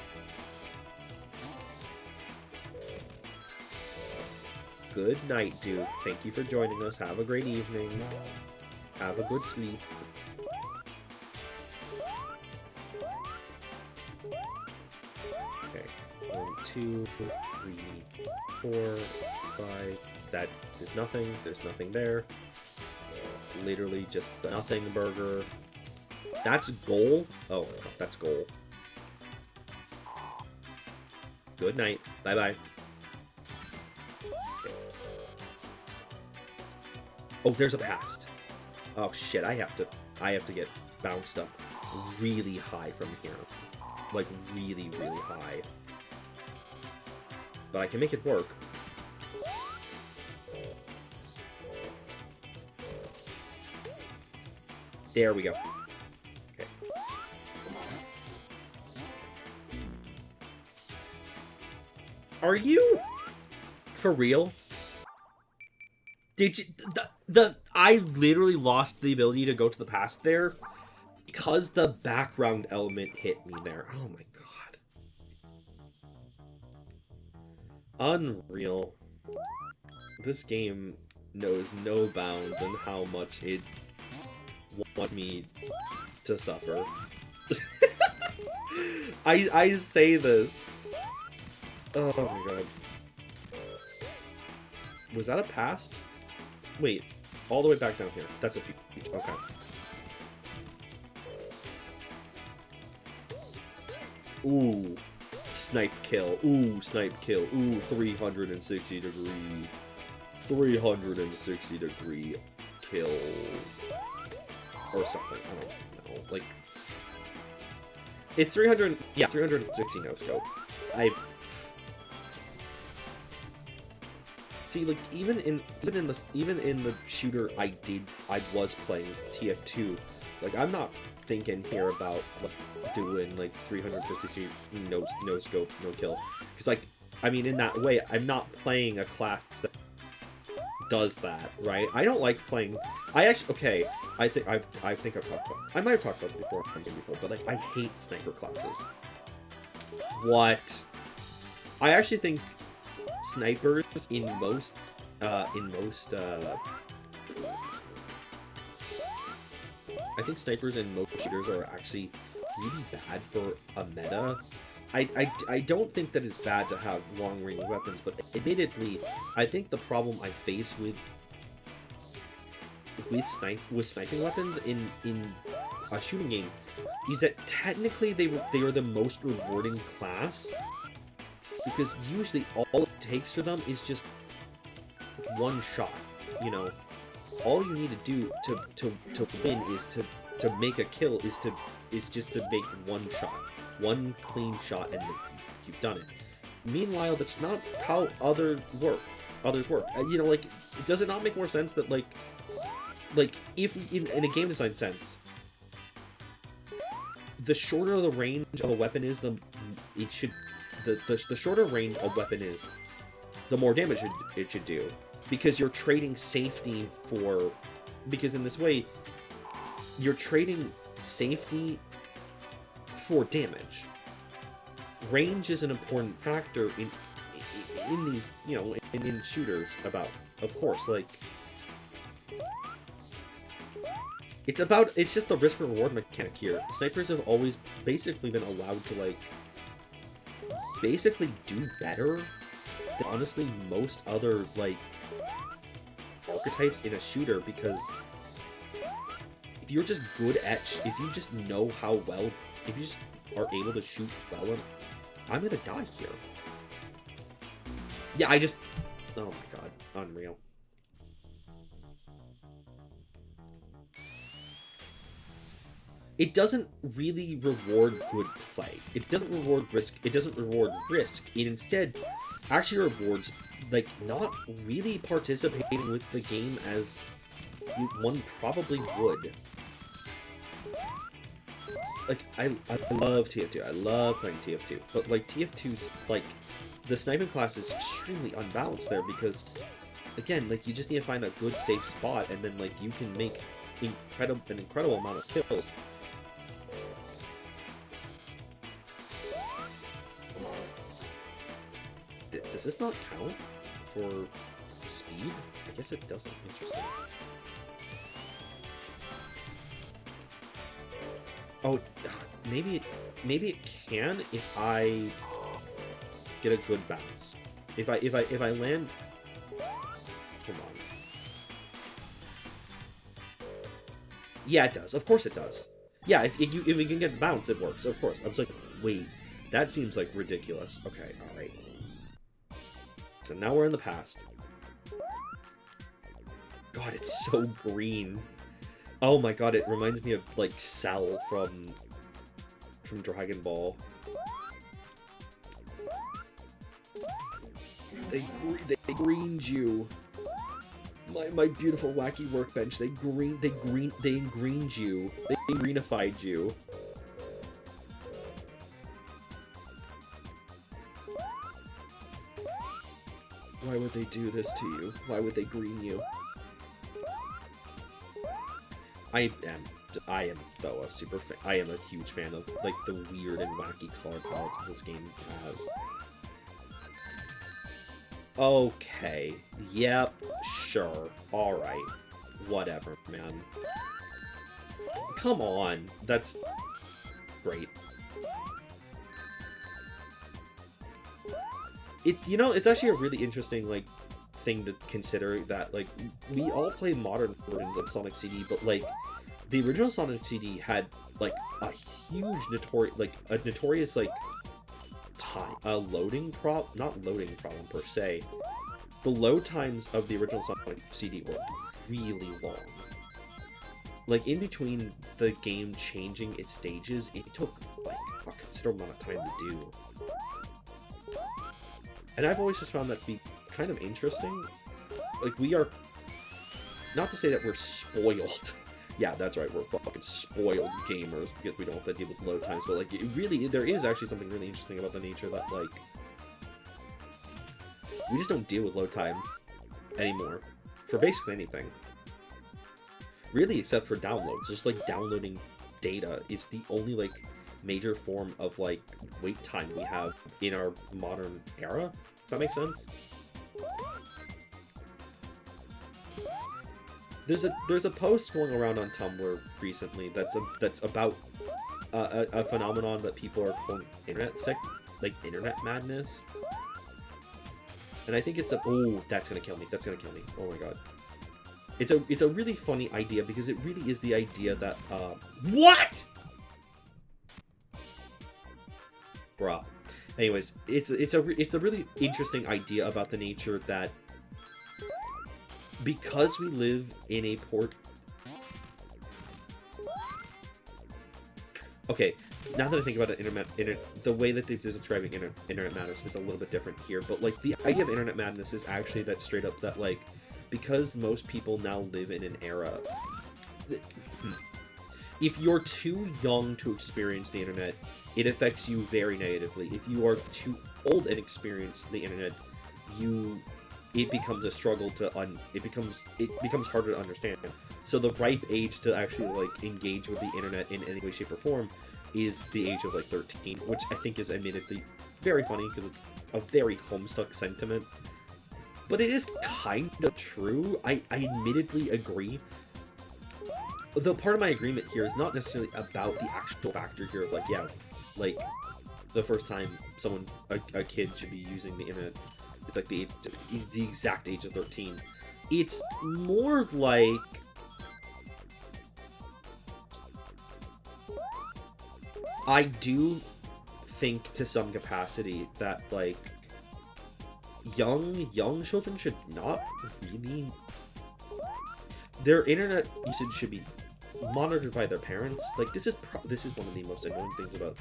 Good night, Duke. Thank you for joining us. Have a great evening. Have a good sleep. Okay. 1, 2, 3, 4, 5. That is nothing. There's nothing there. Literally just a nothing burger. That's goal? Oh, that's goal. Good night. Bye-bye. Okay. Oh, there's a past. Oh shit, I have to get bounced up really high from here. Like really, really high. But I can make it work. There we go. Okay. Are you for real? Did you I literally lost the ability to go to the past there because the background element hit me there. Oh my god. Unreal. This game knows no bounds on how much it wants me to suffer. I say this. Oh my god. Was that a past? Wait, all the way back down here. That's a peach. Okay. Ooh. Snipe kill. Ooh, snipe kill. Ooh, 360 degree. 360 degree kill. Or something. I don't know. Like, it's 300. Yeah, 360 no scope. See, like, even in the shooter I was playing TF2, like, I'm not thinking here about like, doing like 360 no scope, no kill, because like, I mean, in that way, I'm not playing a class that does that, right? I don't like playing. I think I've talked about. I might have talked about it before, but like, I hate sniper classes. What? I actually think snipers in most I think snipers in most shooters are actually really bad for a meta. I don't think that it's bad to have long-range weapons, but admittedly, I think the problem I face with sniping weapons in a shooting game is that technically they are the most rewarding class, because usually all it takes for them is just one shot. You know, all you need to do to win is to make a kill is just to make one shot, one clean shot, and you've done it. Meanwhile, that's not how others work. You know, like, does it not make more sense that like if in a game design sense, the shorter the range of a weapon is, the shorter range a weapon is, the more damage it should do, because you're trading safety for, because in this way you're trading safety for damage. Range is an important factor in these, you know, in shooters, of course, like, it's just the risk reward mechanic here. Snipers have always basically been allowed to, like, basically do better than, honestly, most other, like, archetypes in a shooter, because if you're just good at, if you just know how well, if you just are able to shoot well, I'm gonna die here. Yeah, oh my god, unreal. It doesn't really reward good play. It doesn't reward risk. It doesn't reward risk. It instead actually rewards, like, not really participating with the game as one probably would. Like, I love TF2. I love playing TF2. But, like, TF2's, like, the sniping class is extremely unbalanced there, because, again, like, you just need to find a good safe spot, and then, like, you can make an incredible amount of kills. Does this not count for speed? I guess it doesn't. Interesting. Oh, maybe it can if I get a good bounce. If I land. Hold on. Yeah, it does. Of course it does. Yeah, if you can get bounce, it works. Of course. I was like, wait, that seems like ridiculous. Okay, all right. So now we're in the past. God, it's so green. Oh my god, it reminds me of, like, Cell from Dragon Ball. They greened you. My beautiful wacky workbench. They greened you. They greenified you. Why would they do this to you? Why would they green you? I am though a super fan. I am a huge fan of, like, the weird and wacky color palettes that this game has. Okay. Yep. Sure. Alright. Whatever, man. Come on. That's great. It's, you know, it's actually a really interesting, like, thing to consider that, like, we all play modern versions of Sonic CD, but, like, the original Sonic CD had, like, a huge notorious, like, loading not loading problem per se. The load times of the original Sonic CD were really long. Like, in between the game changing its stages, it took, like, a considerable amount of time to do. And I've always just found that to be kind of interesting. Like, we are... Not to say that we're spoiled. Yeah, that's right, we're fucking spoiled gamers because we don't have to deal with load times, but, like, it really... There is actually something really interesting about the nature that, like... We just don't deal with load times anymore. For basically anything. Really, except for downloads. Just, like, downloading data is the only, like, major form of, like, wait time we have in our modern era. Does that make sense? There's a post going around on Tumblr recently that's about a phenomenon that people are calling internet sick, like internet madness. And I think it's oh, that's gonna kill me. That's gonna kill me. Oh my god. It's a really funny idea because it really is the idea that what? Bruh. Anyways, it's a really interesting idea about the nature that because we live in a Okay, now that I think about it, the way that they're describing internet madness is a little bit different here, but, like, the idea of internet madness is actually that straight up that, like, because most people now live in an era... If you're too young to experience the internet, it affects you very negatively. If you are too old and experience the internet, it becomes a struggle it becomes harder to understand. So the ripe age to actually, like, engage with the internet in any way, shape, or form is the age of, like, 13, which I think is admittedly very funny because it's a very Homestuck sentiment. But it is kind of true. I admittedly agree. The part of my agreement here is not necessarily about the actual factor here of, like, yeah, like, the first time a kid should be using the internet, it's like the exact age of 13. It's more like... I do think to some capacity that, like, young children should not really... Their internet usage should be monitored by their parents. Like, this is one of the most annoying things about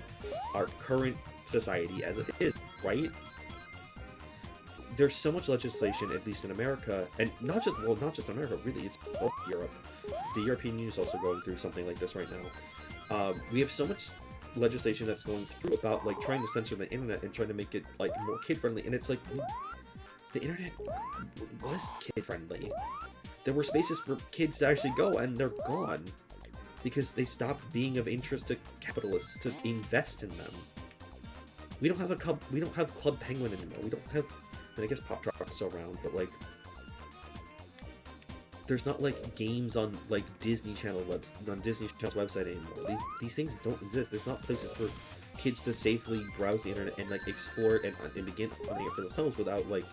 our current society as it is, right? There's so much legislation, at least in America, and not just America, really, it's both Europe. The European Union is also going through something like this right now. We have so much legislation that's going through about, like, trying to censor the internet and trying to make it, like, more kid-friendly, and it's like, the internet was kid-friendly. There were spaces for kids to actually go, and they're gone. Because they stopped being of interest to capitalists to invest in them. We don't have Club Penguin anymore. We don't have... I guess Pop Drop is still around, but, like... There's not, like, games on, like, Disney Channel's website anymore. These things don't exist. There's not places for kids to safely browse the internet and, like, explore it and begin finding it for themselves without, like,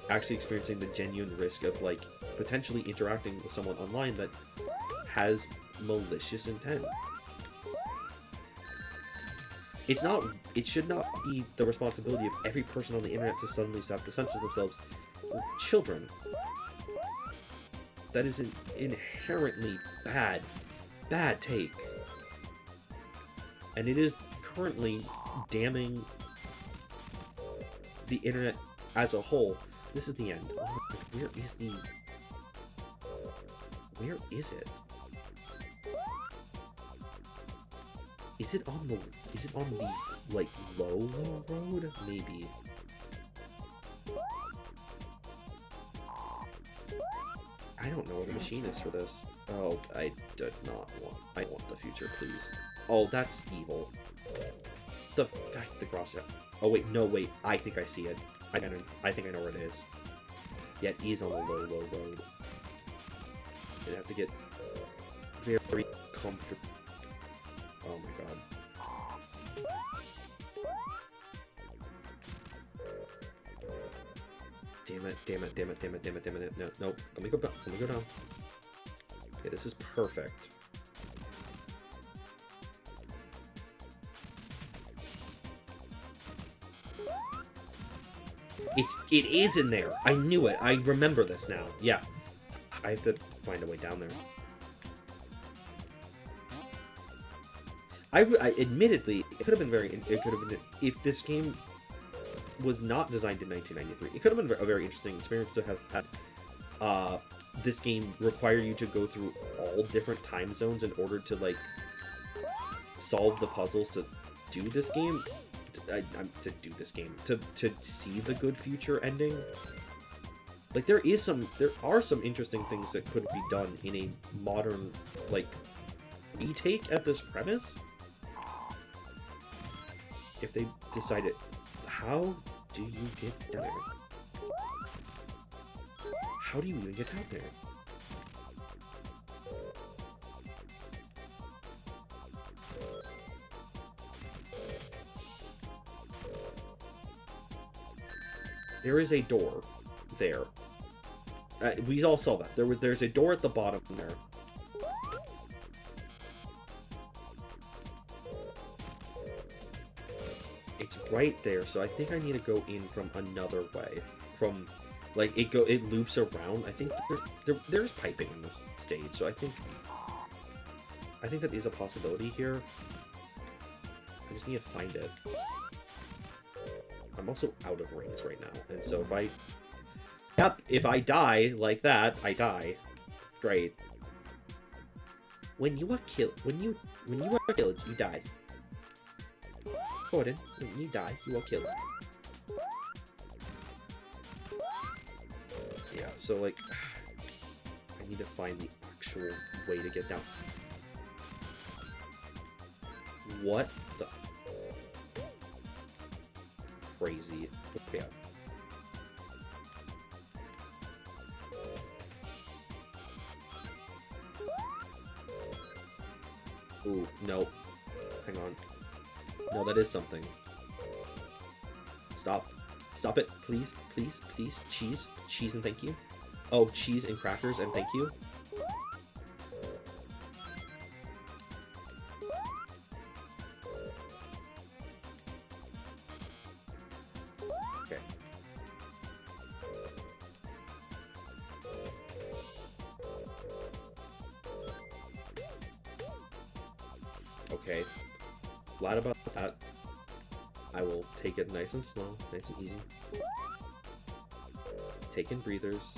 actually experiencing the genuine risk of, like, potentially interacting with someone online that has malicious intent. It should not be the responsibility of every person on the internet to suddenly have to censor themselves. Children. That is an inherently bad take. And it is currently damning the internet as a whole. This is the end. Oh, where is it? Is it on the like low road? Maybe. I don't know where the machine is for this. Oh, I want the future, please. Oh, that's evil. The fact the cross. Oh wait, no wait. I think I see it. I think I know where it is. yet is on the low road. You have to get very comfortable. Oh my god. Damn it, damn it, damn it, damn it, damn it, damn it. No, nope. Let me go down. Let me go down. Okay, this is perfect. It is in there. I knew it. I remember this now. Yeah. I have to find a way down there. I admittedly, it could have been it could have been, if this game was not designed in 1993, it could have been a very interesting experience to have had this game require you to go through all different time zones in order to, like, solve the puzzles to do this game. To see the good future ending. Like, there are some interesting things that could be done in a modern, like, retake at this premise. If they decided, how do you get down there? How do you even get out there? There is a door there. We all saw that. There's a door at the bottom there. It's right there, so I think I need to go in from another way. From, like, it loops around. I think there's piping in this stage, so I think that is a possibility here. I just need to find it. I'm also out of rings right now, and so if I die like that, I die. Great. When you are killed, you die. Gordon, when you die, you are killed. Yeah, so, like, I need to find the actual way to get down. What the crazy? Yeah. Ooh, no. Hang on. No, that is something. Stop. Stop it, please, please, please. Cheese. Cheese and thank you. Oh, cheese and crackers and thank you. Okay. Okay. Glad about that. I will take it nice and slow, nice and easy. Take in breathers.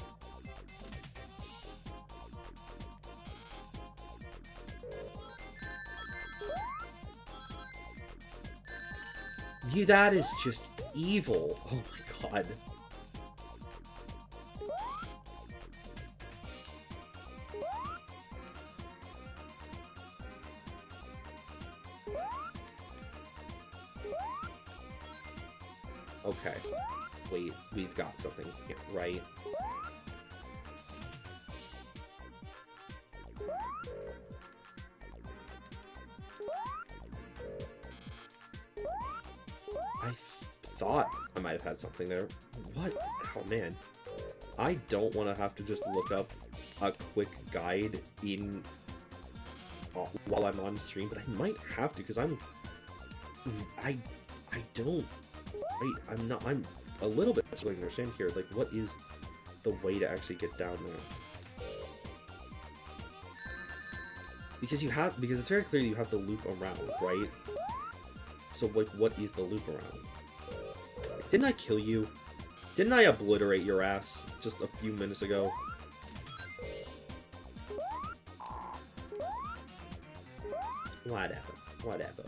That is just evil. Oh my god. Okay. Wait, we've got something here, right? I thought I might have had something there. What? Oh, man. I don't want to have to just look up a quick guide in while I'm on stream, but I might have to, because I'm a little bit struggling to understand here, like, what is the way to actually get down there? Because it's very clear you have to loop around, right? So, like, what is the loop around? Like, didn't I kill you? Didn't I obliterate your ass just a few minutes ago? Whatever. Whatever.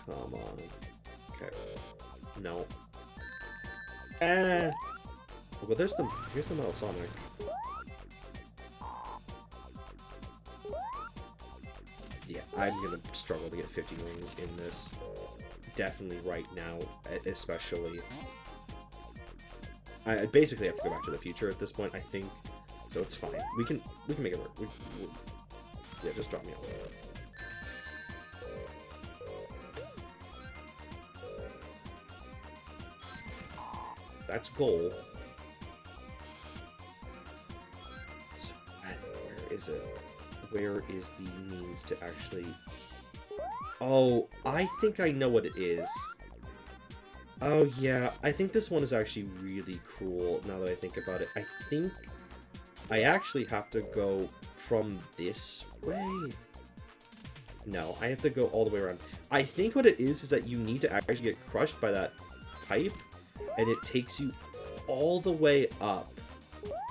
Come on. Okay. No. Well, here's the Metal Sonic. I'm gonna struggle to get 50 rings in this. Definitely right now, especially. I basically have to go back to the future at this point, I think. So it's fine. We can make it work. Yeah, just drop me off. That's goal. So, where is it? Where is the means to actually... Oh, I think I know what it is. Oh, yeah. I think this one is actually really cool, now that I think about it. I think I actually have to go from this way. No, I have to go all the way around. I think what it is that you need to actually get crushed by that pipe, and it takes you all the way up.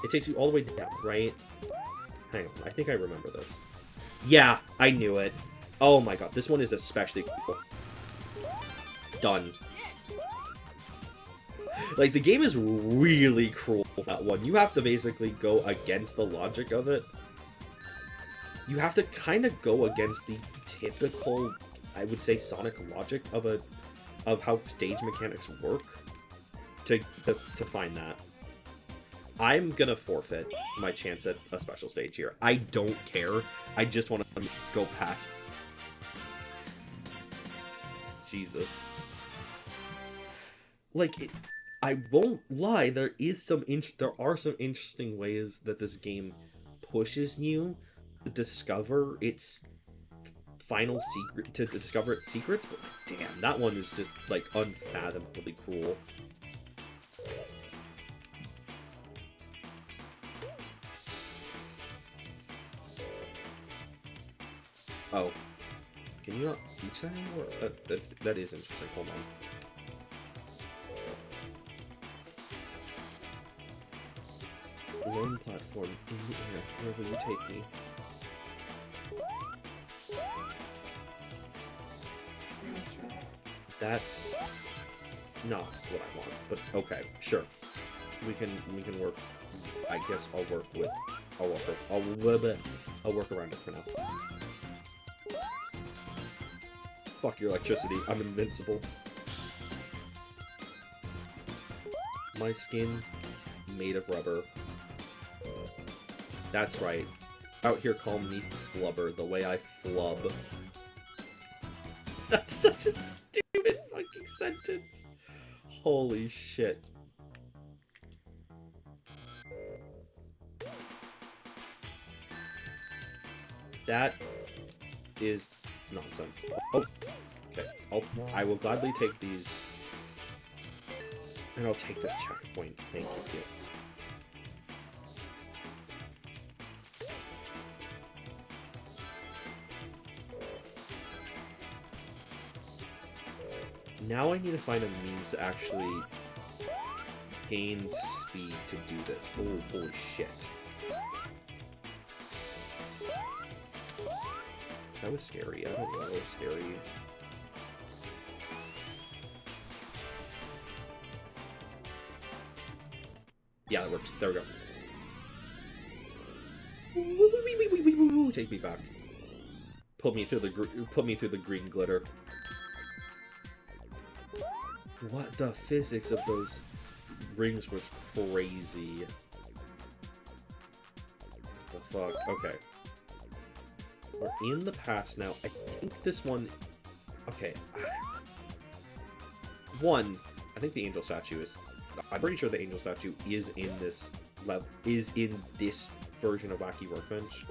It takes you all the way down, right? Hang on, I think I remember this. Yeah, I knew it. Oh my god, this one is especially cool. Done. Like, the game is really cruel with that one. You have to basically go against the logic of it. You have to kind of go against the typical, I would say, Sonic logic of how stage mechanics work to find that. I'm gonna forfeit my chance at a special stage here. I don't care. I just want to go past. Jesus. Like, I won't lie. There are some interesting ways that this game pushes you to discover its final secret, to discover its secrets. But damn, that one is just like unfathomably cruel. Oh, can you not teach that anymore? That is interesting. Hold on. Lone platform in the air. Where will you take me? That's not what I want, but okay, sure. We can work. I guess I'll work around it for now. Fuck your electricity. I'm invincible. My skin made of rubber. That's right. Out here call me Flubber, the way I flub. That's such a stupid fucking sentence. Holy shit. That is nonsense. Oh, okay. I will gladly take these. And I'll take this checkpoint. Thank you. Now I need to find a means to actually gain speed to do this. Oh, holy shit. That was scary. I don't know. That was scary. Yeah, that works. There we go. Take me back. Put me through the green glitter. What the physics of those rings was crazy. The fuck? Okay. We're in the past now. I think this one... Okay. One, I think the angel statue is... I'm pretty sure the angel statue is in this level, is in this version of Wacky Workbench.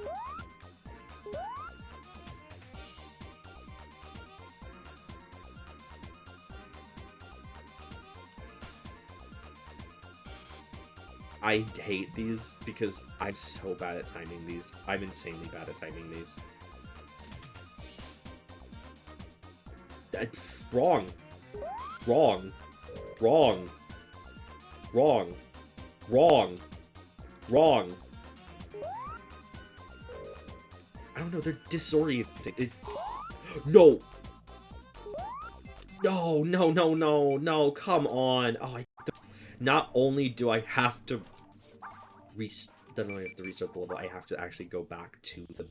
I hate these because I'm so bad at timing these. I'm insanely bad at timing these. Wrong. Wrong. Wrong. Wrong. Wrong. Wrong. I don't know, they're disorienting. No! No, no, no, no, no, come on. Oh, not only do I have to restart the level, I have to actually go back to the...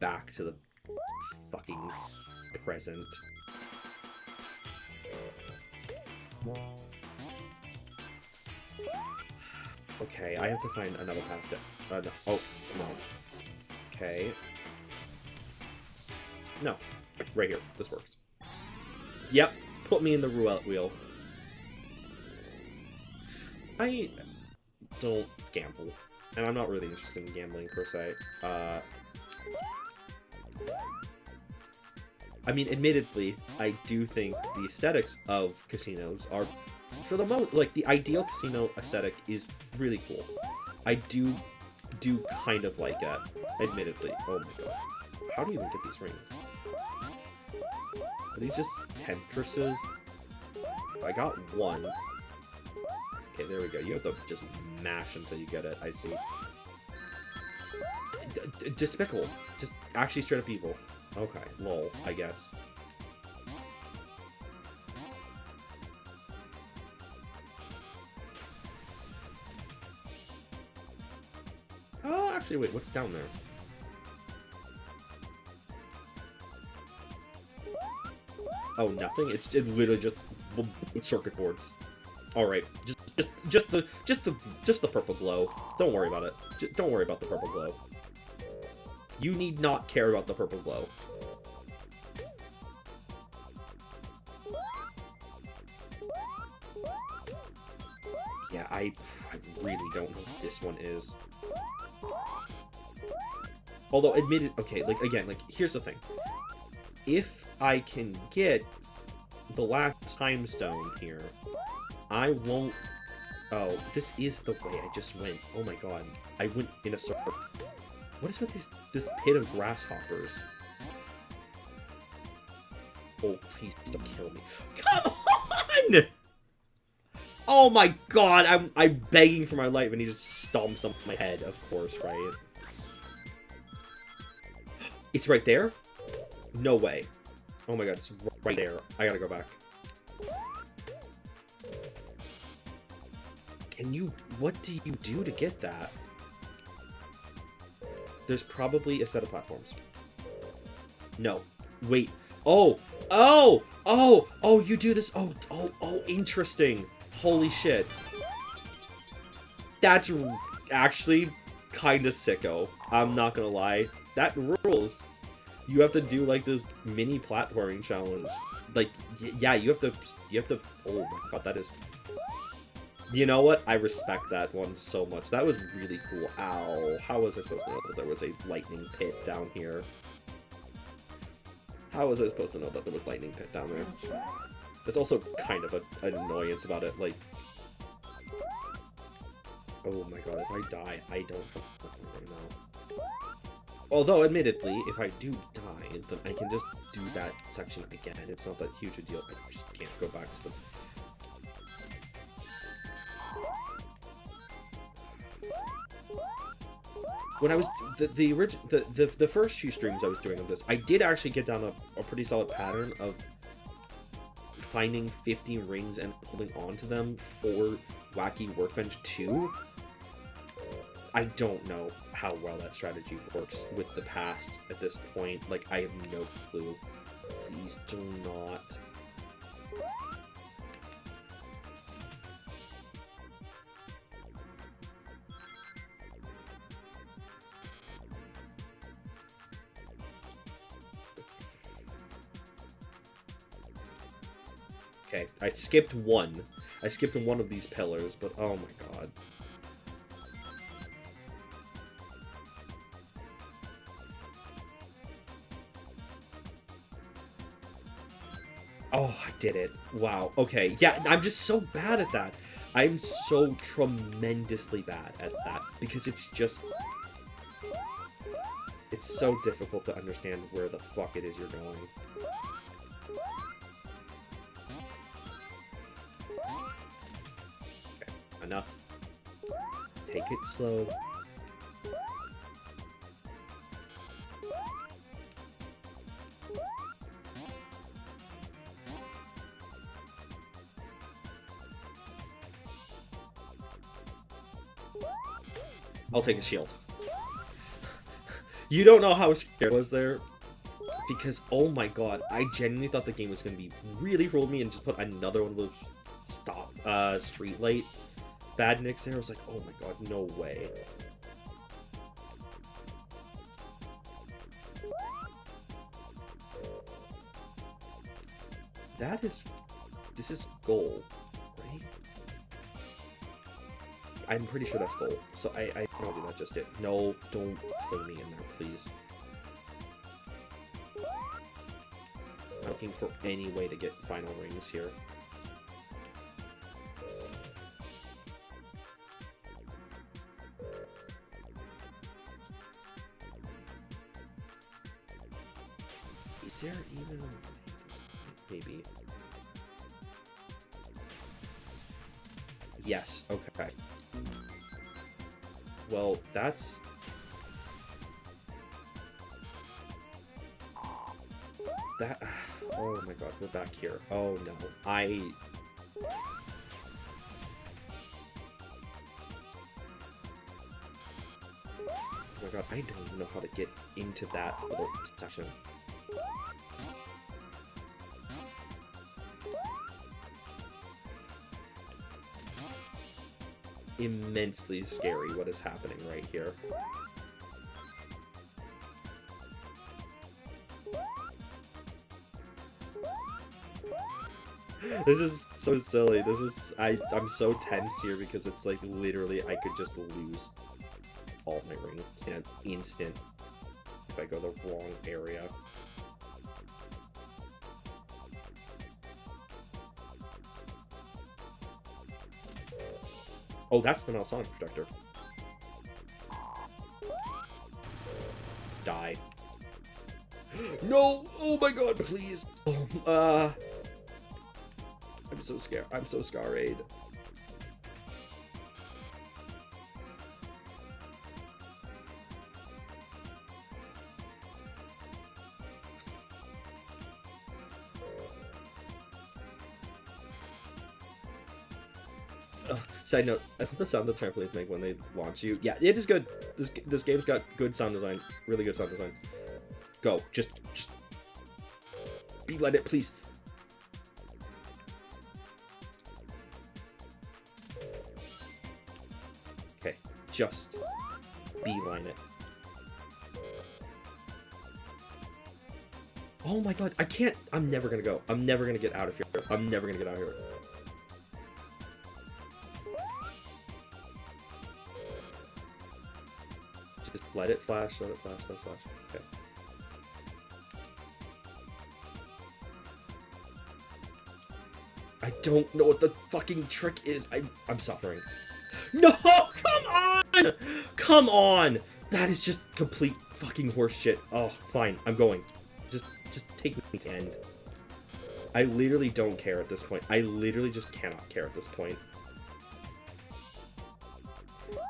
back to the fucking present. Okay, I have to find another path to... no. Oh, no. Okay. No. Right here. This works. Yep. Put me in the roulette wheel. I don't gamble. And I'm not really interested in gambling, per se. I mean, admittedly, I do think the aesthetics of casinos are, for the most, like, the ideal casino aesthetic is really cool. I do kind of like it, admittedly. Oh my god. How do you even get these rings? Are these just Tentresses? I got one. Okay, there we go. You have to just mash until you get it. I see. Despicable. Just actually straight up evil. Okay, lol, I guess. Oh, actually, wait, what's down there? Oh, nothing? It's literally just circuit boards. All right, just the purple glow. Don't worry about it. Don't worry about the purple glow. You need not care about the purple glow. Yeah, I really don't know what this one is. Although, admitted, okay, like, again, like, here's the thing. If I can get the last time stone here, I won't... Oh, this is the way I just went. Oh my god. I went in a circle. What is with this pit of grasshoppers? Oh, please don't kill me. Come on! Oh my god, I'm begging for my life and he just stomps on my head, of course, right? It's right there? No way. Oh my god, it's right there. I gotta go back. Can you... What do you do to get that? There's probably a set of platforms. No. Wait. Oh! Oh! Oh! Oh, you do this... Oh, interesting. Holy shit. That's actually kind of sicko. I'm not gonna lie. That rules. You have to do, like, this mini platforming challenge. Like, yeah, you have to... Oh my god, that is... You know what? I respect that one so much. That was really cool. Ow. How was I supposed to know that there was a lightning pit down here? How was I supposed to know that there was lightning pit down there? There's also kind of an annoyance about it, like... Oh my god, if I die, I don't have nothing right now. Although, admittedly, if I do die, then I can just do that section again. It's not that huge a deal. I just can't go back to the... When I was the first few streams I was doing of this, I did actually get down a pretty solid pattern of finding 50 rings and holding on to them for Wacky Workbench 2. I don't know how well that strategy works with the past at this point. Like, I have no clue. Please do not. Okay, I skipped one. I skipped one of these pillars, but oh my god. Oh, I did it. Wow. Okay, yeah, I'm just so bad at that. I'm so tremendously bad at that, because it's just... It's so difficult to understand where the fuck it is you're going. Enough. Take it slow. I'll take a shield. You don't know how scared I was there. Because, oh my god, I genuinely thought the game was going to be really rolled me and just put another one of those street light badniks there. I was like, oh my god, no way. This is goal, right? I'm pretty sure that's goal. So I probably not just it. No, don't play me in there, please. I'm looking for any way to get final rings here. Is there even a... maybe? Yes, okay. Well, that's... that... oh my god, we're back here. Oh no. Oh my god, I don't even know how to get into that little section. Immensely scary what is happening right here. This is so silly. This is... I'm so tense here because it's like literally I could just lose all my rings in an instant if I go the wrong area. Oh, that's the Malsonic Projector. Die. No! Oh my god, please! Oh, I'm so scared. I'm so scarred. Side note, I love the sound the trampolines make when they launch you. Yeah, it is good. This game's got good sound design. Really good sound design. Go. Just beeline it, please. Okay, just beeline it. Oh my god, I can't. I'm never gonna go. I'm never gonna get out of here. I'm never gonna get out of here. Just let it flash, let it flash, let it flash. Okay. I don't know what the fucking trick is. I'm suffering. No! Come on! Come on! That is just complete fucking horseshit. Oh, fine. I'm going. Just take me to end. I literally don't care at this point. I literally just cannot care at this point.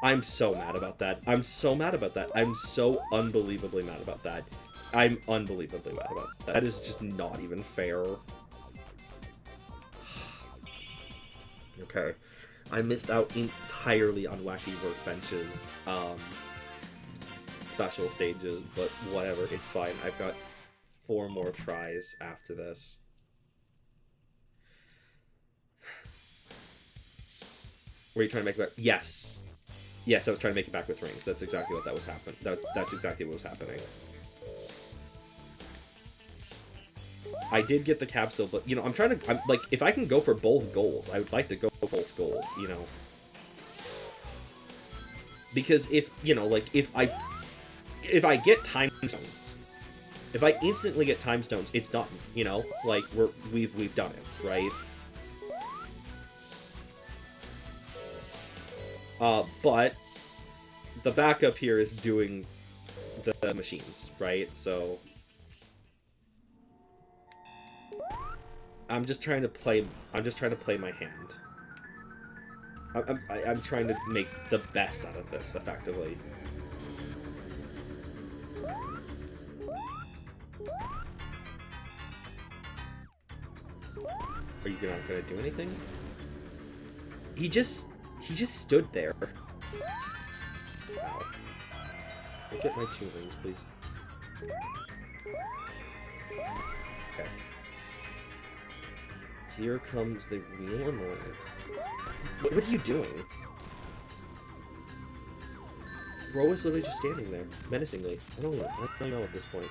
I'm so mad about that. I'm so mad about that. I'm so unbelievably mad about that. I'm unbelievably mad about that. That is just not even fair. Okay. I missed out entirely on wacky workbenches, special stages, but whatever, it's fine. I've got 4 more tries after this. Were you trying to make it back? Yes. Yes, I was trying to make it back with rings. That's exactly what that was happening. That's exactly what was happening. I did get the capsule, but, you know, I'm like, if I can go for both goals, I would like to go for both goals, you know? Because if, you know, like, if I get time stones, if I instantly get time stones, it's done, you know? Like, we've done it, right? But the backup here is doing the machines, right? So I'm just trying to play my hand. I'm trying to make the best out of this, effectively. Are you not gonna do anything? He just stood there. Wow. Look at my 2 rings, please. Okay. Here comes the real annoyer. What are you doing? Ro is literally just standing there, menacingly. I don't know at this point.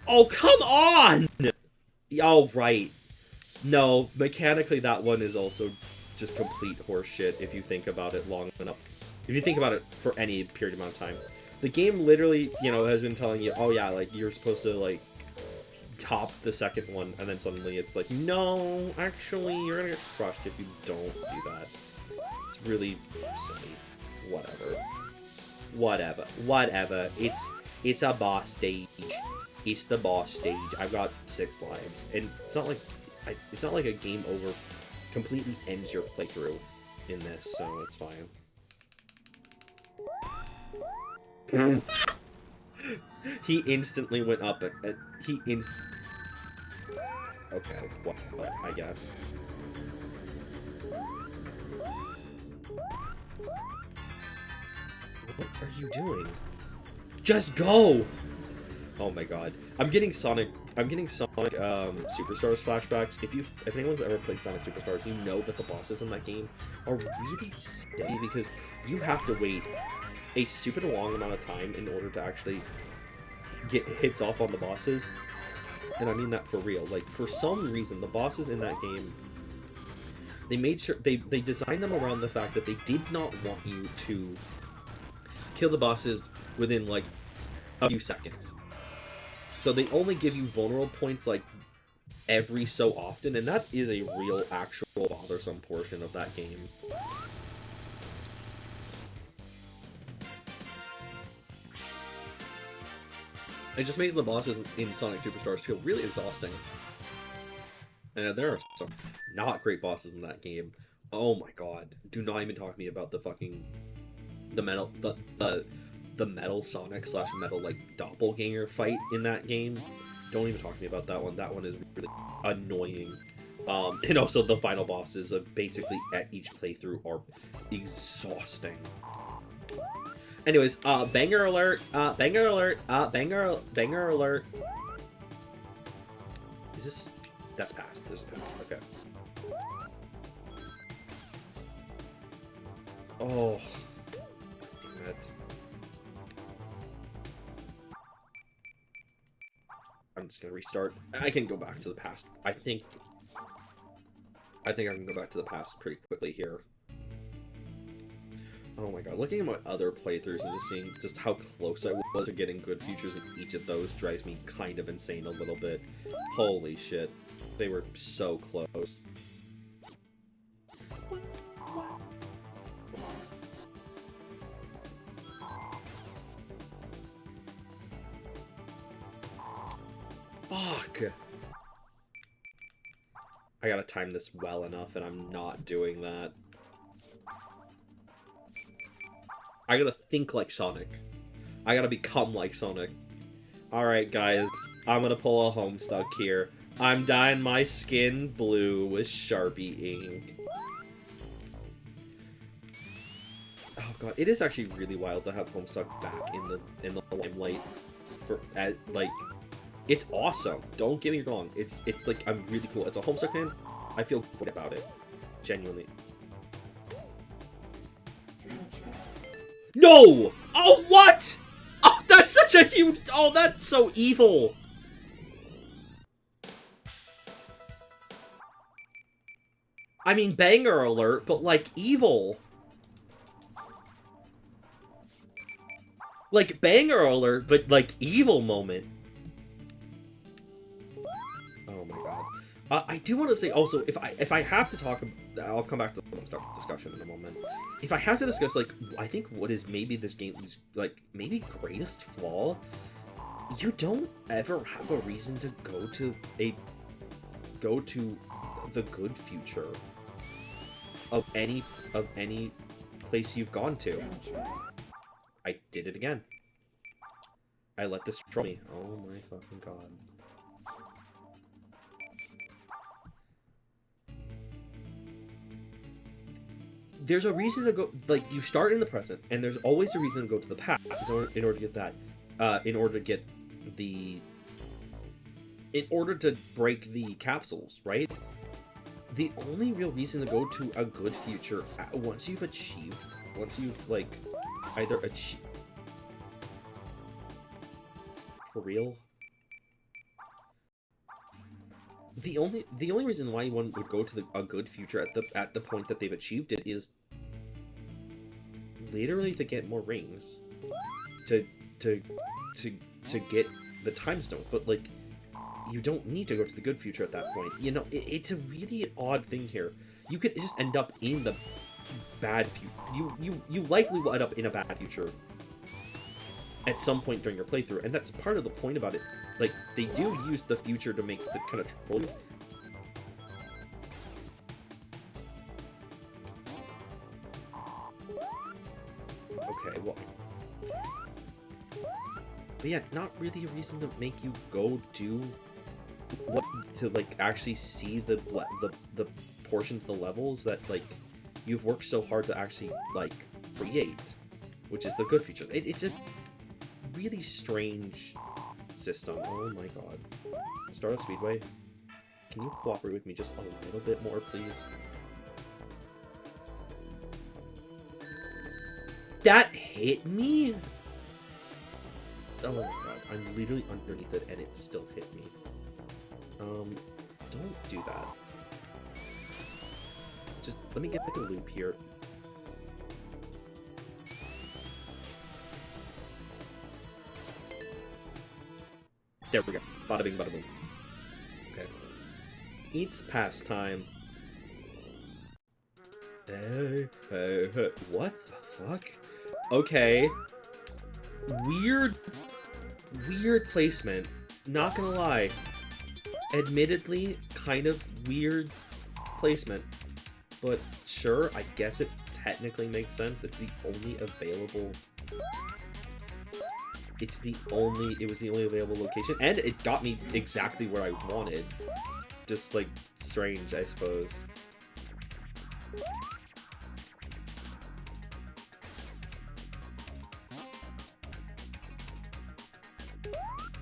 Oh, come on! Oh, right. No, mechanically that one is also just complete horseshit if you think about it long enough. If you think about it for any period amount of time. The game literally, you know, has been telling you, oh yeah, like, you're supposed to, like, top the second one, and then suddenly it's like, no, actually, you're gonna get crushed if you don't do that. It's really silly. Whatever. It's a boss stage. It's the boss stage. I've got 6 lives, and it's not like a game over completely ends your playthrough in this, so it's fine. He instantly went up and okay, what, I guess. What are you doing? Just go! Oh my god. I'm getting Sonic Superstars flashbacks. If anyone's ever played Sonic Superstars, you know that the bosses in that game are really silly because you have to wait a stupid long amount of time in order to actually get hits off on the bosses. And I mean that for real. Like, for some reason, the bosses in that game, they made sure they designed them around the fact that they did not want you to kill the bosses within like a few seconds. So they only give you vulnerable points like every so often, and that is a real, actual bothersome portion of that game. It just makes the bosses in Sonic Superstars feel really exhausting. And there are some not great bosses in that game. Oh my god. Do not even talk to me about the fucking... the metal Sonic / metal, like, doppelganger fight in that game. Don't even talk to me about that one. That one is really annoying. And also the final bosses of basically at each playthrough are exhausting. Anyways, banger alert, banger alert, banger alert. Is this... that's past. This is past. Okay. Oh. Damn it. I'm just gonna restart. I can go back to the past. I think I can go back to the past pretty quickly here. Oh my god, looking at my other playthroughs and just seeing just how close I was to getting good features in each of those drives me kind of insane a little bit. Holy shit. They were so close. Fuck! I gotta time this well enough, and I'm not doing that. I gotta think like Sonic. I gotta become like Sonic. Alright, guys. I'm gonna pull a Homestuck here. I'm dyeing my skin blue with Sharpie ink. Oh god, it is actually really wild to have Homestuck back in the limelight. Like, it's awesome. Don't get me wrong. It's like, I'm really cool. As a Homestuck fan, I feel good about it. Genuinely. No! Oh, what? Oh, that's such a huge... oh, that's so evil. I mean, banger alert, but, like, evil. Like, banger alert, but, like, evil moment. Oh my god. I do want to say also, if I have to talk, I'll come back to the discussion in a moment. If I have to discuss, like, I think what is maybe this game's, like, maybe greatest flaw, you don't ever have a reason to go to the good future of any place you've gone to. I did it again. I let this troll me. Oh my fucking god. there's a reason to go, like, you start in the present, and there's always a reason to go to the past in order to get that, in order to get the, in order to break the capsules, right? The only real reason to go to a good future, once you've, like, either achieved... For real? The only reason why one would go to a good future at the point that they've achieved it is literally to get more rings, to get the time stones. But like, you don't need to go to the good future at that point. You know, it's a really odd thing here. You could just end up in the bad future. You likely will end up in a bad future at some point during your playthrough, and that's part of the point about it. Like, they do use the future to make the kind of troll you. Okay, well... But yeah, not really a reason to make you go do what, to like actually see the portions of the levels that like you've worked so hard to actually like create, which is the good feature. It's a really strange system. Oh my god. Stardust Speedway, can you cooperate with me just a little bit more, please? That hit me? Oh my god, I'm literally underneath it and it still hit me. Don't do that. Just let me get the loop here. There we go. Bada bing, bada boom. Okay. Eats pastime. Hey. What the fuck? Okay. Weird placement. Not gonna lie. Admittedly, kind of weird placement. But sure, I guess it technically makes sense. It's the only available... It was the only available location, and it got me exactly where I wanted. Just, like, strange, I suppose.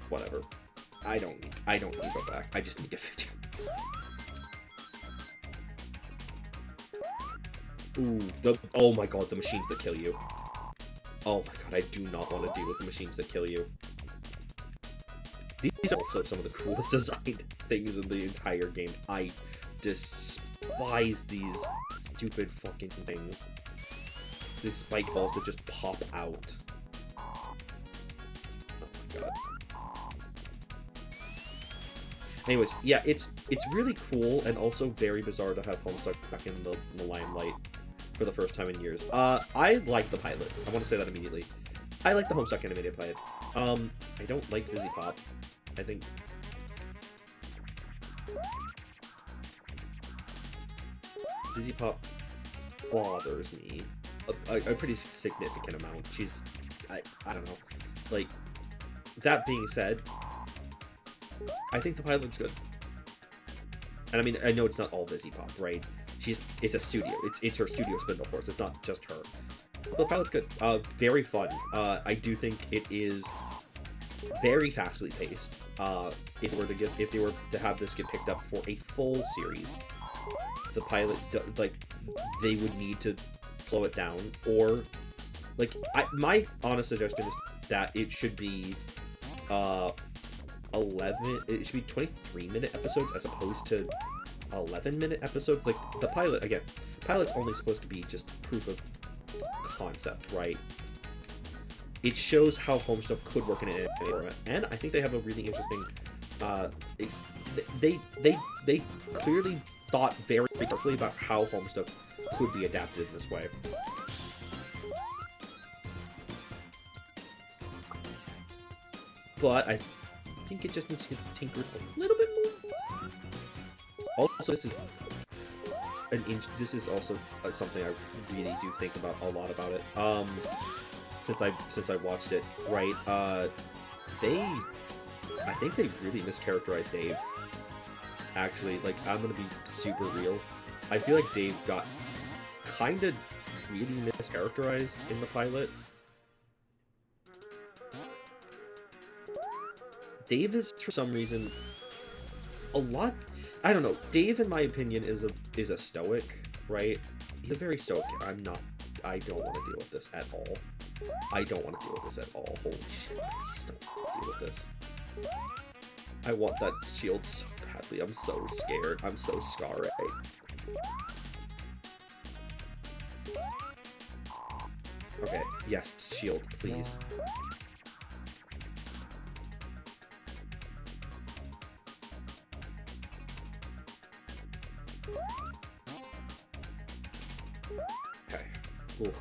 Whatever. I don't need to go back. I just need to get 15 minutes. Ooh, oh my god, the machines that kill you. Oh my god, I do not want to deal with the machines that kill you. These are also some of the coolest designed things in the entire game. I despise these stupid fucking things. These spike balls that just pop out. Oh my god. Anyways, yeah, it's really cool and also very bizarre to have Homestuck back in the limelight for the first time in years. I like the pilot. I want to say that immediately. I like the Homestuck animated pilot. I don't like Fizzy Pop. I think... Fizzy Pop bothers me a pretty significant amount. She's... I don't know. Like, that being said, I think the pilot's good. And I mean, I know it's not all Fizzy Pop, right? It's a studio. It's her studio spindle force. It's not just her. But the pilot's good. Very fun. I do think it is very fastly paced. If they were to have this get picked up for a full series, the pilot, like, they would need to slow it down, or like, my honest suggestion is that it should be 23-minute episodes as opposed to 11-minute episodes. Like, the pilot's only supposed to be just proof of concept, right? It shows how Homestuck could work in an anime format, and I think they have a really interesting, they clearly thought very carefully about how Homestuck could be adapted in this way. But I think it just needs to get tinkered a little bit more. Also, this is also something I really do think about a lot about it. Since I watched it, right? I think they really mischaracterized Dave. Actually, like, I'm gonna be super real. I feel like Dave got kind of really mischaracterized in the pilot. Dave is, for some reason, a lot... I don't know. Dave, in my opinion, is a stoic, right? He's a very stoic. I don't want to deal with this at all. I don't want to deal with this at all. Holy shit, please don't deal with this. I want that shield so badly. I'm so scared. I'm so scarred. Okay, yes, shield, please. Okay. Ooh.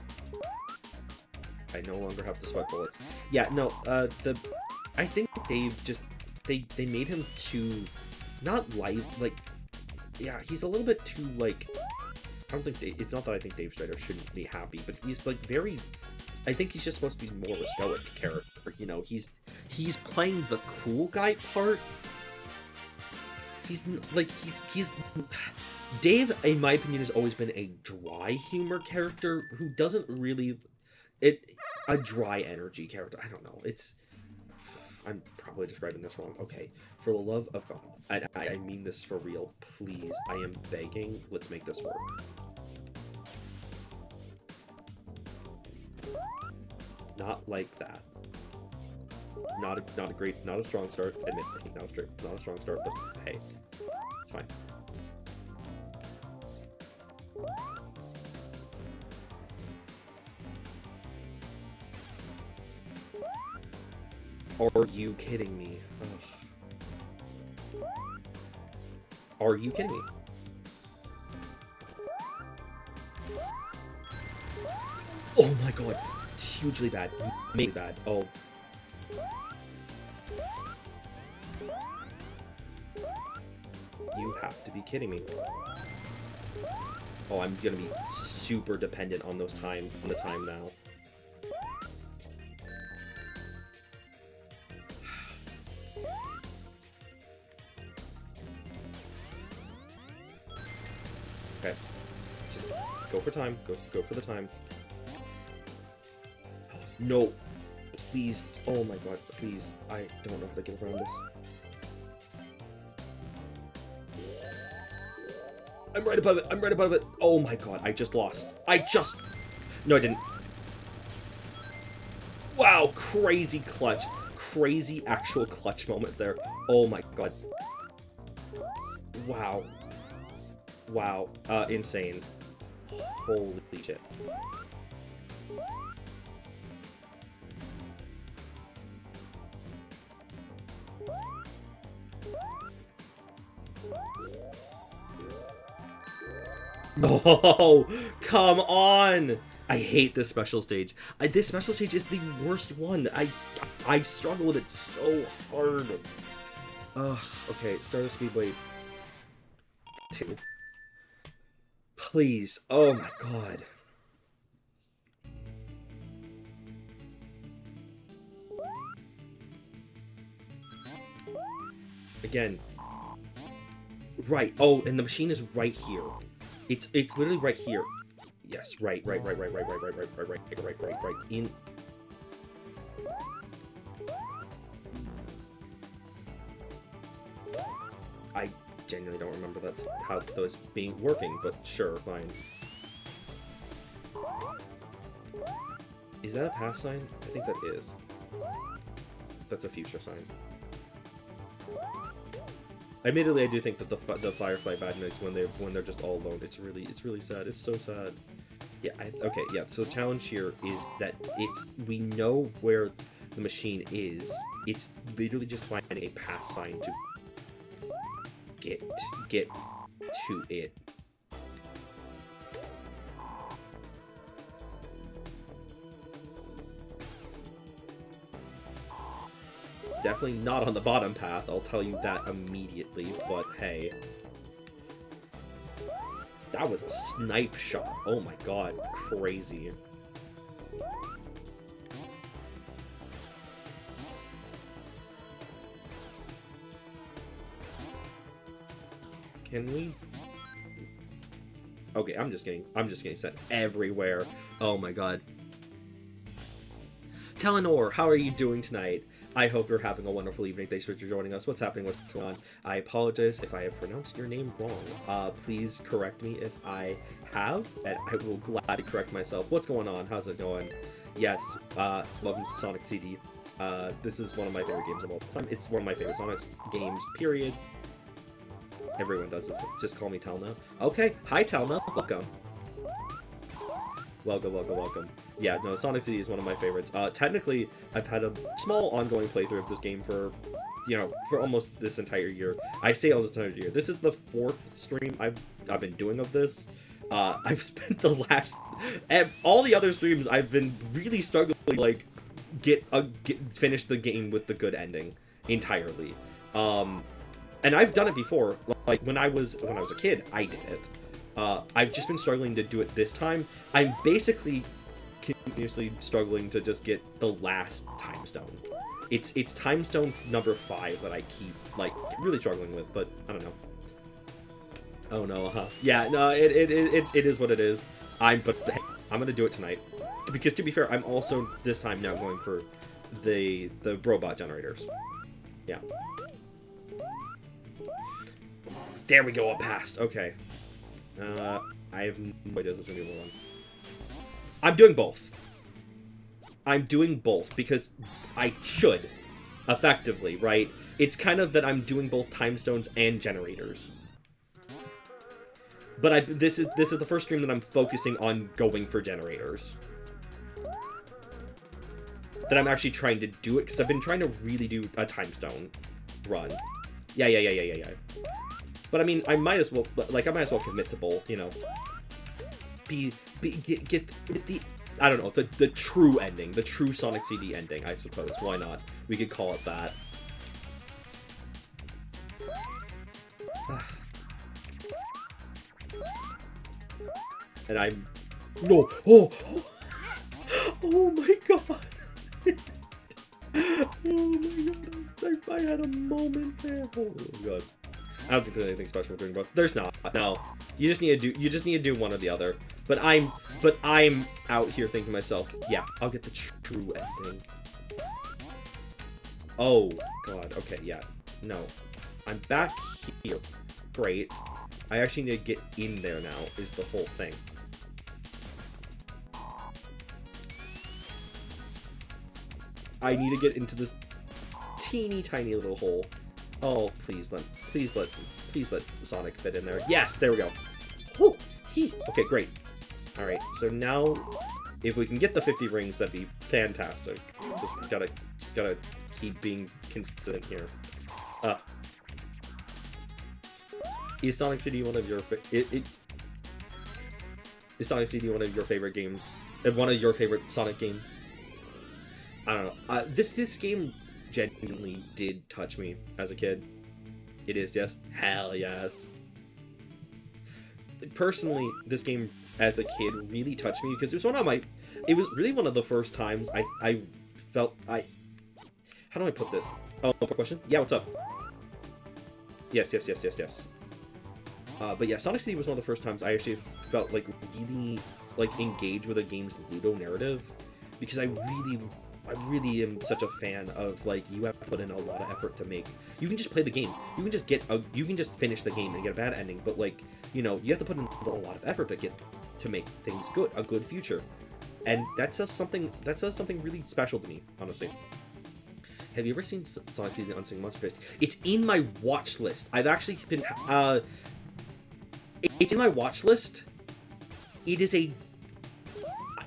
I no longer have to sweat bullets. Yeah, no, I think Dave just, they made him too, not light, like, yeah, he's a little bit too, like, I don't think it's not that I think Dave Strider shouldn't be happy, but he's, like, very, I think he's just supposed to be more of a stoic character, you know, he's playing the cool guy part. He's, like, he's, Dave, in my opinion, has always been a dry humor character who doesn't really, a dry energy character. I don't know. I'm probably describing this wrong. Okay, for the love of God, I mean this for real. Please, I am begging. Let's make this work. Not like that. Not a strong start. Admittedly, not a strong start. But hey, it's fine. Are you kidding me? Ugh. Are you kidding me? Oh my god. Hugely bad. Maybe bad. Oh. You have to be kidding me. Oh, I'm gonna be super dependent on the time now. Okay, just go for time. Go for the time. No, please. Oh my god, please. I don't know how to get around this. I'm right above it. I'm right above it. Oh my god, I just lost. No, I didn't. Wow, crazy clutch. Crazy actual clutch moment there. Oh my god. Wow. Wow. Insane. Holy shit. No! Come on! I hate this special stage. This special stage is the worst one. I struggle with it so hard. Ugh. Okay, start of Speedway 2. Please. Oh my god. Again. Right. Oh, and the machine is right here. It's literally right here. Yes, right. In. I genuinely don't remember that's how those working, but sure, fine. Is that a pass sign? I think that is. That's a future sign. Admittedly, I do think that the Firefly bad nights when they're just all alone, it's really sad. It's so sad. Yeah. Okay. Yeah. So the challenge here is that we know where the machine is. It's literally just finding a pass sign to get to it. Definitely not on the bottom path, I'll tell you that immediately, but hey. That was a snipe shot. Oh my god, crazy. Can we... Okay, I'm just getting sent everywhere. Oh my god. Telenor, how are you doing tonight? I hope you're having a wonderful evening. Thanks for joining us. What's happening? What's going on? I apologize if I have pronounced your name wrong. Please correct me if I have, and I will gladly correct myself. What's going on? How's it going? Yes, welcome to Sonic CD. This is one of my favorite games of all time. It's one of my favorite Sonic games, period. Everyone does this. Just call me Telna. Okay, hi Telna. Welcome. Welcome. Yeah, no, Sonic City is one of my favorites. Technically, I've had a small ongoing playthrough of this game for, for almost this entire year. I say almost this entire year. This is the 4th stream I've been doing of this. I've spent the last... all the other streams, I've been really struggling to, like, finish the game with the good ending entirely. And I've done it before. Like, when I was a kid, I did it. I've just been struggling to do it this time. I'm basically continuously struggling to just get the last time stone. It's time stone number 5 that I keep, like, really struggling with, but I don't know. Oh no, huh? Yeah, no, it is what it is. But hey, I'm gonna do it tonight. Because to be fair, I'm also this time now going for the robot generators. Yeah. There we go, it passed. Okay. I have no idea this is gonna be one. I'm doing both. I'm doing both because I should, effectively, right? It's kind of that I'm doing both time stones and generators. But this is the first stream that I'm focusing on going for generators. That I'm actually trying to do it because I've been trying to really do a time stone run. Yeah. But I mean, I might as well commit to both, you know. Get the, I don't know, the true ending, the true Sonic CD ending, I suppose. Why not? We could call it that. And I'm... No! Oh my god! Oh my god, I had a moment there. Oh god. I don't think there's anything special with doing both. There's not. No. You just need to do one or the other. But I'm out here thinking to myself, yeah, I'll get the true ending. Oh god, okay, yeah. No. I'm back here. Great. I actually need to get in there now, is the whole thing. I need to get into this teeny tiny little hole. Oh, please let Sonic fit in there. Yes, there we go. Whew. Okay, great. All right, so now if we can get the 50 rings, that'd be fantastic. Just gotta keep being consistent here. Is Sonic CD one of your is Sonic CD one of your favorite games? One of your favorite Sonic games? I don't know. This game genuinely did touch me as a kid. It is, yes? Hell yes. Personally, this game as a kid really touched me because it was really one of the first times I felt how do I put this? Oh, question? Yeah, what's up? Yes. But yeah, Sonic CD was one of the first times I actually felt like really engaged with a game's Ludo narrative, because I really am such a fan of, like, you have to put in a lot of effort to make. You can just play the game. You can just finish the game and get a bad ending, but, like, you know, you have to put in a lot of effort to make things good, a good future. And that says something really special to me, honestly. Have you ever seen Sonic CD Unsung Monster Beast? It's in my watch list. I've actually been it's in my watch list. It is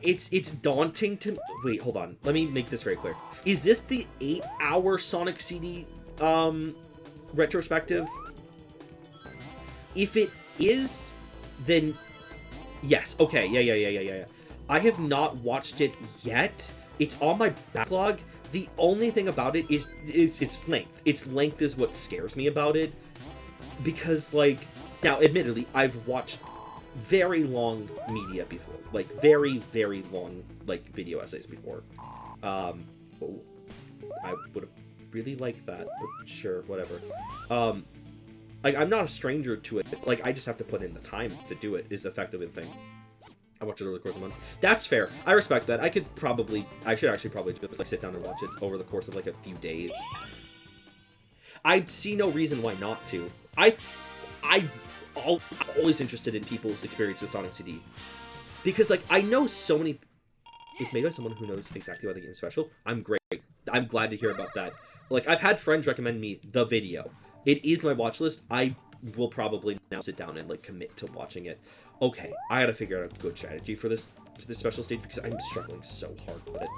it's daunting to... Wait, hold on. Let me make this very clear. Is this the 8-hour Sonic CD retrospective? If it is, then yes. Okay, yeah. I have not watched it yet. It's on my backlog. The only thing about it is its length. Its length is what scares me about it. Because, like, now, admittedly, I've watched very long media before, like very, very long, like, video essays before. I would have really liked that, but sure, whatever. Like, I'm not a stranger to it. Like, I just have to put in the time to do it is effective thing. I watch it over the course of months. That's fair. I respect that. I should actually probably just, like, sit down and watch it over the course of, like, a few days. I see no reason why not to. I'm always interested in people's experience with Sonic CD. Because, like, I know so many... If made by someone who knows exactly why the game is special, I'm great. I'm glad to hear about that. Like, I've had friends recommend me the video. It is my watch list. I will probably now sit down and, like, commit to watching it. Okay, I gotta figure out a good strategy for this special stage because I'm struggling so hard with it.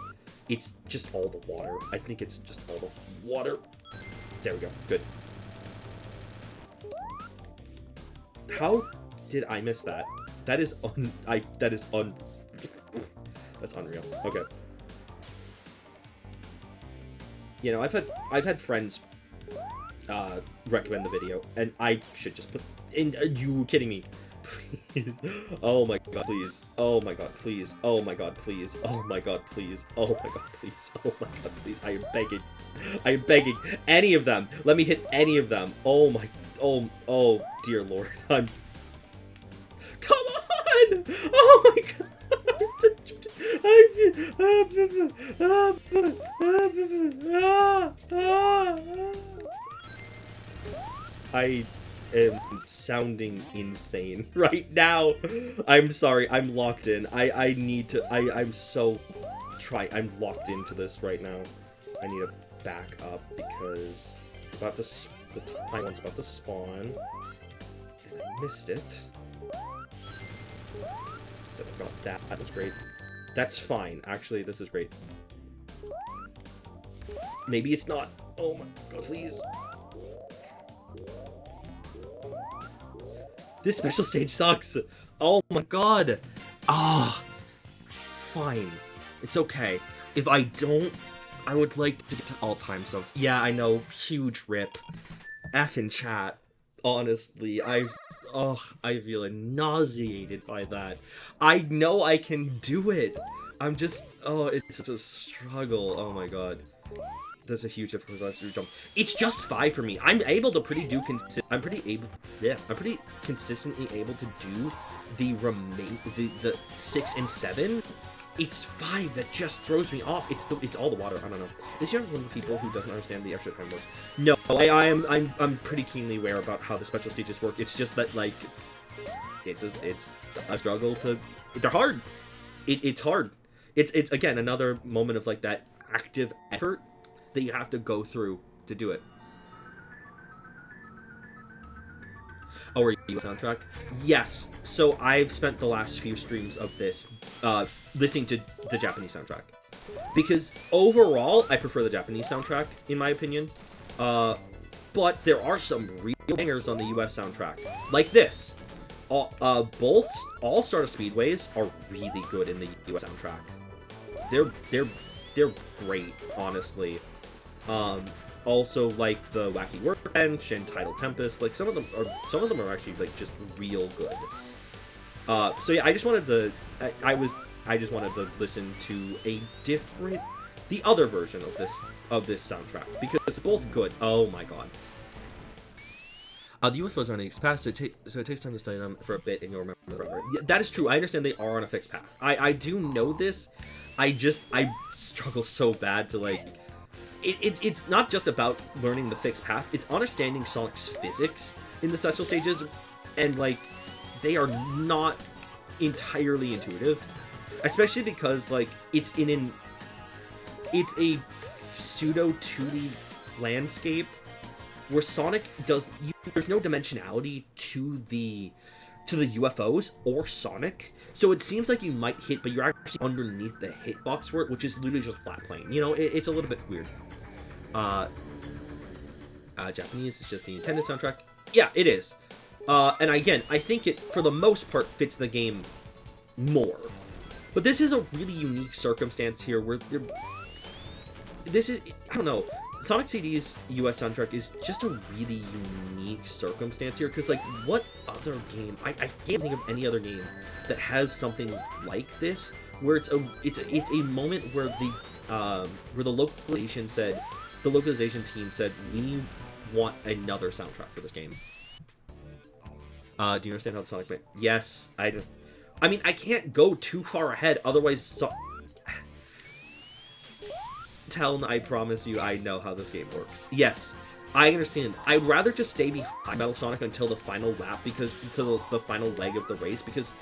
It's just all the water. I think it's just all the water. There we go. Good. How did I miss that? That is that's unreal. Okay. You know, I've had friends recommend the video, and I should just put in. Are you kidding me? Oh my god, please. Oh my god, please. Oh my god, please. Oh my god, please. Oh my god, please. Oh my god, please. I am begging. I am begging. Any of them. Let me hit any of them. Oh my. Oh dear lord. Come on! Oh my god. I am sounding insane right now. I'm sorry. I'm locked in. I need to. I'm locked into this right now. I need to back up because it's about to. The time one's about to spawn, and I missed it. Instead I got that. That was great. That's fine. Actually, this is great. Maybe it's not. Oh my god, please. This special stage sucks. Oh my god. Ah. Fine. It's okay. If I don't, I would like to get to all-time songs. Yeah, I know. Huge rip. F in chat. Honestly, I feel nauseated by that. I know I can do it. I'm just, it's such a struggle. Oh my god. There's a huge difference to jump. It's just 5 for me. I'm pretty consistently able to do the 6 and 7. It's 5 that just throws me off. It's all the water. I don't know. Is you're one of the people who doesn't understand the extra time works? No, I'm pretty keenly aware about how the special stages work. It's just that, like, it's a struggle to. They're hard. It's hard. It's again another moment of, like, that active effort that you have to go through to do it. Oh, are you a soundtrack? Yes. So I've spent the last few streams of this listening to the Japanese soundtrack. Because overall, I prefer the Japanese soundtrack, in my opinion. But there are some real bangers on the US soundtrack. Like this. Both All Stardust Speedways are really good in the US soundtrack. They're great, honestly. Also, like the Wacky Workbench and Tidal Tempest, like some of them are actually, like, just real good. So yeah, I just wanted to listen to the other version of this soundtrack because it's both good. Oh my god. The UFOs are on a fixed path, so it takes time to study them for a bit, and you'll remember them forever. Yeah, that is true. I understand they are on a fixed path. I do know this. I struggle so bad to, like. It's not just about learning the fixed path, it's understanding Sonic's physics in the special stages, and, like, they are not entirely intuitive. Especially because, like, it's a pseudo 2D landscape where Sonic there's no dimensionality to the UFOs or Sonic. So it seems like you might hit, but you're actually underneath the hitbox for it, which is literally just flat plane. You know, it's a little bit weird. Japanese is just the intended soundtrack. Yeah, it is. And again, I think it, for the most part, fits the game more. But this is a really unique circumstance here where I don't know, Sonic CD's US soundtrack is just a really unique circumstance here, because, like, what other game, I can't think of any other game that has something like this, where it's a moment where the localization team said, we want another soundtrack for this game. Do you understand how the Sonic... Yes, I mean, I can't go too far ahead, otherwise... I promise you, I know how this game works. Yes, I understand. I'd rather just stay behind Metal Sonic until the final lap, until the final leg of the race, because,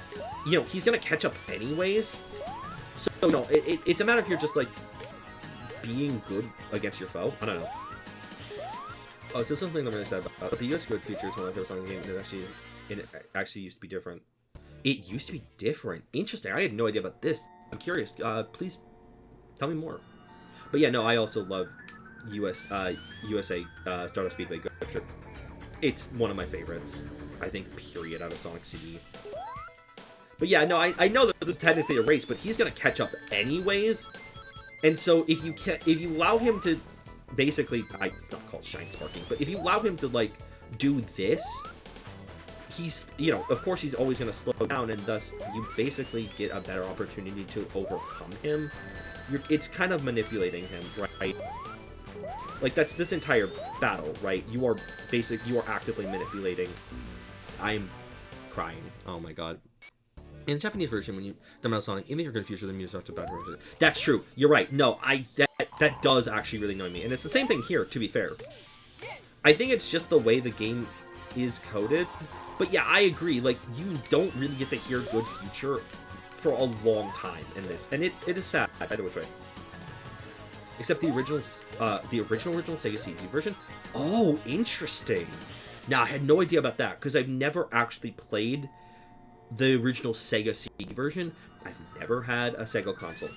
you know, he's gonna catch up anyways. So, you know, it's a matter of you're just, like, being good against your foe. I don't know. Oh, this is something I'm really sad about. But the US Good feature is one of my favorite Sonic games, and it actually used to be different. It used to be different. Interesting. I had no idea about this. I'm curious. Please tell me more. But yeah, no, I also love USA Stardust Speedway Good feature. It's one of my favorites, I think, period, out of Sonic CD. But yeah, no, I know that this is technically a race, but he's gonna catch up anyways. And so if you allow him to basically, it's not called shine sparking, but if you allow him to, like, do this, he's, you know, of course he's always gonna slow down, and thus you basically get a better opportunity to overcome him. It's kind of manipulating him, right? Like, that's this entire battle, right? You are actively manipulating. I'm crying. Oh my god. In the Japanese version, when you dumb out Sonic, even your good future, the music after bad version. That's true. You're right. No, that does actually really annoy me, and it's the same thing here. To be fair, I think it's just the way the game is coded. But yeah, I agree. Like, you don't really get to hear good future for a long time in this, and it is sad either which way. Except the original Sega CD version. Oh, interesting. Now I had no idea about that because I've never actually played the original Sega CD version. I've never had a Sega console,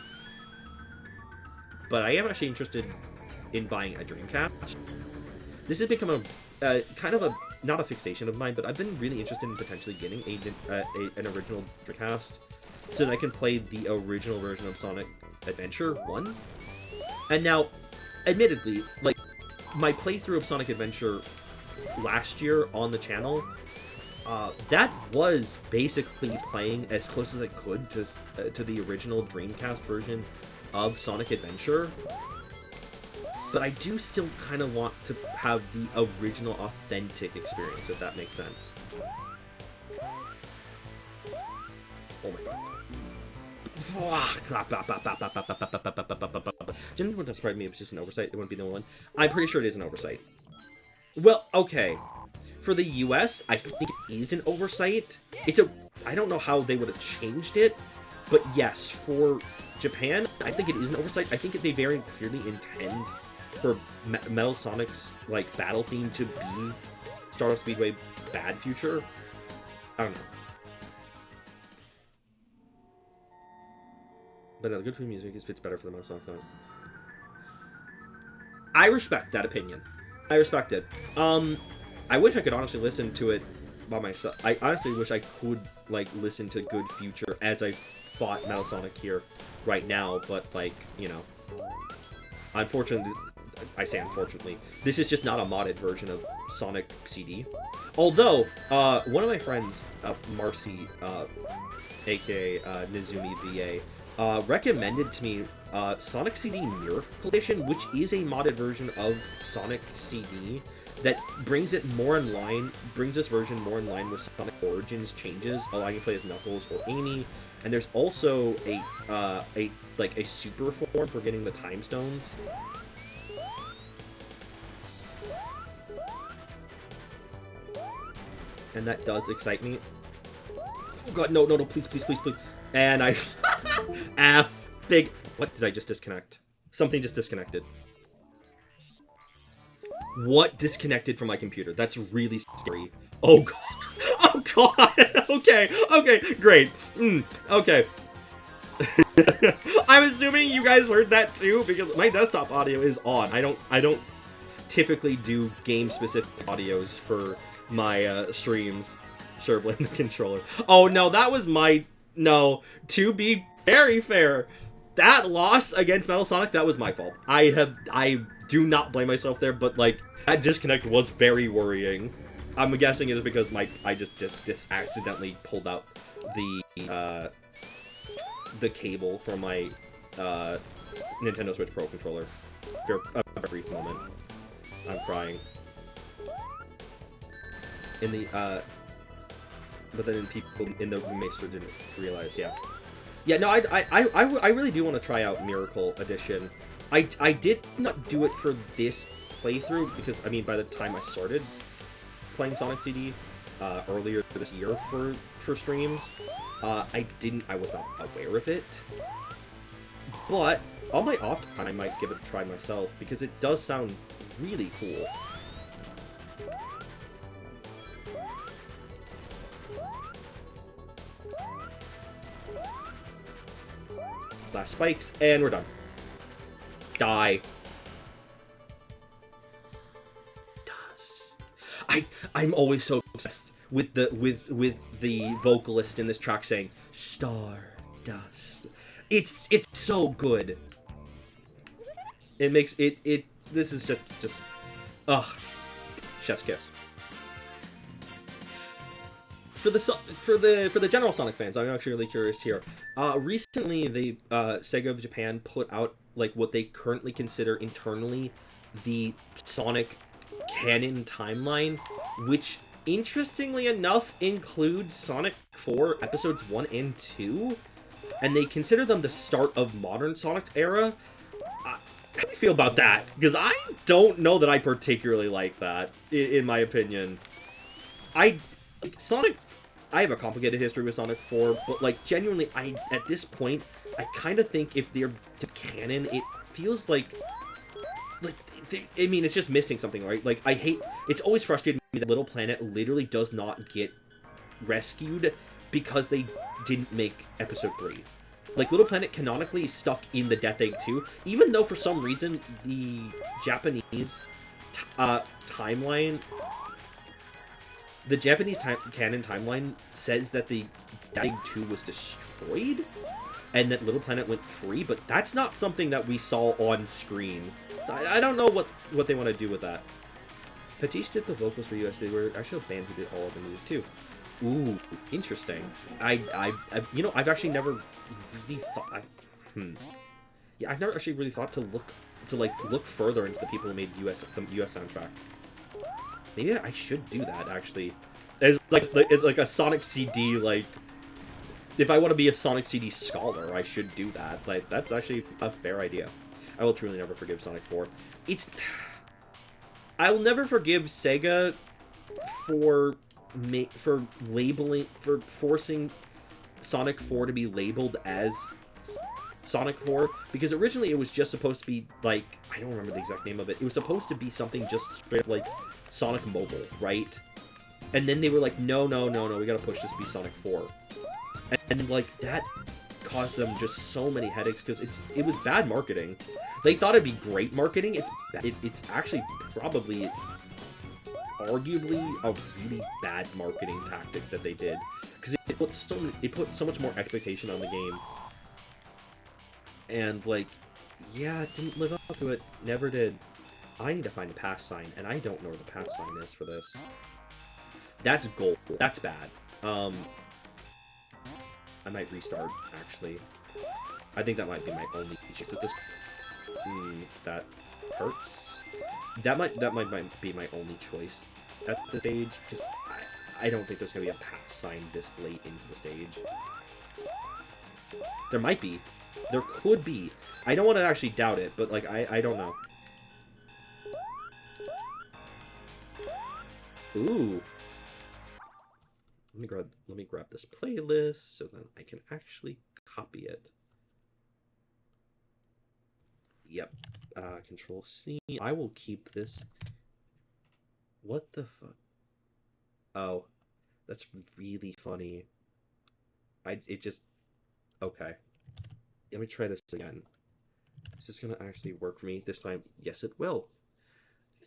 but I am actually interested in buying a Dreamcast. This has become a kind of a not a fixation of mine, but I've been really interested in potentially getting an original Dreamcast, so that I can play the original version of Sonic Adventure 1. And now, admittedly, like, my playthrough of Sonic Adventure last year on the channel, that was basically playing as close as I could to the original Dreamcast version of Sonic Adventure. But I do still kind of want to have the original, authentic experience, if that makes sense. Oh my god. Genuinely wouldn't surprise me if it's just an oversight. It wouldn't be the only one. I'm pretty sure it is an oversight. Well, okay. For the US, I think it is an oversight. I don't know how they would have changed it, but yes, for Japan, I think it is an oversight. I think they very clearly intend for Metal Sonic's, like, battle theme to be Stardust Speedway Bad Future. I don't know. But no, the good for music fits better for the Metal Sonic song. I respect that opinion. I respect it. I wish I could honestly listen to it by myself. I honestly wish I could, like, listen to Good Future as I fought Metal Sonic here right now, but, like, you know, unfortunately, I say unfortunately, this is just not a modded version of Sonic CD. Although, one of my friends, Marcy, aka Nizumi VA, recommended to me Sonic CD Miracle Edition, which is a modded version of Sonic CD that brings this version more in line with Sonic Origins changes, allowing you to play as Knuckles or Amy. And there's also a super form for getting the time stones. And that does excite me. Oh god, no, please. And I... big... What did I just disconnect? Something just disconnected. What disconnected from my computer? That's really scary. Oh god. Oh god. Okay, great. Okay. I'm assuming you guys heard that too, because my desktop audio is on. I don't typically do game-specific audios for my streams. Sure, blame the controller. Oh no, that was my... No, to be very fair, that loss against Metal Sonic, that was my fault. I do not blame myself there, but, like, that disconnect was very worrying. I'm guessing it is because I just accidentally pulled out the cable from my Nintendo Switch Pro controller for a brief moment. I'm crying. In the But then people in the remaster didn't realize, yeah. Yeah, no, I really do want to try out Miracle Edition. I did not do it for this playthrough, because, I mean, by the time I started playing Sonic CD earlier this year for streams, I was not aware of it. But on my off time, I might give it a try myself, because it does sound really cool. Last spikes, and we're done. Die. Dust. I'm always so obsessed with the vocalist in this track saying Stardust. It's so good. It makes it this is just ugh, chef's kiss. For the general Sonic fans, I'm actually really curious here. Recently, the Sega of Japan put out like what they currently consider internally the Sonic canon timeline, which interestingly enough includes Sonic 4 episodes 1 and 2, and they consider them the start of modern Sonic era. How do you feel about that? Because I don't know that I particularly like that, in my opinion. I have a complicated history with Sonic 4, but, like, genuinely, at this point, I kind of think if they're to canon, it feels like, I mean, it's just missing something, right? Like, it's always frustrated me that Little Planet literally does not get rescued because they didn't make Episode 3. Like, Little Planet canonically is stuck in the Death Egg 2, even though for some reason the Japanese timeline... The Japanese canon timeline says that the Death Egg 2 was destroyed, and that Little Planet went free, but that's not something that we saw on screen. So I don't know what they want to do with that. Patish did the vocals for US. They were actually a band who did all of the music too. Ooh, interesting. You know, I've actually never really thought. Yeah, I've never actually really thought to look further into the people who made the US soundtrack. Maybe I should do that, actually. It's like a Sonic CD, like... If I want to be a Sonic CD scholar, I should do that. Like, that's actually a fair idea. I will truly never forgive Sonic 4. I will never forgive Sega for forcing Sonic 4 to be labeled as Sonic 4, because originally it was just supposed to be, like, I don't remember the exact name of it. It was supposed to be something just straight, like, Sonic Mobile, right? And then they were like, no, we gotta push this to be Sonic 4. And like, that caused them just so many headaches, because it was bad marketing. They thought it'd be great marketing. It's actually probably, arguably, a really bad marketing tactic that they did, because it put so much more expectation on the game. And, like, yeah, it didn't live up to it. Never did. I need to find a pass sign, and I don't know where the pass sign is for this. That's gold. That's bad. I might restart, actually. I think that might be my only chance at this. That hurts. That might be my only choice at this stage, because I don't think there's gonna be a pass sign this late into the stage. There might be. There could be. I don't want to actually doubt it, but, like, I don't know. Ooh. Let me grab this playlist so then I can actually copy it. Yep. Control C. I will keep this. What the fuck? Oh. That's really funny. Okay. Let me try this again. Is this gonna actually work for me this time? Yes, it will.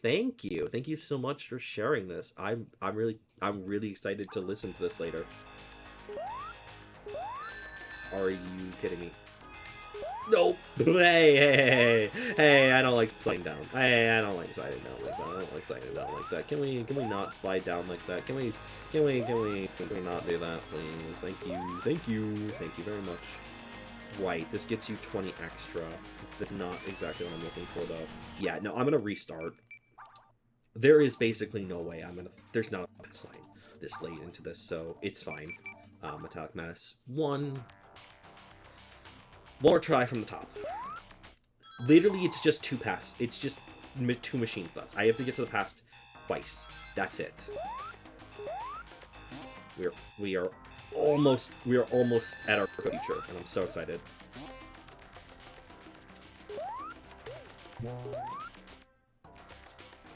Thank you. Thank you so much for sharing this. I'm really excited to listen to this later. Are you kidding me? Nope. Hey, I don't like sliding down. Hey, I don't like sliding down like that. I don't like sliding down like that. Can we not slide down like that? Can we not do that, please? Thank you very much. Right, this gets you 20 extra. That's not exactly what I'm looking for, though. Yeah, no, I'm gonna restart. There is basically no way I'm gonna... There's not a pass line this late into this, so it's fine. Metallic Mass. One more try from the top. Literally, it's just 2 pass. It's just 2 machines left. I have to get to the past twice. That's it. We are almost at our future, and I'm so excited.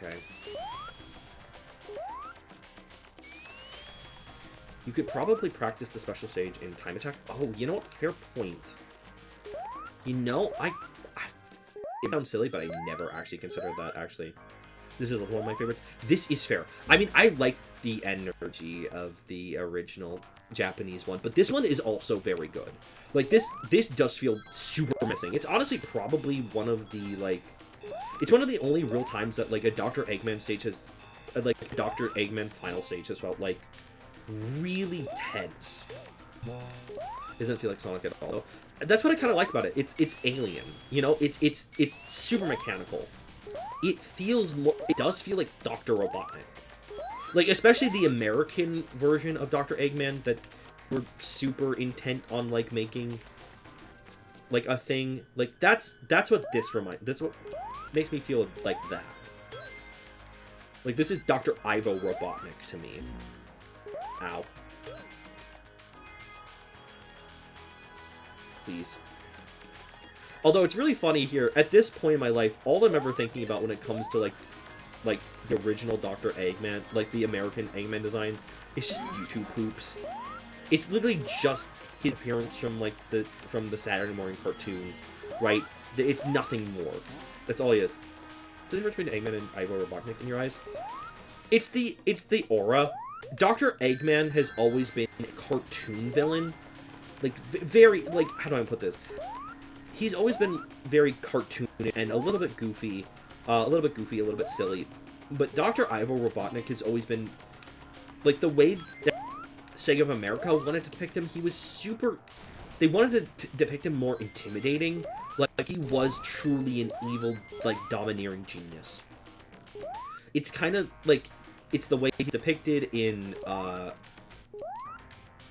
Okay. You could probably practice the special stage in time attack. Oh, you know what? Fair point. You know, it sounds silly, but I never actually considered that, actually. This is one of my favorites. This is fair. I mean, I like the energy of the original Japanese one, but this one is also very good. Like, this does feel super missing. It's honestly probably one of the, like... It's one of the only real times that, like, a Dr. Eggman stage has... Like, a Dr. Eggman final stage has felt, like, really tense. Doesn't feel like Sonic at all, though. That's what I kind of like about it. It's alien, you know. It's super mechanical. It feels more. It does feel like Dr. Robotnik, like especially the American version of Dr. Eggman that were super intent on like making like a thing. Like that's what this reminds. That's what makes me feel like that. Like this is Dr. Ivo Robotnik to me. Ow. Please. Although it's really funny here, at this point in my life, all I'm ever thinking about when it comes to, like the original Dr. Eggman, like, the American Eggman design, is just YouTube poops. It's literally just his appearance from, like, from the Saturday morning cartoons, right? It's nothing more. That's all he is. Is the difference between Eggman and Ivo Robotnik in your eyes? It's the aura. Dr. Eggman has always been a cartoon villain. Like, very, like, how do I put this? He's always been very cartoony and a little bit goofy, a little bit silly. But Dr. Ivo Robotnik has always been, like, the way that Sega of America wanted to depict him, he was super... They wanted to depict him more intimidating. Like he was truly an evil, like, domineering genius. It's kind of, like, it's the way he's depicted in,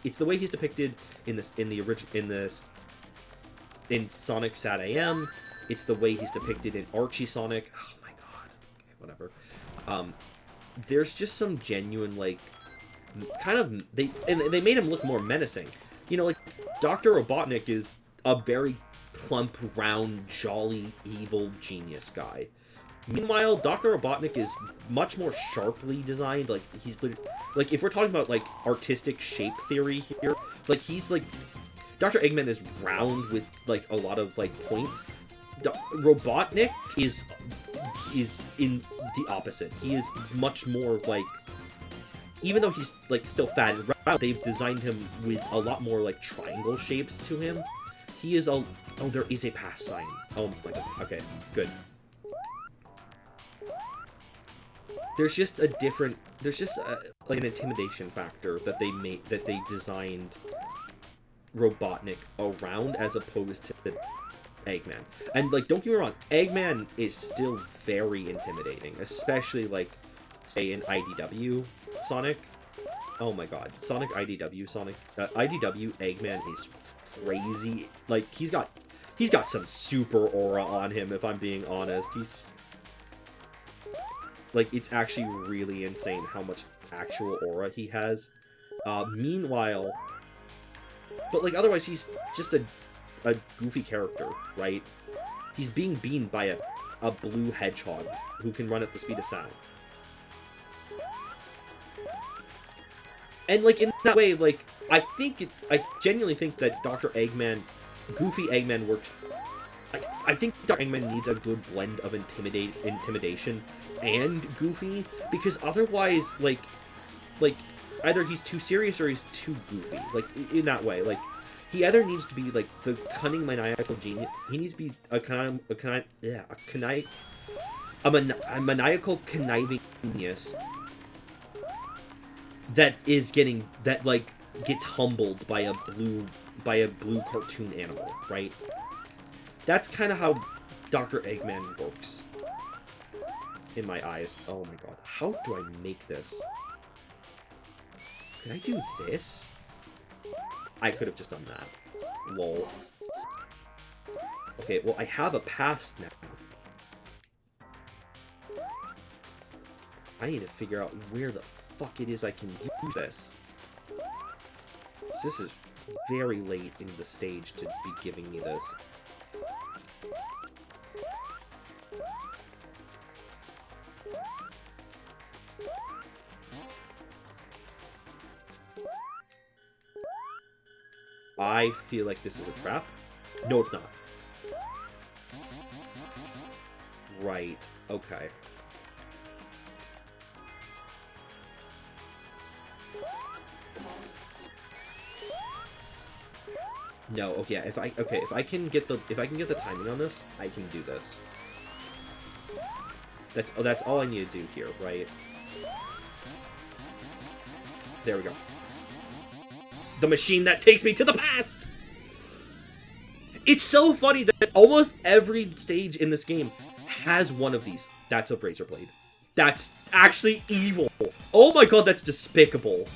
It's the way he's depicted in Sonic Sat AM. It's the way he's depicted in Archie Sonic. Oh my god. Okay, whatever. There's just some genuine, like, kind of... They made him look more menacing. You know, like, Dr. Robotnik is a very plump, round, jolly, evil genius guy. Meanwhile, Dr. Robotnik is much more sharply designed. Like, he's... Like, if we're talking about, like, artistic shape theory here, like, he's, like... Dr. Eggman is round with, like, a lot of, like, points. Robotnik is in the opposite. He is much more, like... Even though he's, like, still fat and round, they've designed him with a lot more, like, triangle shapes to him. He is a... Oh, there is a pass sign. Oh my god. Okay, good. There's just a different... There's just, like, an intimidation factor that they designed Robotnik around as opposed to Eggman. And, like, don't get me wrong, Eggman is still very intimidating, especially, like, say, in IDW Sonic. Oh my god, Sonic IDW Sonic, IDW Eggman is crazy. Like, he's got some super aura on him, if I'm being honest. He's... Like, it's actually really insane how much actual aura he has. Meanwhile... But, like, otherwise, he's just a goofy character, right? He's being beamed by a blue hedgehog who can run at the speed of sound. And, like, in that way, like, I genuinely think that Dr. Eggman, Goofy Eggman works... I think Dr. Eggman needs a good blend of intimidation and goofy, because otherwise, like, either he's too serious or he's too goofy, like, in that way. Like, he either needs to be, like, the cunning, maniacal genius, he needs to be a maniacal, conniving genius that gets humbled by a blue cartoon animal, right? That's kind of how Dr. Eggman works. in my eyes. Oh my god. How do I make this? Could I do this? I could have just done that. Lol. Okay, well, I have a pass now. I need to figure out where the fuck it is I can use this. This is very late in the stage to be giving me this. I feel like this is a trap. No, it's not. Right. Okay. No. Okay. If I can get the timing on this, I can do this. That's all I need to do here, right? There we go. The machine that takes me to the past! It's so funny that almost every stage in this game has one of these. That's a razor blade. That's actually evil. Oh my god, that's despicable.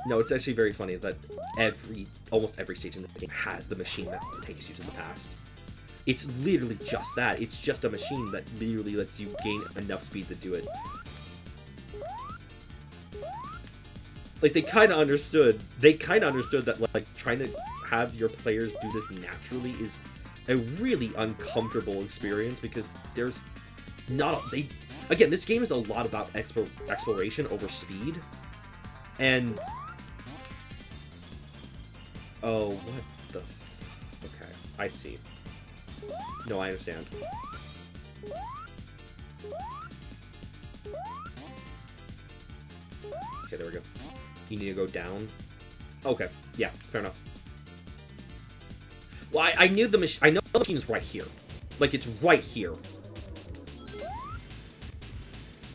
No, it's actually very funny that almost every stage in the game has the machine that takes you to the past. It's literally just that. It's just a machine that literally lets you gain enough speed to do it. Like, they kind of understood that, like, trying to have your players do this naturally is a really uncomfortable experience, because there's not... Again, this game is a lot about exploration over speed, and... Oh, what the... Okay, I see. No, I understand. Okay, there we go. You need to go down. Okay, yeah, fair enough. Well, I knew the machine. I know the machine is right here. Like, it's right here.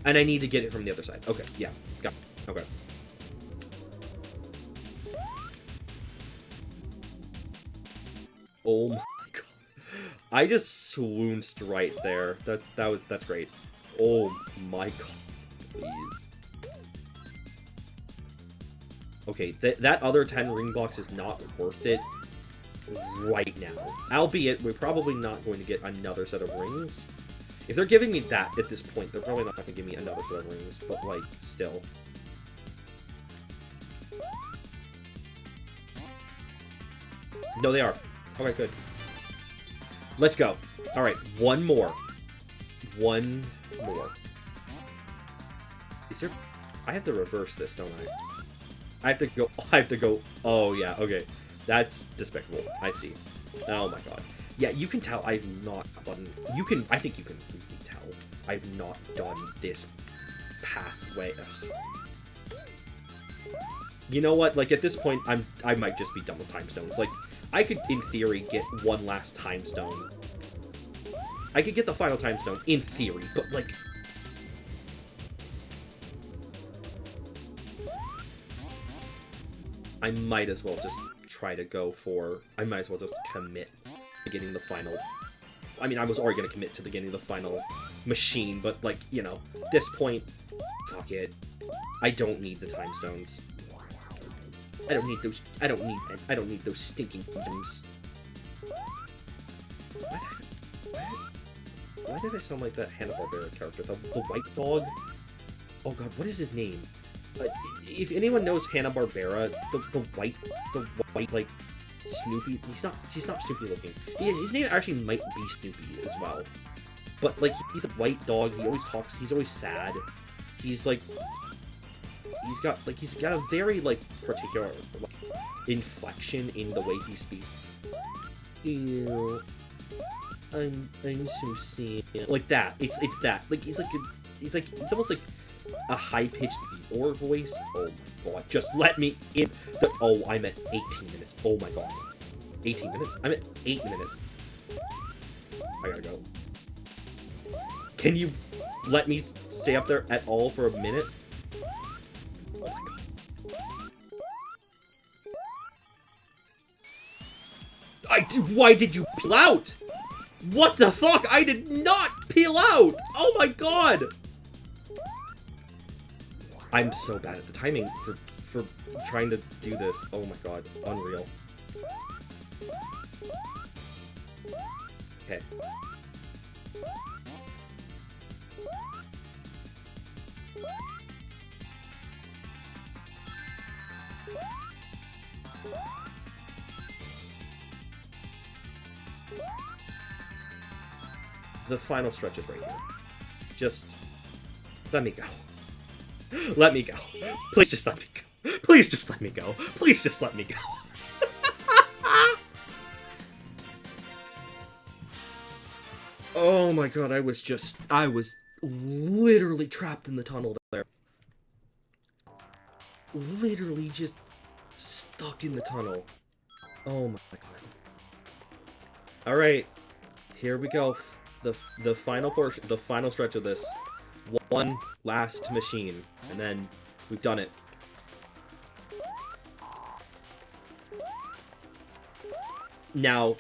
And I need to get it from the other side. Okay, yeah, got it. Okay. Oh my god. I just swoonced right there. That's great. Oh my god. Please. Okay, that other 10 ring blocks is not worth it right now. Albeit, we're probably not going to get another set of rings. If they're giving me that at this point, they're probably not going to give me another set of rings, but, like, still. No, they are. Okay, good. Let's go. Alright, one more. One more. Is there... I have to reverse this, don't I? I have to go, oh yeah, okay. That's despicable, I see. Oh my god. Yeah, you can tell I've not done, I think you can really tell I've not done this pathway. Ugh. You know what, like, at this point, I might just be done with time stones. Like, I could, in theory, get one last time stone. I could get the final time stone, in theory, but, like... I might as well just try to go for... I might as well just commit to getting the final... I mean, I was already going to commit to getting the final machine, but, like, you know, at this point, fuck it. I don't need the time stones. I don't need those stinking things. Why did I sound like that Hanna-Barbera character? The white dog? Oh god, what is his name? If anyone knows Hanna-Barbera, the white, like, Snoopy, she's not Snoopy looking. His name actually might be Snoopy as well. But, like, he's a white dog, he always talks, he's always sad. He's, like, he's got a very, like, particular, like, inflection in the way he speaks. Ew. I'm so sad. Like that. It's that. Like, it's almost like a high-pitched Eeyore voice. Oh my god, just let me in. Oh, I'm at 18 minutes. Oh my god. 18 minutes? I'm at 8 minutes. I gotta go. Can you let me stay up there at all for a minute? Oh my god. Why did you pull out? What the fuck? I did not peel out! Oh my god! I'm so bad at the timing for trying to do this. Oh my god, unreal. Okay. The final stretch is right here. Just let me go. Let me go. Please just let me go. Please just let me go. Please just let me go. Oh my god, I was literally trapped in the tunnel there. Literally just stuck in the tunnel. Oh my god. Alright, here we go. The final portion, the final stretch of this. One last machine, and then we've done it. Now,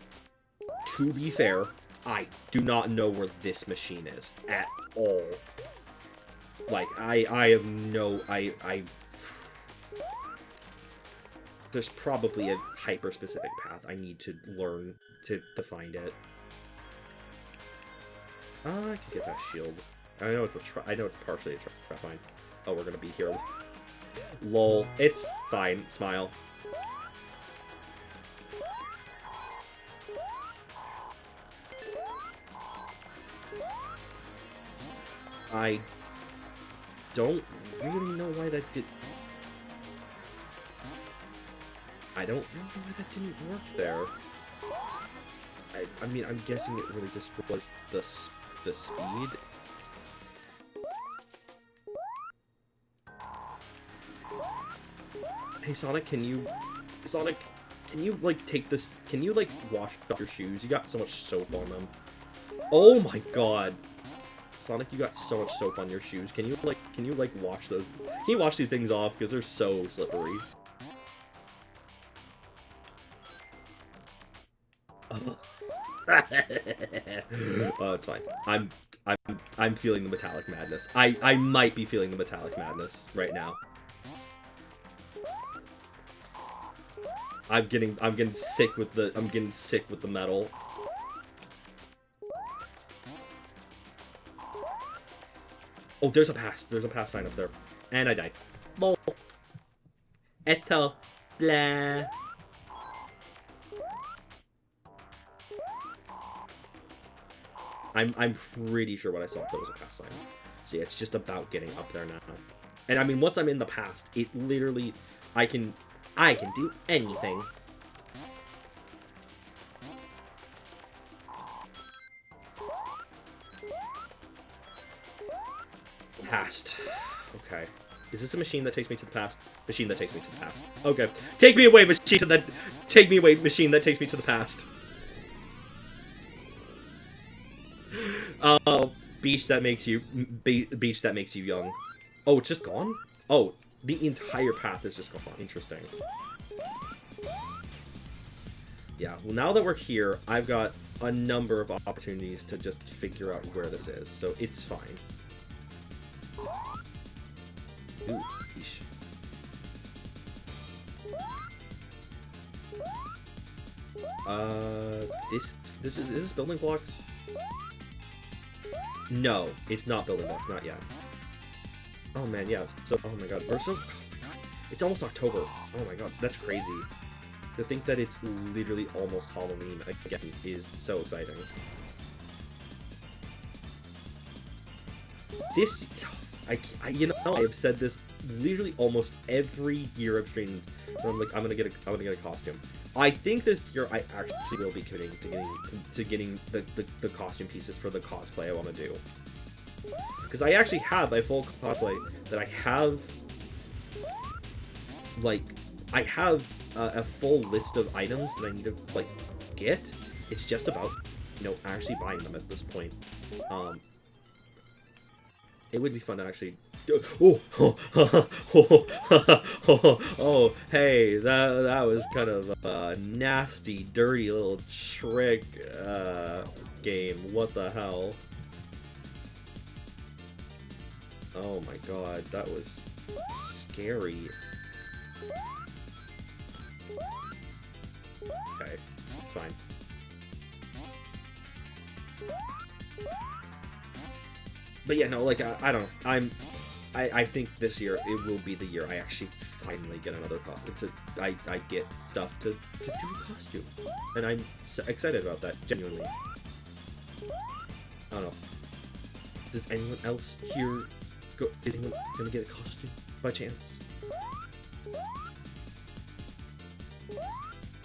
to be fair, I do not know where this machine is at all. Like, I have no, there's probably a hyper-specific path I need to learn to find it. I could get that shield. I know it's partially a trap. Fine. Oh, we're gonna be here. Lol. It's fine. Smile. I don't really know why that did. I don't really know why that didn't work there. I mean, I'm guessing it really just was the speed. Hey Sonic, can you like take this? Can you like wash off your shoes? You got so much soap on them. Oh my god, Sonic, you got so much soap on your shoes. Can you like wash those? Can you wash these things off because they're so slippery? Oh. Oh, it's fine. I'm feeling the metallic madness. I might be feeling the metallic madness right now. I'm getting sick with the metal. Oh, there's a pass sign up there. And I died. Lol. Eto. Blah. I'm pretty sure what I saw there was a pass sign. So yeah, it's just about getting up there now. And I mean, once I'm in the past, it literally, I can do anything. Past. Okay. Is this a machine that takes me to the past? Machine that takes me to the past. Okay. Take me away, machine that take me away, machine that takes me to the past. Beach that makes you young. Oh, it's just gone? Oh, the entire path is just gone. Interesting. Yeah, well, now that we're here, I've got a number of opportunities to just figure out where this is, so it's fine. Ooh, yeesh. Is this building blocks? No, it's not building blocks, not yet. Oh man, yeah, so, oh my god, it's almost October. Oh my god, that's crazy. To think that it's literally almost Halloween again is so exciting. This, you know, I have said this literally almost every year I've streamed. I'm like, I'm gonna get a costume. I think this year I actually will be committing to getting the costume pieces for the cosplay I want to do. Because I actually have a full cosplay that I have, like, I have a full list of items that I need to, like, get. It's just about, you know, actually buying them at this point. It would be fun to actually... Oh, hey, that was kind of a nasty, dirty little trick game. What the hell? Oh my god, that was scary. Okay, it's fine. But yeah, no, like, I don't know. I think this year, it will be the year I actually finally get another costume. I get stuff to do a costume. And I'm so excited about that, genuinely. I don't know. Does anyone else here is anyone gonna get a costume by chance?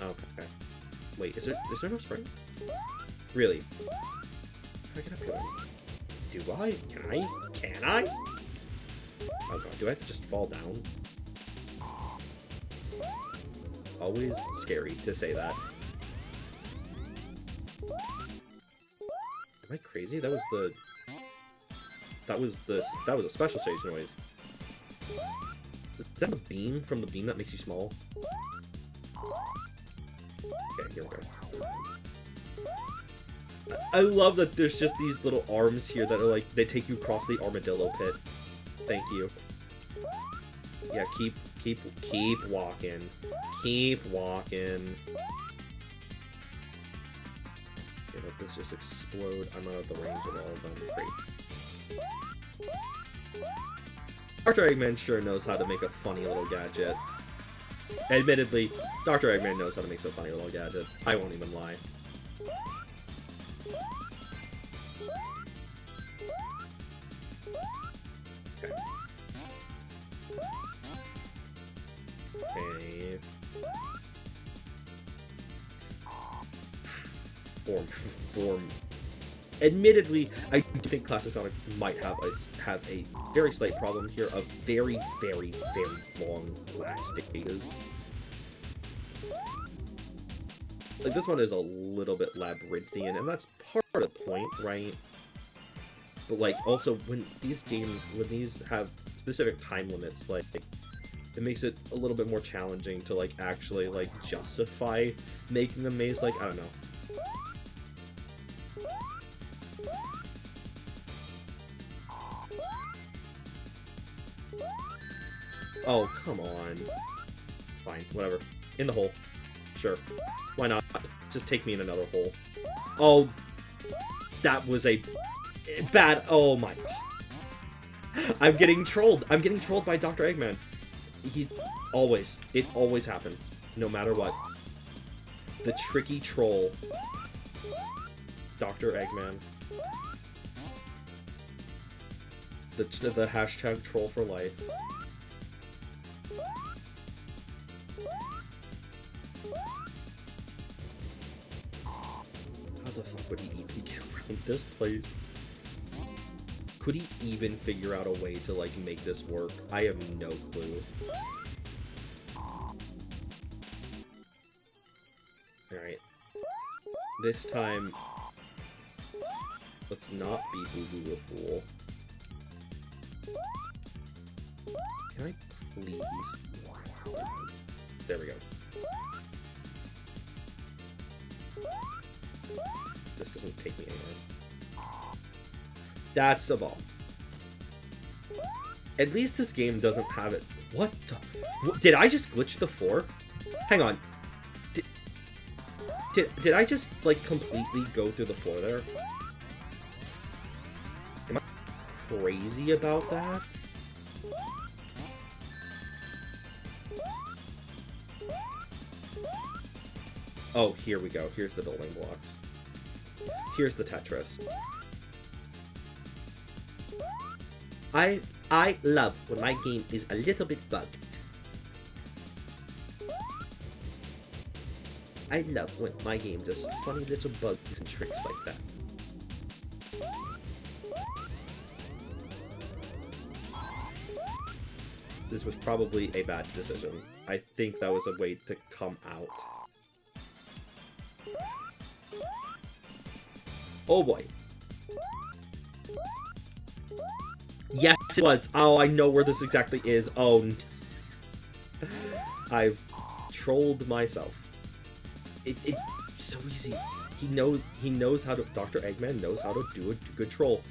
Okay. Wait, is there no spring? Really? How can I get up here? Do I? Can I? Oh god, do I have to just fall down? Always scary to say that. Am I crazy? That was a special stage noise. Is that the beam from the beam that makes you small? Okay, here we go. I love that there's just these little arms here that are like, they take you across the armadillo pit. Thank you. Yeah, keep walking. Keep walking. Okay, let this just explode. I'm out of the range of all of them. Great. Dr. Eggman sure knows how to make a funny little gadget. Admittedly, Dr. Eggman knows how to make some funny little gadget. I won't even lie. Okay. Form. Admittedly, I do think Classic Sonic might have a very slight problem here of very, very, very long last stages. Like, this one is a little bit labyrinthian, and that's part of the point, right? But, like, also, when these have specific time limits, like, it makes it a little bit more challenging to, like, actually, like, justify making the maze, like, I don't know. Oh, come on. Fine, whatever. In the hole. Sure. Why not? Just take me in another hole. Oh, that was a bad... Oh my god. I'm getting trolled. I'm getting trolled by Dr. Eggman. It always happens. No matter what. The tricky troll. Dr. Eggman. The hashtag troll for life. How the fuck would he even get around this place? Could he even figure out a way to, like, make this work? I have no clue. Alright. This time, let's not be Boo Boo the Fool. Can I please? There we go. This doesn't take me anywhere. That's a ball. At least this game doesn't have it. What the? Did I just glitch the floor? Hang on. Did I just, like, completely go through the floor there? Am I crazy about that? Oh, here we go. Here's the building blocks. Here's the Tetris. I love when my game is a little bit bugged. I love when my game does funny little bugs and tricks like that. This was probably a bad decision. I think that was a way to come out. Oh boy. Yes, it was. Oh, I know where this exactly is. Oh, I've trolled myself. It's so easy. He knows how to. Dr. Eggman knows how to do a good troll.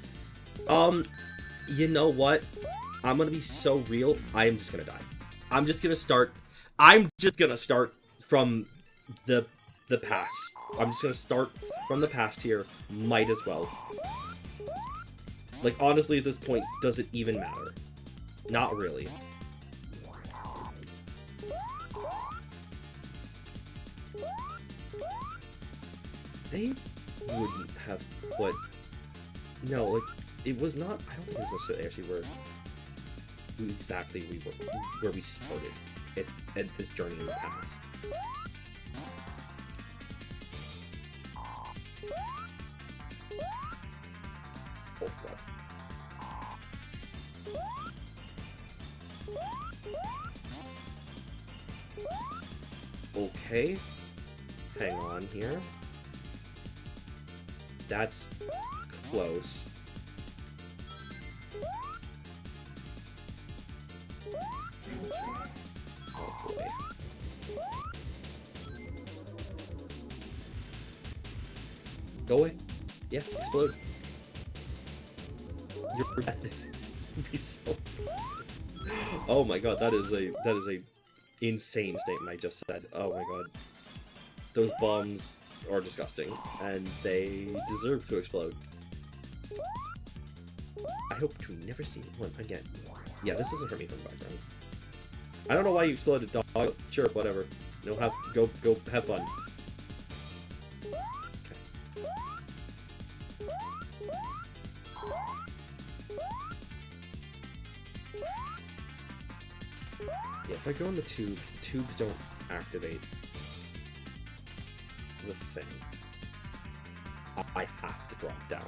You know what? I'm gonna be so real. I am just gonna die. I'm just gonna start. I'm just gonna start from the past. I'm just gonna start from the past here. Might as well. Like, honestly, at this point, does it even matter? Not really. They wouldn't have put... No, like, it was not... I don't think it was actually where exactly we were, where we started at this journey in the past. Oh, God. Okay. Hang on here. That's close. Oh boy. Go away. Yeah, explode. Your death is be so. Oh my god, that is a insane statement I just said. Oh my god. Those bombs are disgusting, and they deserve to explode. I hope to never see one again. Yeah, this doesn't hurt me from the background. I don't know why you exploded, dog. Sure, whatever. No, go have fun. Okay. Yeah, if I go in the tubes don't activate the thing. I have to drop down.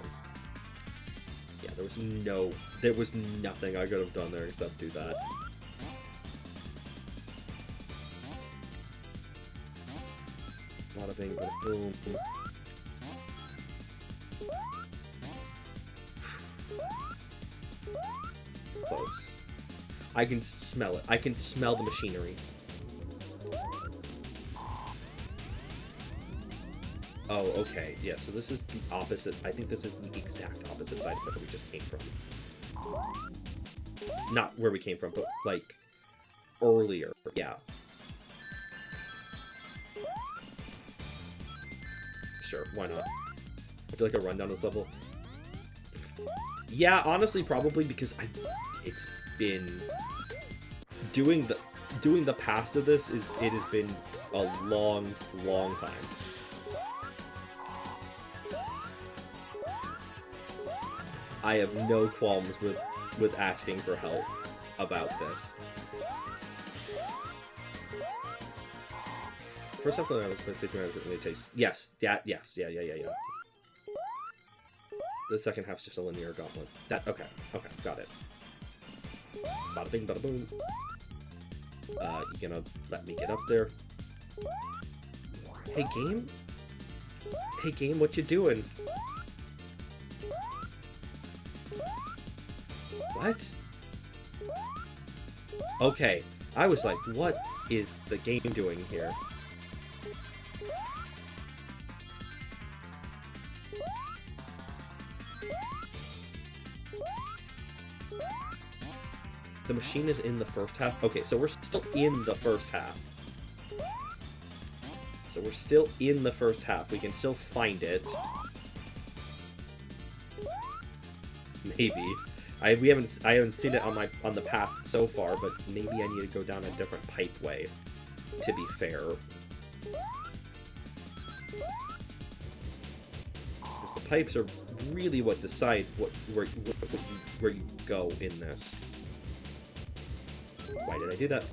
Yeah, there was nothing I could have done there except do that. Bada bing, bada boom. Close. I can smell it. I can smell the machinery. Oh, okay. Yeah, so this is the opposite. I think this is the exact opposite side of where we just came from. Not where we came from, but, like, earlier. Yeah. Sure, why not? Would you like a rundown of this level? Yeah, honestly, probably because it's been... Doing the past of this it has been a long, long time. I have no qualms with asking for help about this. First half something I was thinking about it taste. Yes, yeah. The second half's just a linear gauntlet. Okay, got it. Bada bing, bada boom. You gonna let me get up there? Hey game? Hey game, what you doing? What? Okay, I was like, what is the game doing here? The machine is in the first half? Okay, so we're still in the first half. So we're still in the first half. We can still find it. Maybe. I haven't seen it on the path so far, but maybe I need to go down a different pipe way, to be fair. Because the pipes are really what decide where you go in this. Why did I do that?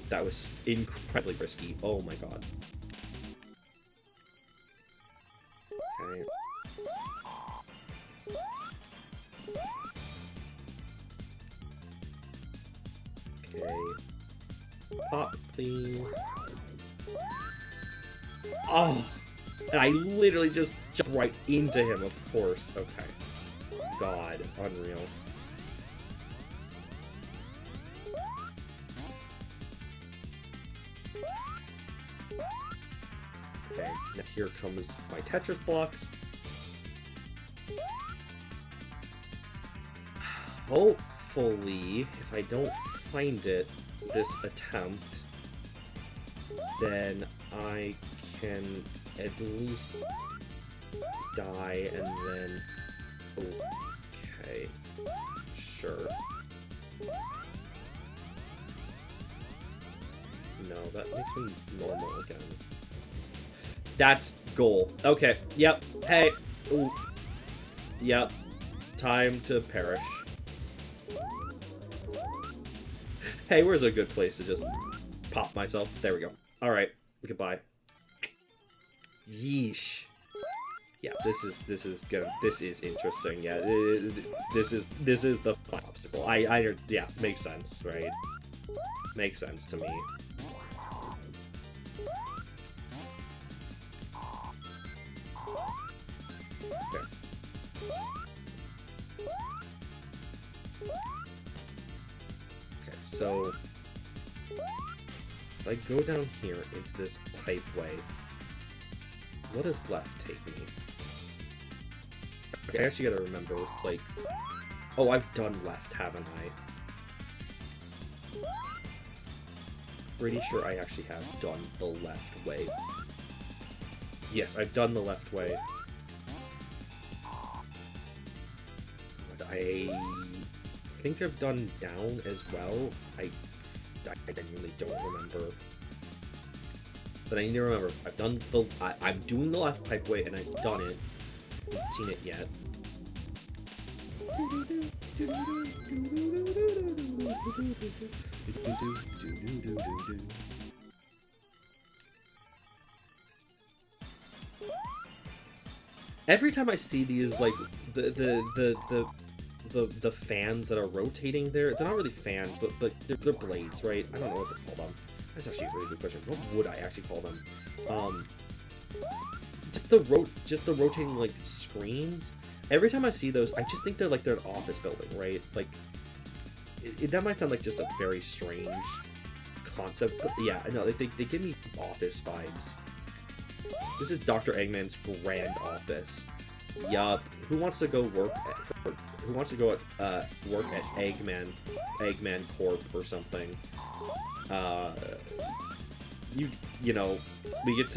That was incredibly risky. Oh my god. Okay. Okay. Pop, please. Oh! And I literally just jumped right into him, of course. Okay. God. Unreal. Okay, now here comes my Tetris blocks. hopefully, if I don't find it this attempt, then I can at least die and then... Okay, sure. No, that makes me normal again. That's goal. Okay, yep, hey. Ooh. Yep, time to perish. Hey, where's a good place to just pop myself? There we go. Alright, goodbye. Yeesh. Yeah, this is interesting. Yeah, this is the fun obstacle. Yeah, makes sense, right? Makes sense to me. Okay. Okay, so if I go down here into this pipeway, what does left take me? Okay, I actually gotta remember, like... Oh, I've done left, haven't I? Pretty sure I actually have done the left way. Yes, I've done the left way. But I think I've done down as well. I genuinely don't remember. But I need to remember, I've done the... I'm doing the left pipeway, and I've done it. I haven't seen it yet. Every time I see these, like, the fans that are rotating there, they're not really fans, but they're blades, right? I don't know what to call them. That's actually a really good question. What would I actually call them? Just the rotating, like, screens. Every time I see those, I just think they're like they're an office building, right? Like, that might sound like just a very strange concept, but yeah, no, they give me office vibes. This is Dr. Eggman's grand office. Yup. Who wants to go work at work at Eggman Corp or something? You know, we get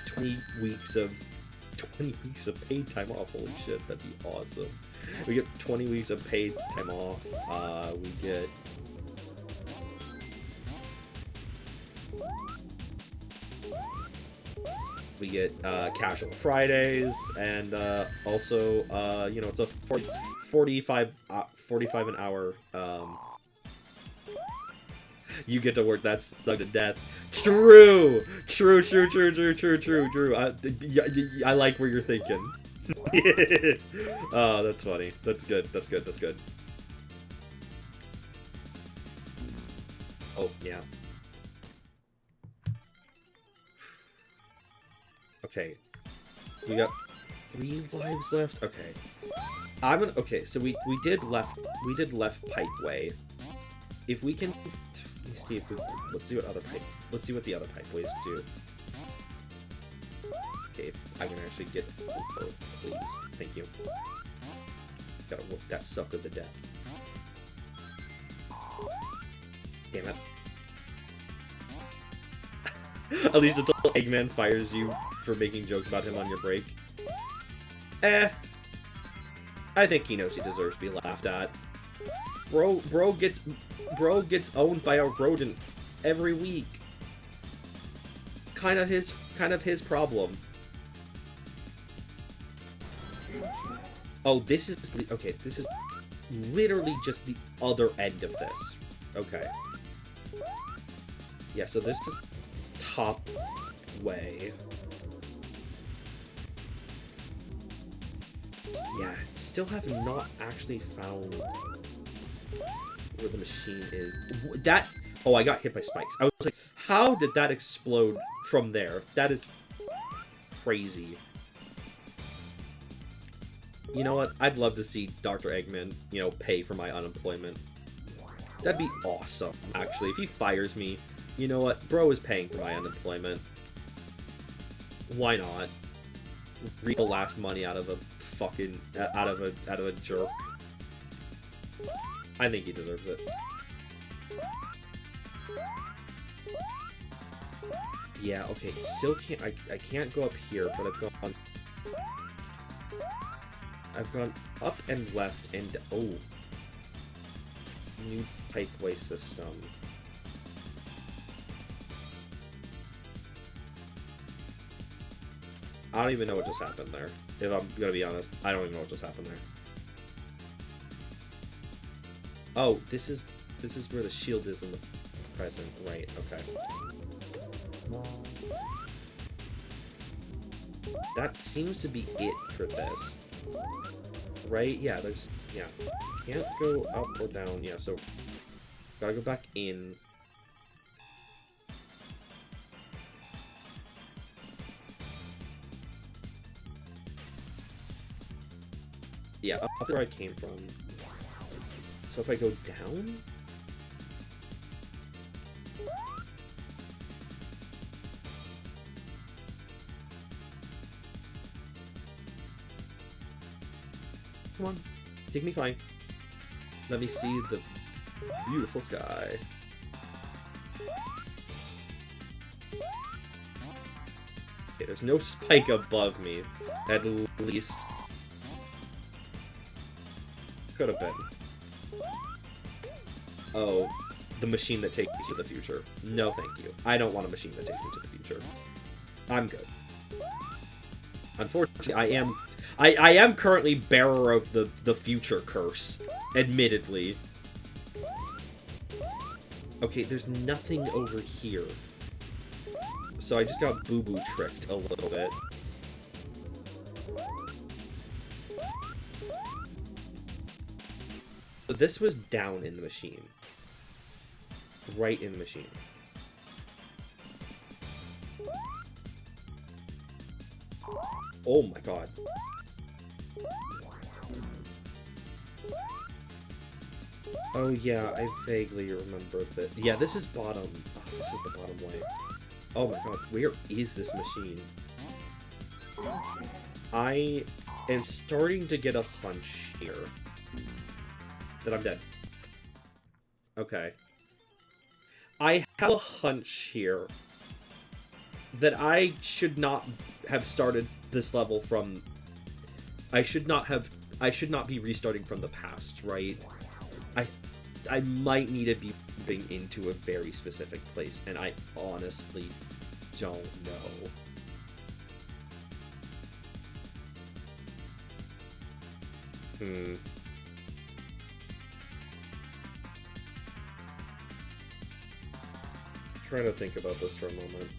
20 weeks of paid time off. Holy shit, that'd be awesome. We get 20 weeks of paid time off. We get casual Fridays, and also you know, it's a 45 an hour. You get to work that slug to death. True. I like where you're thinking. Oh, that's funny. That's good. Oh, yeah. Okay. We got 3 lives left? Okay. Okay, so we did left pipeway. If we can... Let's see what the other pipeways do. Okay, if I can actually get both, please. Thank you. Gotta work that sucker to death. Damn it. At least until Eggman fires you for making jokes about him on your break. I think he knows he deserves to be laughed at. Bro gets owned by a rodent every week. Kind of his problem. Oh, this is okay. This is literally just the other end of this. Okay. Yeah. So this is top way. Yeah. Still have not actually found where the machine is. That... Oh, I got hit by spikes. I was like, how did that explode from there? That is crazy. You know what? I'd love to see Dr. Eggman, you know, pay for my unemployment. That'd be awesome, actually. If he fires me, you know what? Bro is paying for my unemployment. Why not? reap the last money out of a fucking out of a jerk. I think he deserves it. Yeah, okay, still can't, I can't go up here, but I've gone up and left and, oh. New pipeway system. I don't even know what just happened there. If I'm gonna be honest, I don't even know what just happened there. Oh, this is where the shield is in the present, right, okay. That seems to be it for this. Right? Yeah, yeah. Can't go up or down, yeah, so gotta go back in. Yeah, up where I came from. So if I go down? Come on, take me flying. Let me see the beautiful sky. Okay, there's no spike above me, at least. Could have been. Oh, the machine that takes you to the future. No, thank you. I don't want a machine that takes me to the future. I'm good. Unfortunately, I am currently bearer of the future curse, admittedly. Okay, there's nothing over here. So I just got boo-boo tricked a little bit. This was down in the machine. Right in the machine. Oh my god. Oh yeah, I vaguely remember that. Yeah, this is bottom. Oh, this is the bottom way. Oh my god, where is this machine? I am starting to get a hunch here that I'm dead. Okay. I have a hunch here that I should not have started this level from... I should not be restarting from the past, right? I might need to be moving into a very specific place, and I honestly don't know. Trying to think about this for a moment.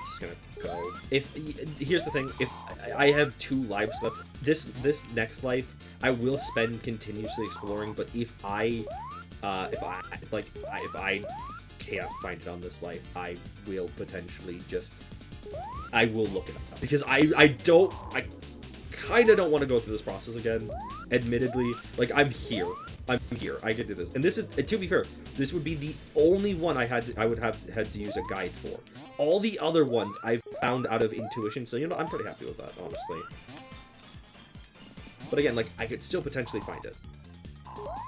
Just gonna go. Here's the thing, if I have 2 lives left, this next life I will spend continuously exploring, but if I can't find it on this life, I will potentially just I will look it up, because I kind of don't want to go through this process again, admittedly. Like, I'm here, I can do this, and this is, to be fair, this would be the only one I would have had to use a guide for. All the other ones I've found out of intuition, so, you know, I'm pretty happy with that, honestly. But again, like, I could still potentially find it.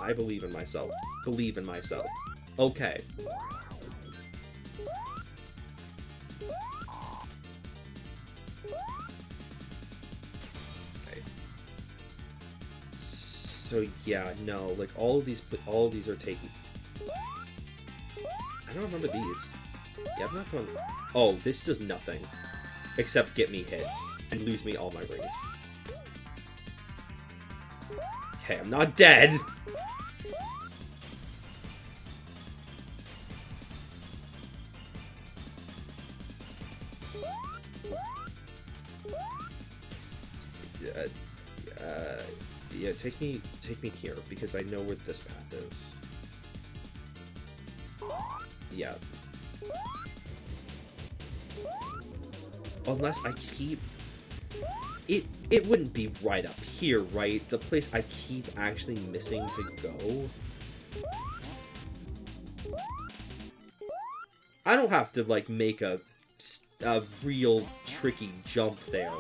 I believe in myself. Believe in myself. Okay. So yeah, no, like all of these are taken. I don't remember these. Yeah, I'm not going. Oh, this does nothing except get me hit and lose me all my rings. Okay, I'm not dead. Yeah, take me here, because I know where this path is. Yeah. Unless I keep... It wouldn't be right up here, right? The place I keep actually missing to go. I don't have to, like, make a real tricky jump there.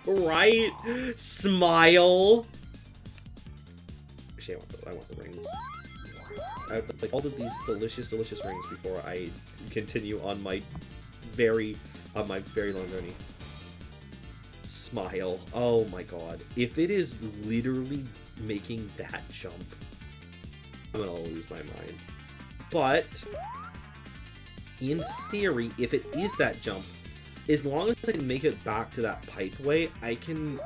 Right? Smile! Actually, I want the rings. I have, like, all of these delicious, delicious rings before I continue on my very long journey. Smile. Oh my god. If it is literally making that jump, I'm gonna lose my mind. But in theory, if it is that jump, as long as I can make it back to that pipeway, I can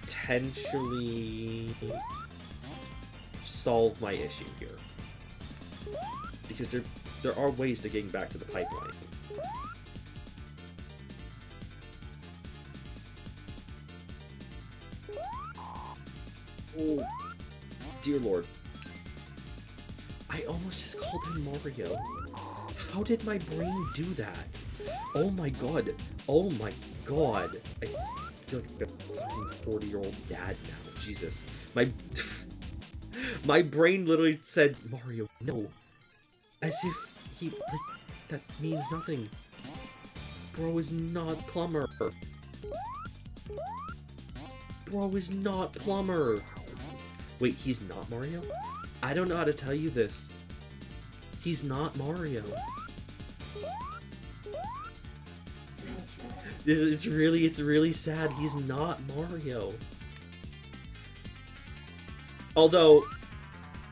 potentially solve my issue here. Because there are ways to getting back to the pipeline. Oh, dear lord. I almost just called him Mario. How did my brain do that? Oh my god. Oh my god. I feel like a fucking 40-year-old dad now. Jesus. My brain literally said, Mario, no. As if he, like, that means nothing. Bro is not Plumber. Bro is not Plumber. Wait, he's not Mario? I don't know how to tell you this. He's not Mario. It's really sad. He's not Mario. Although,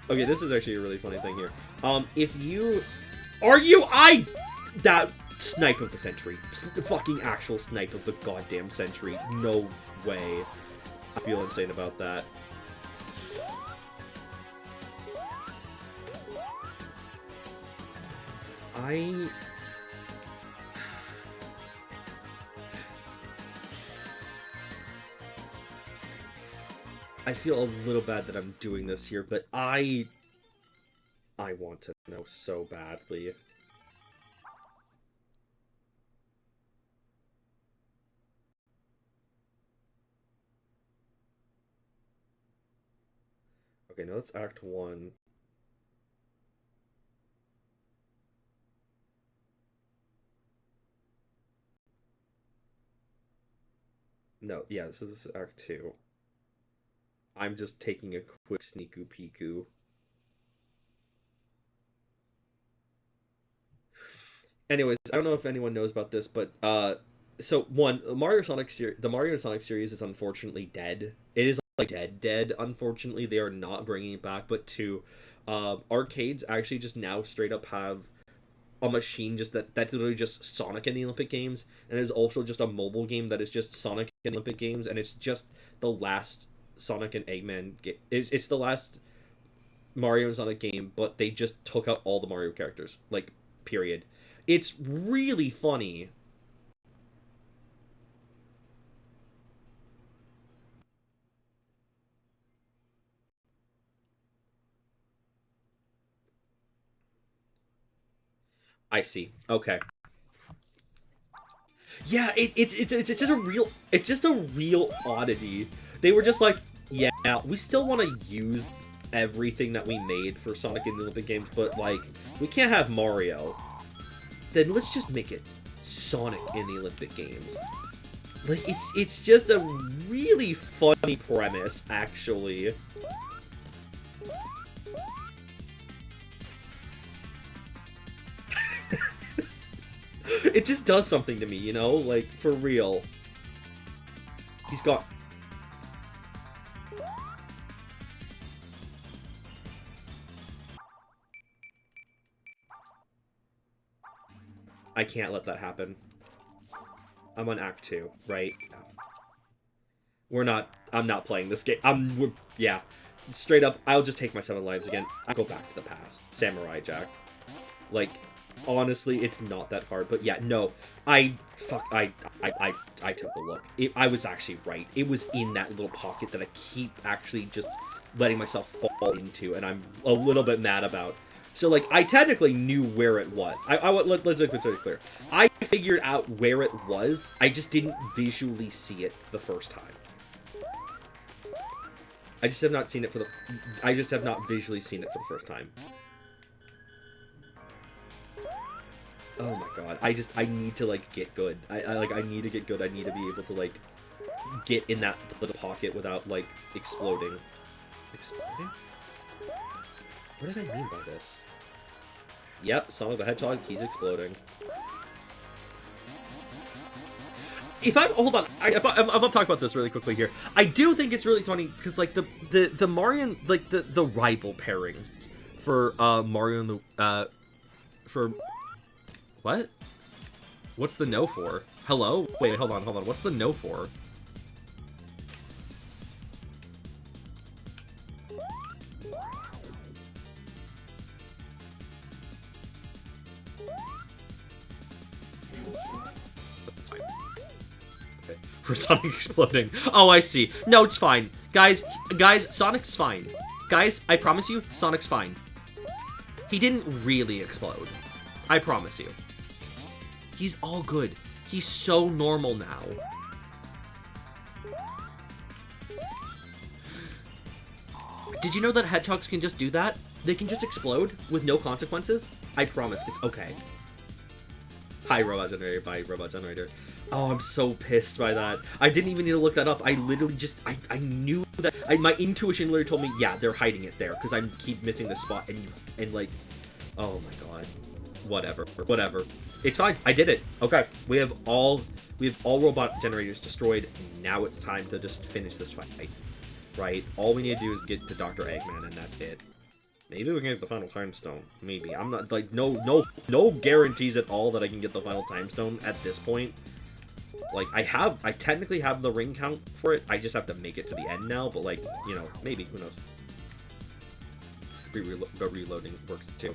okay, this is actually a really funny thing here. If you... That snipe of the century. Fucking actual snipe of the goddamn century. No way. I feel insane about that. I feel a little bad that I'm doing this here, but I want to know so badly. Okay, now that's Act 1. No, yeah, this is Act 2. I'm just taking a quick sneaku peeku. Anyways, I don't know if anyone knows about this, but so one, the Mario and Sonic series is unfortunately dead. It is like dead. Unfortunately, they are not bringing it back. But two, arcades actually just now straight up have a machine just that's literally just Sonic in the Olympic Games, and there's also just a mobile game that is just Sonic in the Olympic Games, and it's just the last Sonic and Eggman game. It's the last Mario and Sonic game, but they just took out all the Mario characters, like, period. It's really funny. I see. Okay. Yeah, it's just a real oddity. They were just like, yeah, we still want to use everything that we made for Sonic in the Olympic Games, but like, we can't have Mario. Then let's just make it Sonic in the Olympic Games. Like, it's just a really funny premise, actually. It just does something to me, you know? Like, for real. He's got... I can't let that happen. I'm on Act 2, right? I'm not playing this game. Yeah. Straight up, I'll just take my 7 lives again. I go back to the past. Samurai Jack. Like, honestly, it's not that hard. But yeah, no. I took a look. I was actually right. It was in that little pocket that I keep actually just letting myself fall into, and I'm a little bit mad about. So, like, I technically knew where it was. Let's make this very clear. I figured out where it was. I just didn't visually see it the first time. I just have not seen it for the... I just have not visually seen it for the first time. Oh my god. I need to, like, get good. I need to get good. I need to be able to, like, get in that little pocket without, like, exploding. Exploding? What did I mean by this? Yep, Sonic the Hedgehog, he's exploding. Hold on, if I'm talking about this really quickly here, I do think it's really funny because like the Mario, like the rival pairings for Mario and the for what? What's the no for? Hello? Wait, hold on. What's the no for? For Sonic exploding. Oh, I see. No, it's fine. Guys, Sonic's fine. Guys, I promise you, Sonic's fine. He didn't really explode. I promise you. He's all good. He's so normal now. Did you know that hedgehogs can just do that? They can just explode with no consequences? I promise, it's okay. Hi, Robot Generator. Bye, Robot Generator. Oh, I'm so pissed by that. I didn't even need to look that up. I literally just, I knew that, my intuition literally told me, yeah, they're hiding it there, because I keep missing the spot, and like, oh my god. Whatever. It's fine. I did it. Okay. We have all robot generators destroyed. Now it's time to just finish this fight. Right? All we need to do is get to Dr. Eggman, and that's it. Maybe we can get the final time stone. Maybe. I'm not, like, no guarantees at all that I can get the final time stone at this point. Like, I technically have the ring count for it. I just have to make it to the end now, but, like, you know, maybe. Who knows? Reloading works, too.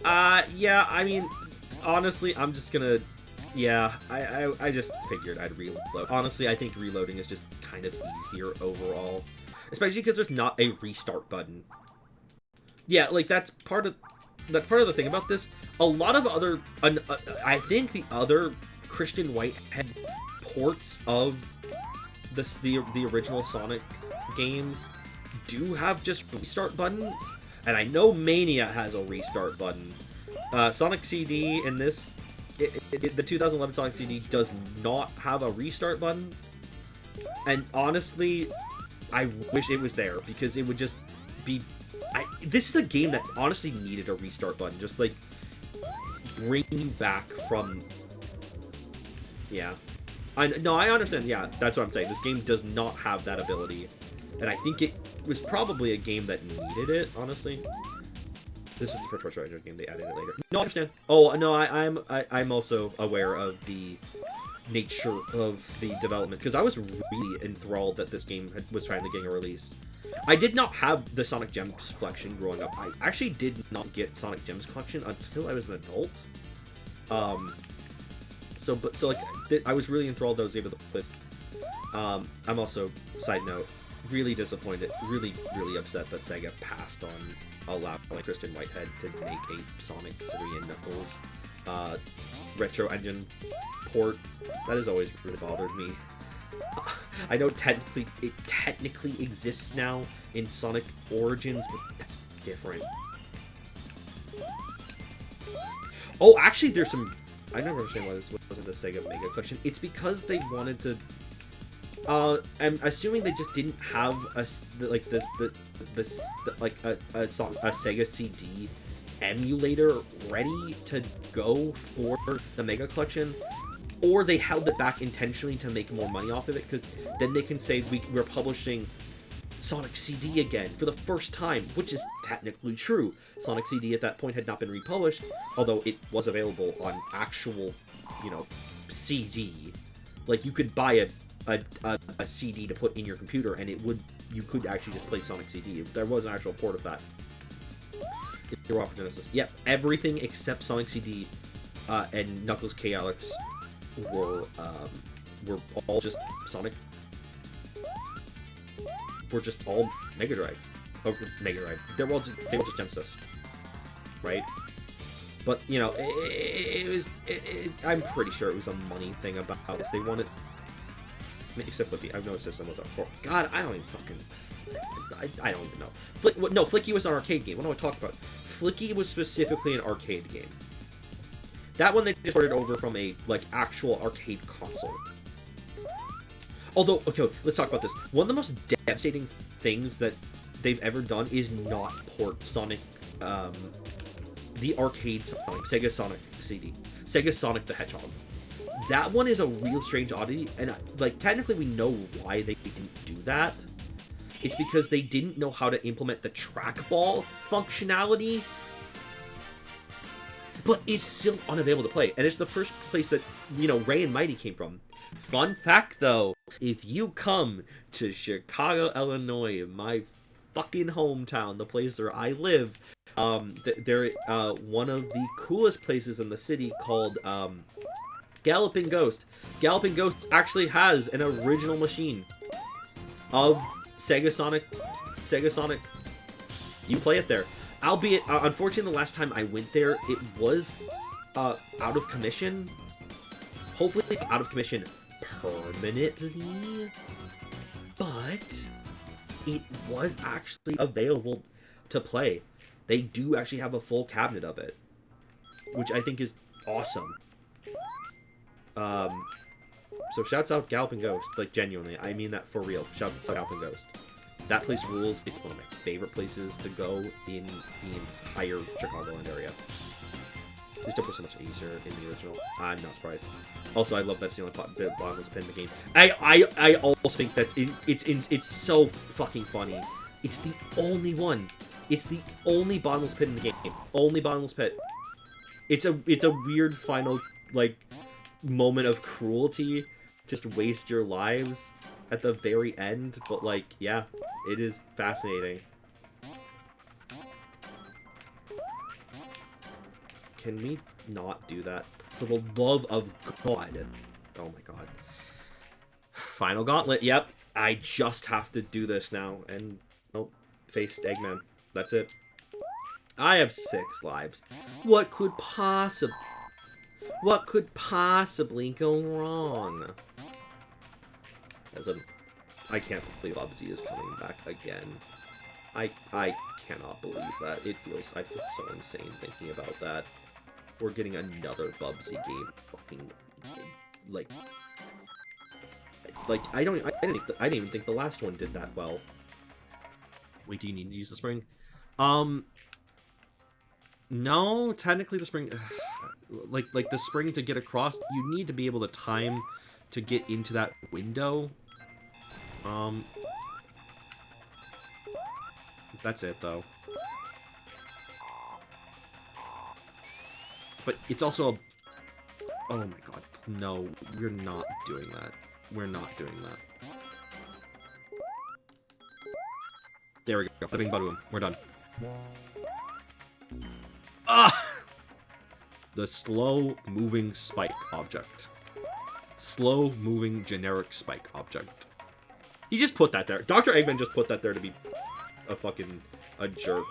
Yeah, I mean, honestly, I'm just gonna... Yeah, I just figured I'd reload. Honestly, I think reloading is just kind of easier overall. Especially because there's not a restart button. Yeah, like, that's part of the thing about this. A lot of other... I think the other Christian Whitehead ports of the original Sonic games do have just restart buttons. And I know Mania has a restart button. Sonic CD in this... the 2011 Sonic CD does not have a restart button. And honestly, I wish it was there, because it would just be... this is a game that honestly needed a restart button. Just, like, bring you back from... Yeah. No, I understand. Yeah, that's what I'm saying. This game does not have that ability. And I think it was probably a game that needed it, honestly. This was the first Torch Rider game. They added it later. No, I understand. Oh, no, I'm also aware of the nature of the development, because I was really enthralled that this game was finally getting a release. I did not have the Sonic Gems collection growing up. I actually did not get Sonic Gems collection until I was an adult. So like, I was really enthralled that I was able to play this. I'm also, side note, really disappointed, really upset that Sega passed on allowing Christian Whitehead to make a Sonic 3 and Knuckles retro engine port. That has always really bothered me. I know it technically exists now in Sonic Origins, but that's different. Oh, actually, there's some... I never understand why this wasn't the Sega Mega Collection. It's because they wanted to... I'm assuming they just didn't have a Sega CD emulator ready to go for the Mega Collection, or they held it back intentionally to make more money off of it, because then they can say we're publishing Sonic CD again for the first time, which is technically true. Sonic CD at that point had not been republished, although it was available on actual, you know, CD. Like, you could buy a CD to put in your computer, and you could actually just play Sonic CD. There was an actual port of that. You're off for Genesis. Yep, everything except Sonic CD and Knuckles Chaotix were all just Sonic. Were just all Mega Drive. Oh, Mega Drive. They were all just Genesis, right? But you know, I'm pretty sure it was a money thing about this. They wanted. Except with I've noticed this some of the... God, I don't even fucking... I don't even know. No, Flicky was an arcade game. What am I talking about? Flicky was specifically an arcade game. That one they just ported over from a, like, actual arcade console. Although, okay, let's talk about this. One of the most devastating things that they've ever done is not port Sonic, the arcade Sonic, Sega Sonic CD. Sega Sonic the Hedgehog. That one is a real strange oddity, and, like, technically we know why they didn't do that. It's because they didn't know how to implement the trackball functionality. But it's still unavailable to play, and it's the first place that, you know, Ray and Mighty came from. Fun fact, though, if you come to Chicago, Illinois, my fucking hometown, the place where I live, they're one of the coolest places in the city called Galloping Ghost. Galloping Ghost actually has an original machine of Sega Sonic. You play it there. Albeit, unfortunately, the last time I went there, it was out of commission. Hopefully it's out of commission permanently, but it was actually available to play. They do actually have a full cabinet of it, which I think is awesome. So shouts out Galloping Ghost, like, genuinely, I mean that for real. Shouts out Galloping Ghost. That place rules. It's one of my favorite places to go in the entire Chicagoland area. This stuff was so much easier in the original. I'm not surprised. Also, I love that's the only bottomless pit in the game. I also think that's it's so fucking funny. It's the only one. It's the only bottomless pit in the game. Only bottomless pit. It's a weird final, like, moment of cruelty. Just waste your lives at the very end, but, like, yeah, it is fascinating. Can we not do that? For the love of God. Oh my God. Final gauntlet, yep. I just have to do this now, and, oh, faced Eggman. That's it. I have 6 lives. What could possibly go wrong? I can't believe Bubsy is coming back again. I cannot believe that. I feel so insane thinking about that. We're getting another Bubsy game. Fucking, like I didn't even think the last one did that well. Wait, do you need to use the spring? No, technically the spring, like the spring to get across, you need to be able to time to get into that window. That's it, though. But it's also oh my God, no, we're not doing that. We're not doing that. There we go. Bada bing, bada boom. We're done. Ah! The slow-moving spike object. Slow-moving generic spike object. He just put that there. Dr. Eggman just put that there to be a jerk.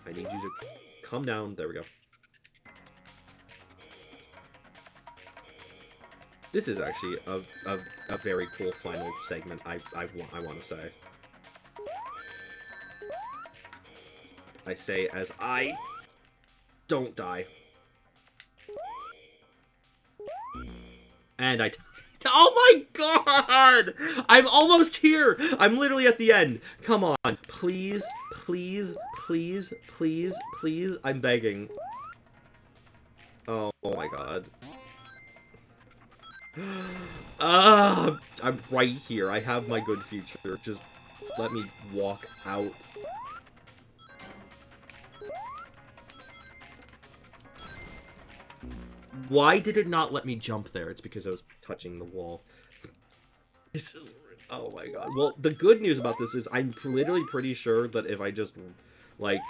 I need you to come down. There we go. This is actually a very cool final segment, I want to say. I say as I don't die. And oh my God! I'm almost here! I'm literally at the end. Come on. Please, please, please, please, please. I'm begging. Oh my God. I'm right here. I have my good future. Just let me walk out. Why did it not let me jump there? It's because I was touching the wall. This is... oh my God. Well, the good news about this is I'm literally pretty sure that if I just, like,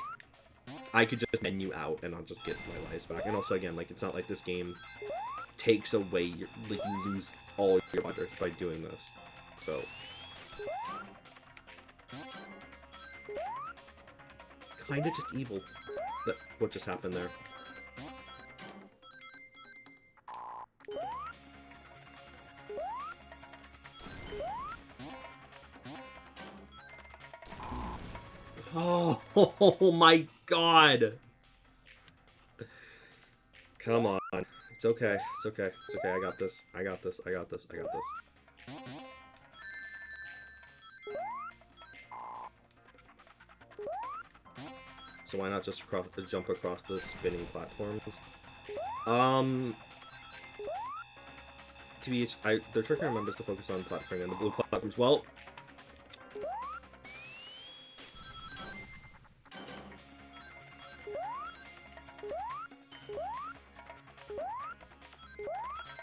I could just menu out and I'll just get my lives back. And also, again, like, it's not like this game takes away your... like, you lose all your budgets by doing this. So... kinda just evil. What just happened there? Oh my god. Come on. It's okay. It's okay. It's okay. I got this. I got this. I got this. I got this. So why not just jump across the spinning platforms? They're tricking our members to focus on platforming and the blue platforms. Well,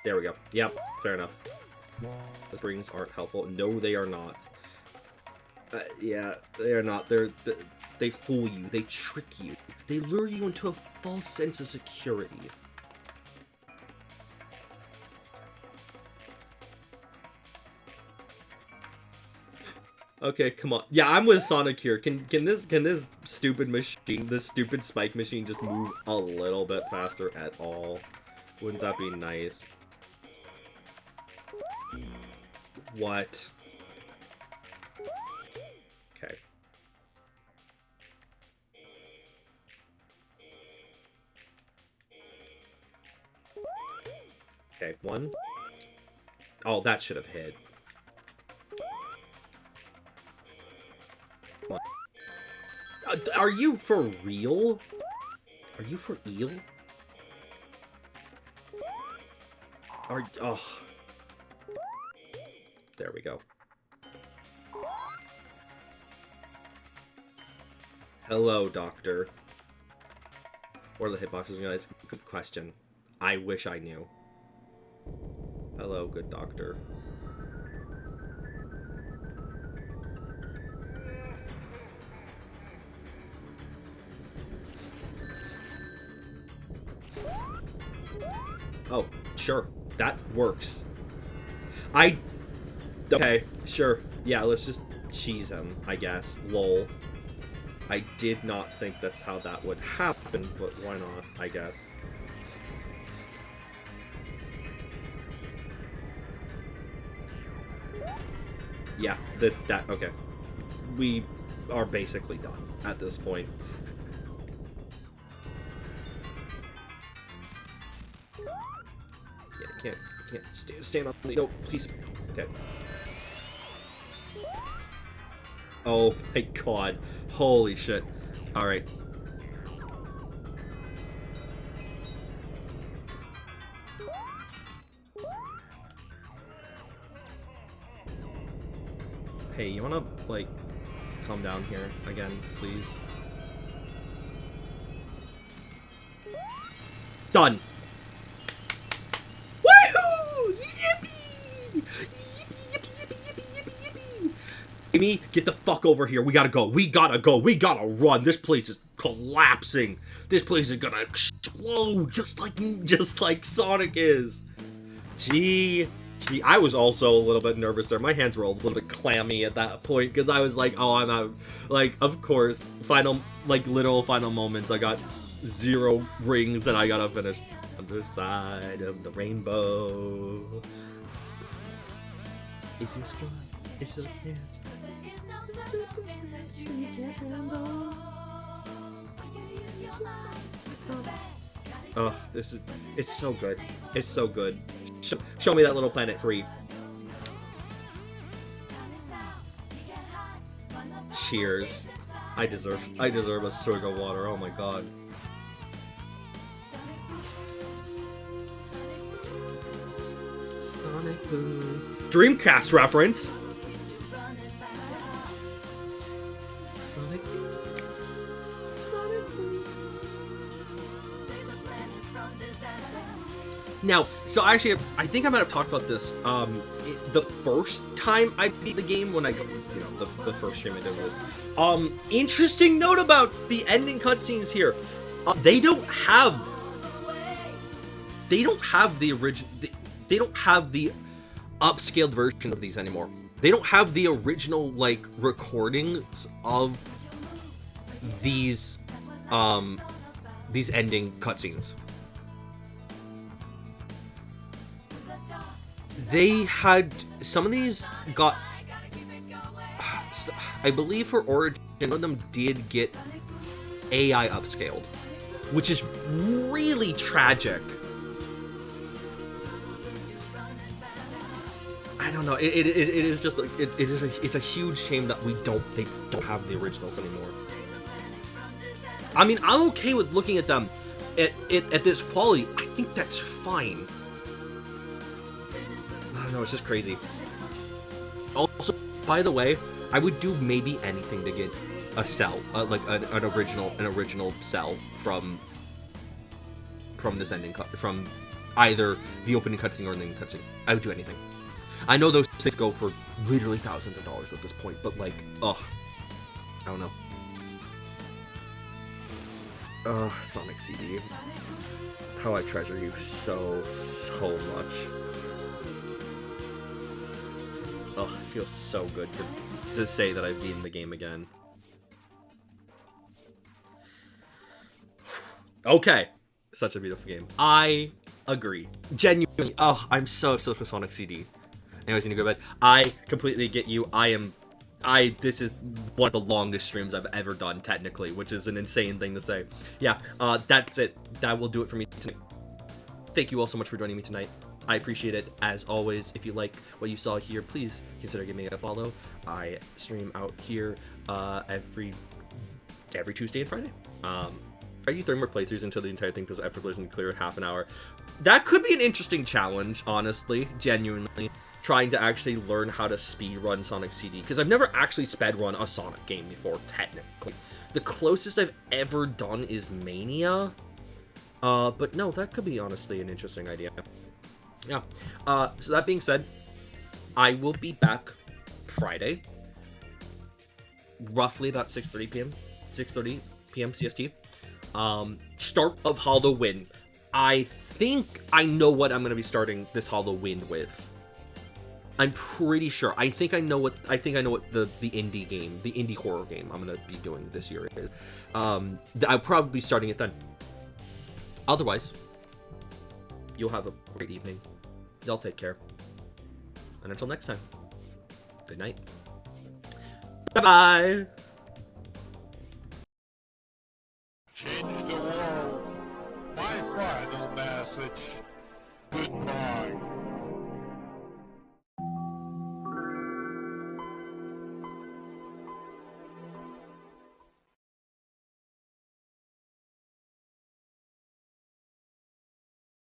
there we go. Yep, fair enough. The springs aren't helpful. No, they are not. Yeah, they are not. They fool you. They trick you. They lure you into a false sense of security. Okay, come on. Yeah, I'm with Sonic here. Can this stupid machine, this stupid spike machine, just move a little bit faster at all? Wouldn't that be nice? What? Okay. Okay, one. Oh, that should have hit. Come on. Are you for real? Are you for eel? Oh. There we go. Hello, Doctor. What are the hitboxes? It's a good question. I wish I knew. Hello, good doctor. Oh, sure. That works. Okay, sure. Yeah, let's just cheese him, I guess. Lol. I did not think that's how that would happen, but why not, I guess. Yeah, okay. We are basically done at this point. Yeah, I can't stand on the, no, please. Okay. Oh my god. Holy shit. Alright. Hey, you wanna, like, calm down here again, please? Done! Woohoo! Yippee! Yippee! Amy, get the fuck over here. We gotta go. We gotta go. We gotta run. This place is collapsing. This place is gonna explode just like Sonic is. Gee, I was also a little bit nervous there. My hands were a little bit clammy at that point because I was like, oh, I'm out. Like, of course, literal final moments. I got 0 rings and I gotta finish on the side of the rainbow. If you squat, it's a dance. Oh, it's so good. It's so good. Show me that little planet 3. Cheers. I deserve a swig of water. Oh my god. Sonic Boom. Dreamcast reference. Sonic Boom. Sonic Boom. Now, so actually, I think I might have talked about this. The first time I beat the game, when I, the first stream I did was. Interesting note about the ending cutscenes here. They don't have the original. They don't have the upscaled version of these anymore. They don't have the original recordings of these ending cutscenes. They had some of these got, I believe, for Origin none of them did get AI upscaled, which is really tragic. I don't know. It is just like it's a huge shame that they don't have the originals anymore. I mean, I'm okay with looking at them at this quality. I think that's fine. I don't know. It's just crazy. Also, by the way, I would do maybe anything to get a cell, like an original cell from this ending cut, from either the opening cutscene or the ending cutscene. I would do anything. I know those things go for literally thousands of dollars at this point, but like, ugh, I don't know. Sonic CD, how I treasure you so much. Ugh, it feels so good to say that I've beaten the game again. Okay, such a beautiful game. I agree. Genuinely, I'm so obsessed with Sonic CD. Anyways, you need to go to bed. I completely get you. This is one of the longest streams I've ever done, technically, which is an insane thing to say. Yeah, that's it. That will do it for me tonight. Thank you all so much for joining me tonight. I appreciate it, as always. If you like what you saw here, please consider giving me a follow. I stream out here every Tuesday and Friday. I do 30 more playthroughs until the entire thing goes effortless and clear in half an hour. That could be an interesting challenge, honestly, genuinely. Trying to actually learn how to speedrun Sonic CD, because I've never actually speedrun a Sonic game before, technically. The closest I've ever done is Mania. But no, that could be honestly an interesting idea. Yeah. So that being said, I will be back Friday, roughly about 6:30 p.m. 6:30 p.m. CST. Start of ValantWynn. I think I know what I'm going to be starting this ValantWynn with. I'm pretty sure. I think I know what the indie game, the indie horror game I'm going to be doing this year is. I'll probably be starting it then. Otherwise, you'll have a great evening. Y'all take care. And until next time, good night. Bye-bye. Change the world. My final message.